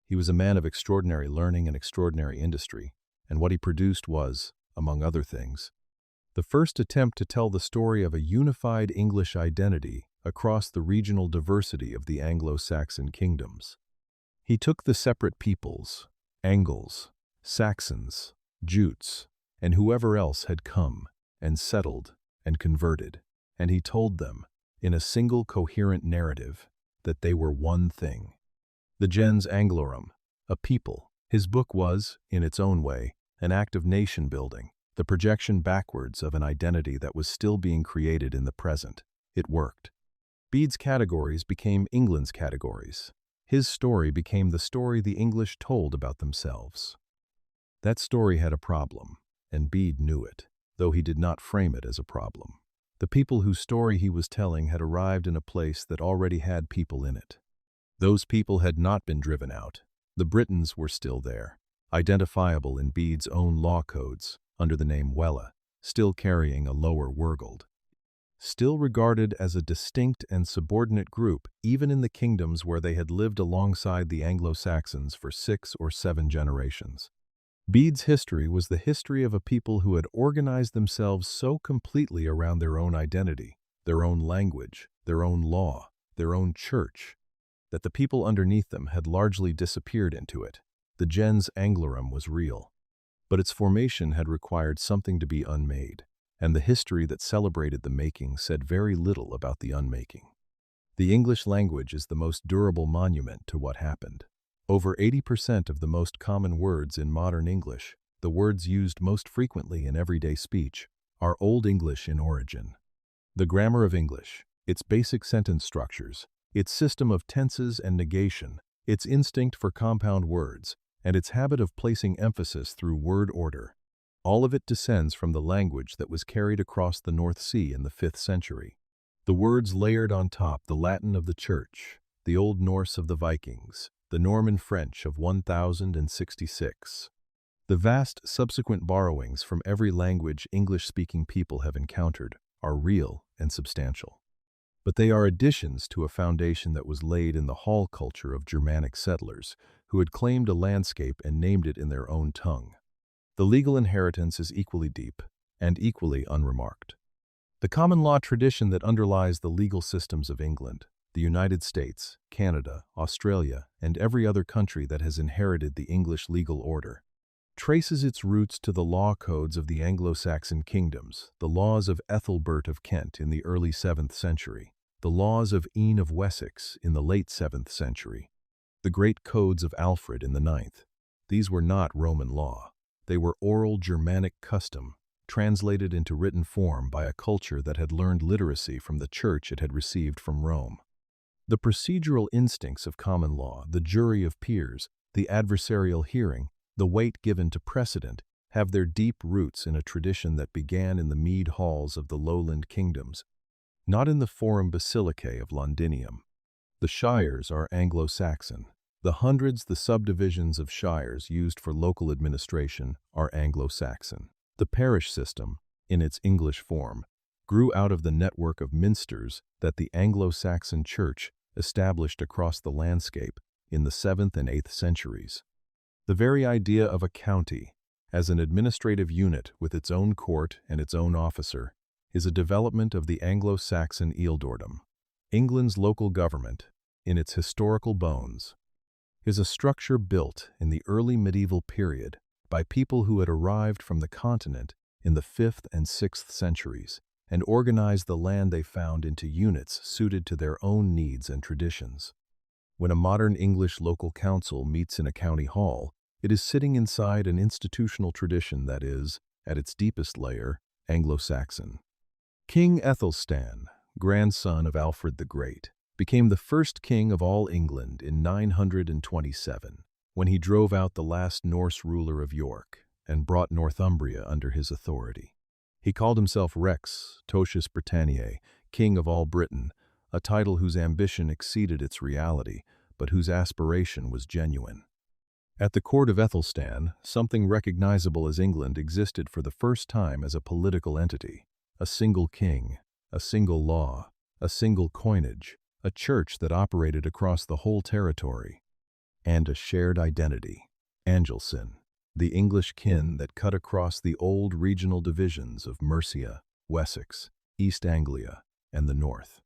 He was a man of extraordinary learning and extraordinary industry, and what he produced was, among other things, the first attempt to tell the story of a unified English identity across the regional diversity of the Anglo-Saxon kingdoms. He took the separate peoples, Angles, Saxons, Jutes, and whoever else had come and settled and converted, and he told them, in a single coherent narrative, that they were one thing. The gens Anglorum, a people. His book was, in its own way, an act of nation-building, the projection backwards of an identity that was still being created in the present. It worked. Bede's categories became England's categories. His story became the story the English told about themselves. That story had a problem, and Bede knew it, though he did not frame it as a problem. The people whose story he was telling had arrived in a place that already had people in it. Those people had not been driven out. The Britons were still there, identifiable in Bede's own law codes, under the name Welle, still carrying a lower Wergold. Still regarded as a distinct and subordinate group even in the kingdoms where they had lived alongside the Anglo-Saxons for 6 or 7 generations. Bede's history was the history of a people who had organized themselves so completely around their own identity, their own language, their own law, their own church, that the people underneath them had largely disappeared into it. The gens Anglorum was real, but its formation had required something to be unmade, and the history that celebrated the making said very little about the unmaking. The English language is the most durable monument to what happened. Over 80% of the most common words in modern English, the words used most frequently in everyday speech, are Old English in origin. The grammar of English, its basic sentence structures, its system of tenses and negation, its instinct for compound words, and its habit of placing emphasis through word order, all of it descends from the language that was carried across the North Sea in the 5th century. The words layered on top the Latin of the Church, the Old Norse of the Vikings, the Norman French of 1066. The vast subsequent borrowings from every language English-speaking people have encountered are real and substantial. But they are additions to a foundation that was laid in the hall culture of Germanic settlers who had claimed a landscape and named it in their own tongue. The legal inheritance is equally deep and equally unremarked. The common law tradition that underlies the legal systems of England, the United States, Canada, Australia, and every other country that has inherited the English legal order, traces its roots to the law codes of the Anglo-Saxon kingdoms, the laws of Ethelbert of Kent in the early 7th century, the laws of Ian of Wessex in the late 7th century, the great codes of Alfred in the 9th. These were not Roman law. They were oral Germanic custom, translated into written form by a culture that had learned literacy from the church it had received from Rome. The procedural instincts of common law, the jury of peers, the adversarial hearing, the weight given to precedent, have their deep roots in a tradition that began in the mead halls of the lowland kingdoms, not in the forum basilicae of Londinium. The shires are Anglo-Saxon. The hundreds, the subdivisions of shires used for local administration, are Anglo-Saxon. The parish system, in its English form, grew out of the network of minsters that the Anglo-Saxon Church established across the landscape in the 7th and 8th centuries. The very idea of a county, as an administrative unit with its own court and its own officer, is a development of the Anglo-Saxon ealdordom. England's local government, in its historical bones, is a structure built in the early medieval period by people who had arrived from the continent in the 5th and 6th centuries and organized the land they found into units suited to their own needs and traditions. When a modern English local council meets in a county hall, It is sitting inside an institutional tradition that is, at its deepest layer, Anglo-Saxon. King Ethelstan, grandson of Alfred the Great, became the first king of all England in 927, when he drove out the last Norse ruler of York and brought Northumbria under his authority. He called himself Rex Totius Britanniae, king of all Britain, a title whose ambition exceeded its reality, but whose aspiration was genuine. At the court of Ethelstan, something recognizable as England existed for the first time as a political entity. A single king, a single law, a single coinage, a church that operated across the whole territory, and a shared identity, Angelsyn, the English kin that cut across the old regional divisions of Mercia, Wessex, East Anglia, and the North.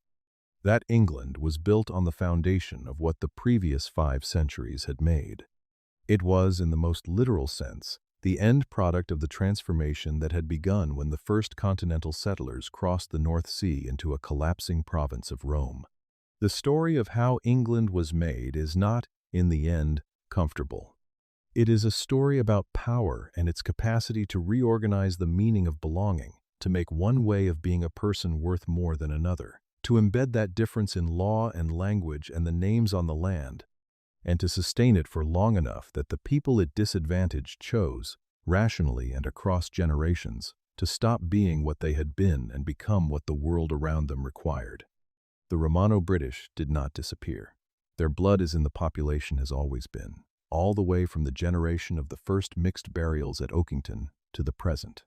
That England was built on the foundation of what the previous 5 centuries had made. It was, in the most literal sense, the end product of the transformation that had begun when the first continental settlers crossed the North Sea into a collapsing province of Rome. The story of how England was made is not, in the end, comfortable. It is a story about power and its capacity to reorganize the meaning of belonging, to make one way of being a person worth more than another, to embed that difference in law and language and the names on the land, and to sustain it for long enough that the people it disadvantaged chose, rationally and across generations, to stop being what they had been and become what the world around them required. The Romano-British did not disappear. Their blood is in the population has always been, all the way from the generation of the first mixed burials at Oakington to the present.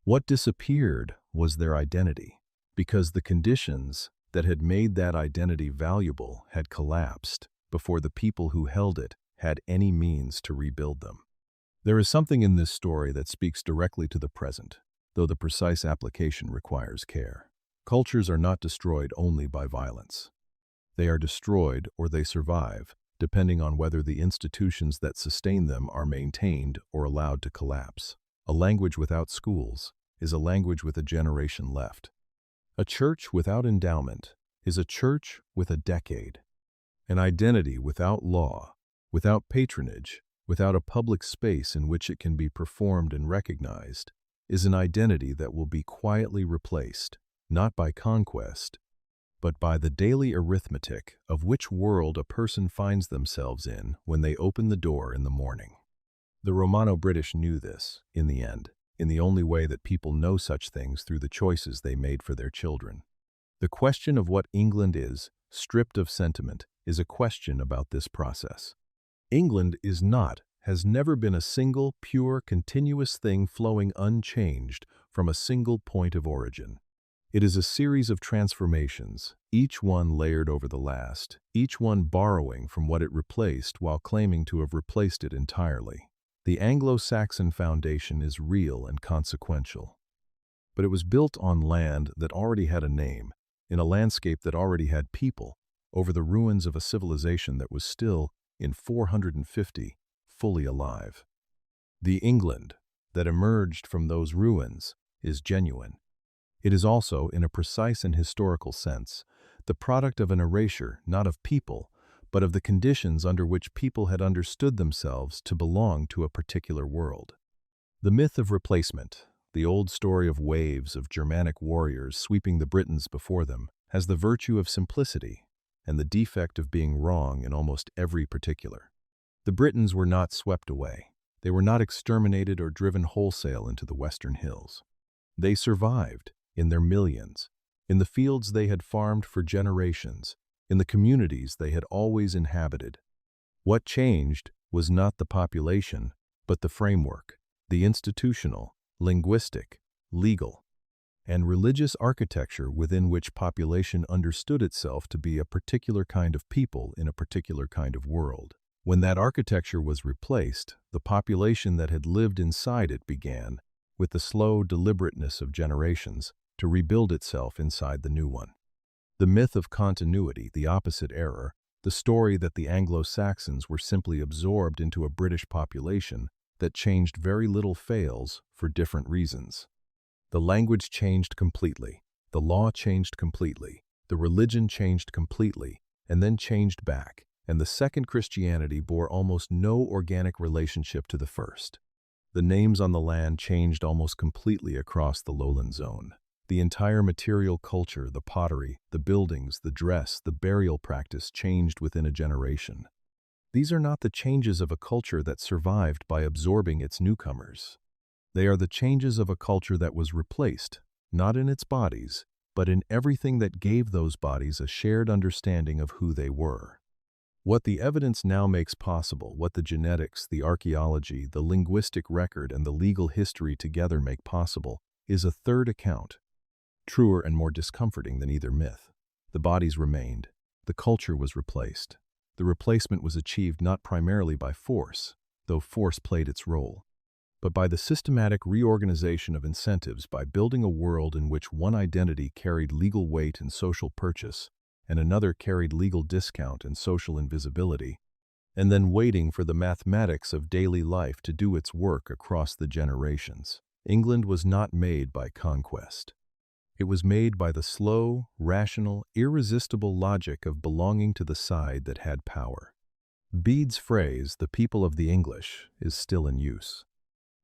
What disappeared was their identity, because the conditions that had made that identity valuable had collapsed before the people who held it had any means to rebuild them. There is something in this story that speaks directly to the present, though the precise application requires care. Cultures are not destroyed only by violence. They are destroyed or they survive, depending on whether the institutions that sustain them are maintained or allowed to collapse. A language without schools is a language with a generation left. A church without endowment is a church with a decade. An identity without law, without patronage, without a public space in which it can be performed and recognized, is an identity that will be quietly replaced, not by conquest, but by the daily arithmetic of which world a person finds themselves in when they open the door in the morning. The Romano-British knew this, in the end, in the only way that people know such things through the choices they made for their children. The question of what England is, stripped of sentiment, is a question about this process. England is not, has never been a single, pure, continuous thing flowing unchanged from a single point of origin. It is a series of transformations, each one layered over the last, each one borrowing from what it replaced while claiming to have replaced it entirely. The Anglo-Saxon foundation is real and consequential, but it was built on land that already had a name, in a landscape that already had people, over the ruins of a civilization that was still, in 450, fully alive. The England that emerged from those ruins is genuine. It is also, in a precise and historical sense, the product of an erasure not of people, but of the conditions under which people had understood themselves to belong to a particular world. The myth of replacement, the old story of waves of Germanic warriors sweeping the Britons before them, has the virtue of simplicity and the defect of being wrong in almost every particular. The Britons were not swept away. They were not exterminated or driven wholesale into the western hills. They survived, in their millions, in the fields they had farmed for generations, in the communities they had always inhabited. What changed was not the population, but the framework, the institutional, linguistic, legal, and religious architecture within which population understood itself to be a particular kind of people in a particular kind of world. When that architecture was replaced, the population that had lived inside it began, with the slow deliberateness of generations, to rebuild itself inside the new one. The myth of continuity, the opposite error, the story that the Anglo-Saxons were simply absorbed into a British population that changed very little fails for different reasons. The language changed completely, the law changed completely, the religion changed completely, and then changed back, and the second Christianity bore almost no organic relationship to the first. The names on the land changed almost completely across the lowland zone. The entire material culture, the pottery, the buildings, the dress, the burial practice changed within a generation. These are not the changes of a culture that survived by absorbing its newcomers. They are the changes of a culture that was replaced, not in its bodies, but in everything that gave those bodies a shared understanding of who they were. What the evidence now makes possible, what the genetics, the archaeology, the linguistic record, and the legal history together make possible, is a third account, truer and more discomforting than either myth. The bodies remained. The culture was replaced. The replacement was achieved not primarily by force, though force played its role, but by the systematic reorganization of incentives, by building a world in which one identity carried legal weight and social purchase, and another carried legal discount and social invisibility, and then waiting for the mathematics of daily life to do its work across the generations. England was not made by conquest. It was made by the slow, rational, irresistible logic of belonging to the side that had power. Bede's phrase, "the people of the English," is still in use.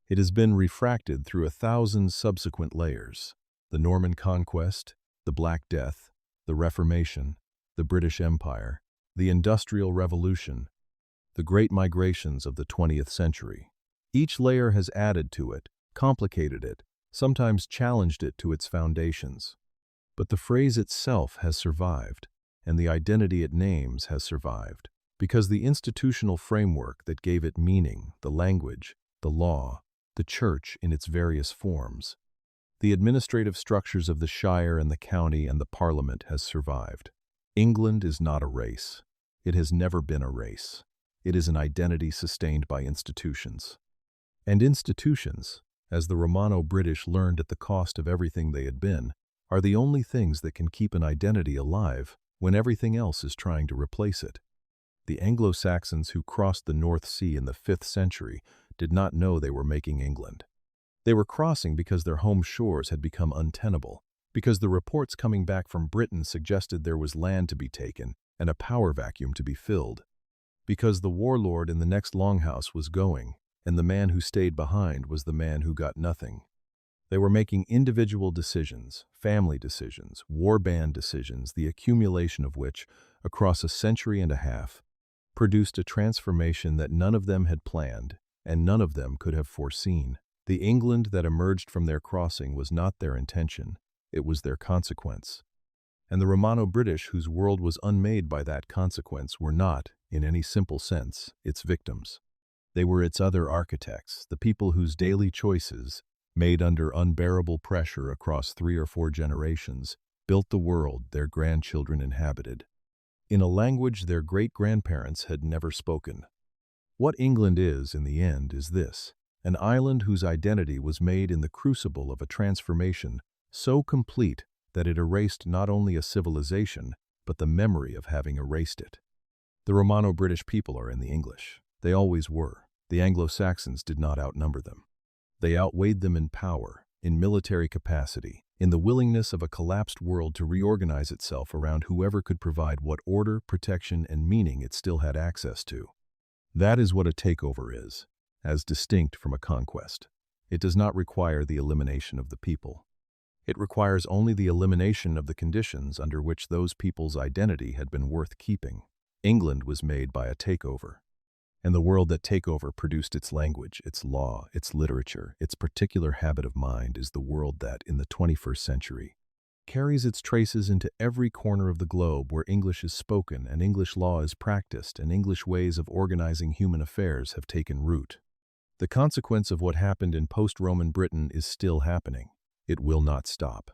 It has been refracted through 1,000 subsequent layers: the Norman Conquest, the Black Death, the Reformation, the British Empire, the Industrial Revolution, the Great Migrations of the 20th century. Each layer has added to it, complicated it, sometimes challenged it to its foundations. But the phrase itself has survived, and the identity it names has survived, because the institutional framework that gave it meaning, the language, the law, the church in its various forms, the administrative structures of the shire and the county and the parliament has survived. England is not a race. It has never been a race. It is an identity sustained by institutions. And institutions, as the Romano-British learned at the cost of everything they had been, are the only things that can keep an identity alive when everything else is trying to replace it. The Anglo-Saxons who crossed the North Sea in the 5th century did not know they were making England. They were crossing because their home shores had become untenable, because the reports coming back from Britain suggested there was land to be taken and a power vacuum to be filled, because the warlord in the next longhouse was going, and the man who stayed behind was the man who got nothing. They were making individual decisions, family decisions, warband decisions, the accumulation of which, across a century and a half, produced a transformation that none of them had planned and none of them could have foreseen. The England that emerged from their crossing was not their intention, it was their consequence. And the Romano-British, whose world was unmade by that consequence, were not, in any simple sense, its victims. They were its other architects, the people whose daily choices, made under unbearable pressure across 3 or 4 generations, built the world their grandchildren inhabited, in a language their great-grandparents had never spoken. What England is, in the end, is this: an island whose identity was made in the crucible of a transformation so complete that it erased not only a civilization, but the memory of having erased it. The Romano-British people are in the English. They always were. The Anglo-Saxons did not outnumber them. They outweighed them in power, in military capacity, in the willingness of a collapsed world to reorganize itself around whoever could provide what order, protection, and meaning it still had access to. That is what a takeover is, as distinct from a conquest. It does not require the elimination of the people. It requires only the elimination of the conditions under which those people's identity had been worth keeping. England was made by a takeover. And the world that takeover produced its language, its law, its literature, its particular habit of mind is the world that, in the 21st century, carries its traces into every corner of the globe where English is spoken and English law is practiced and English ways of organizing human affairs have taken root. The consequence of what happened in post-Roman Britain is still happening. It will not stop.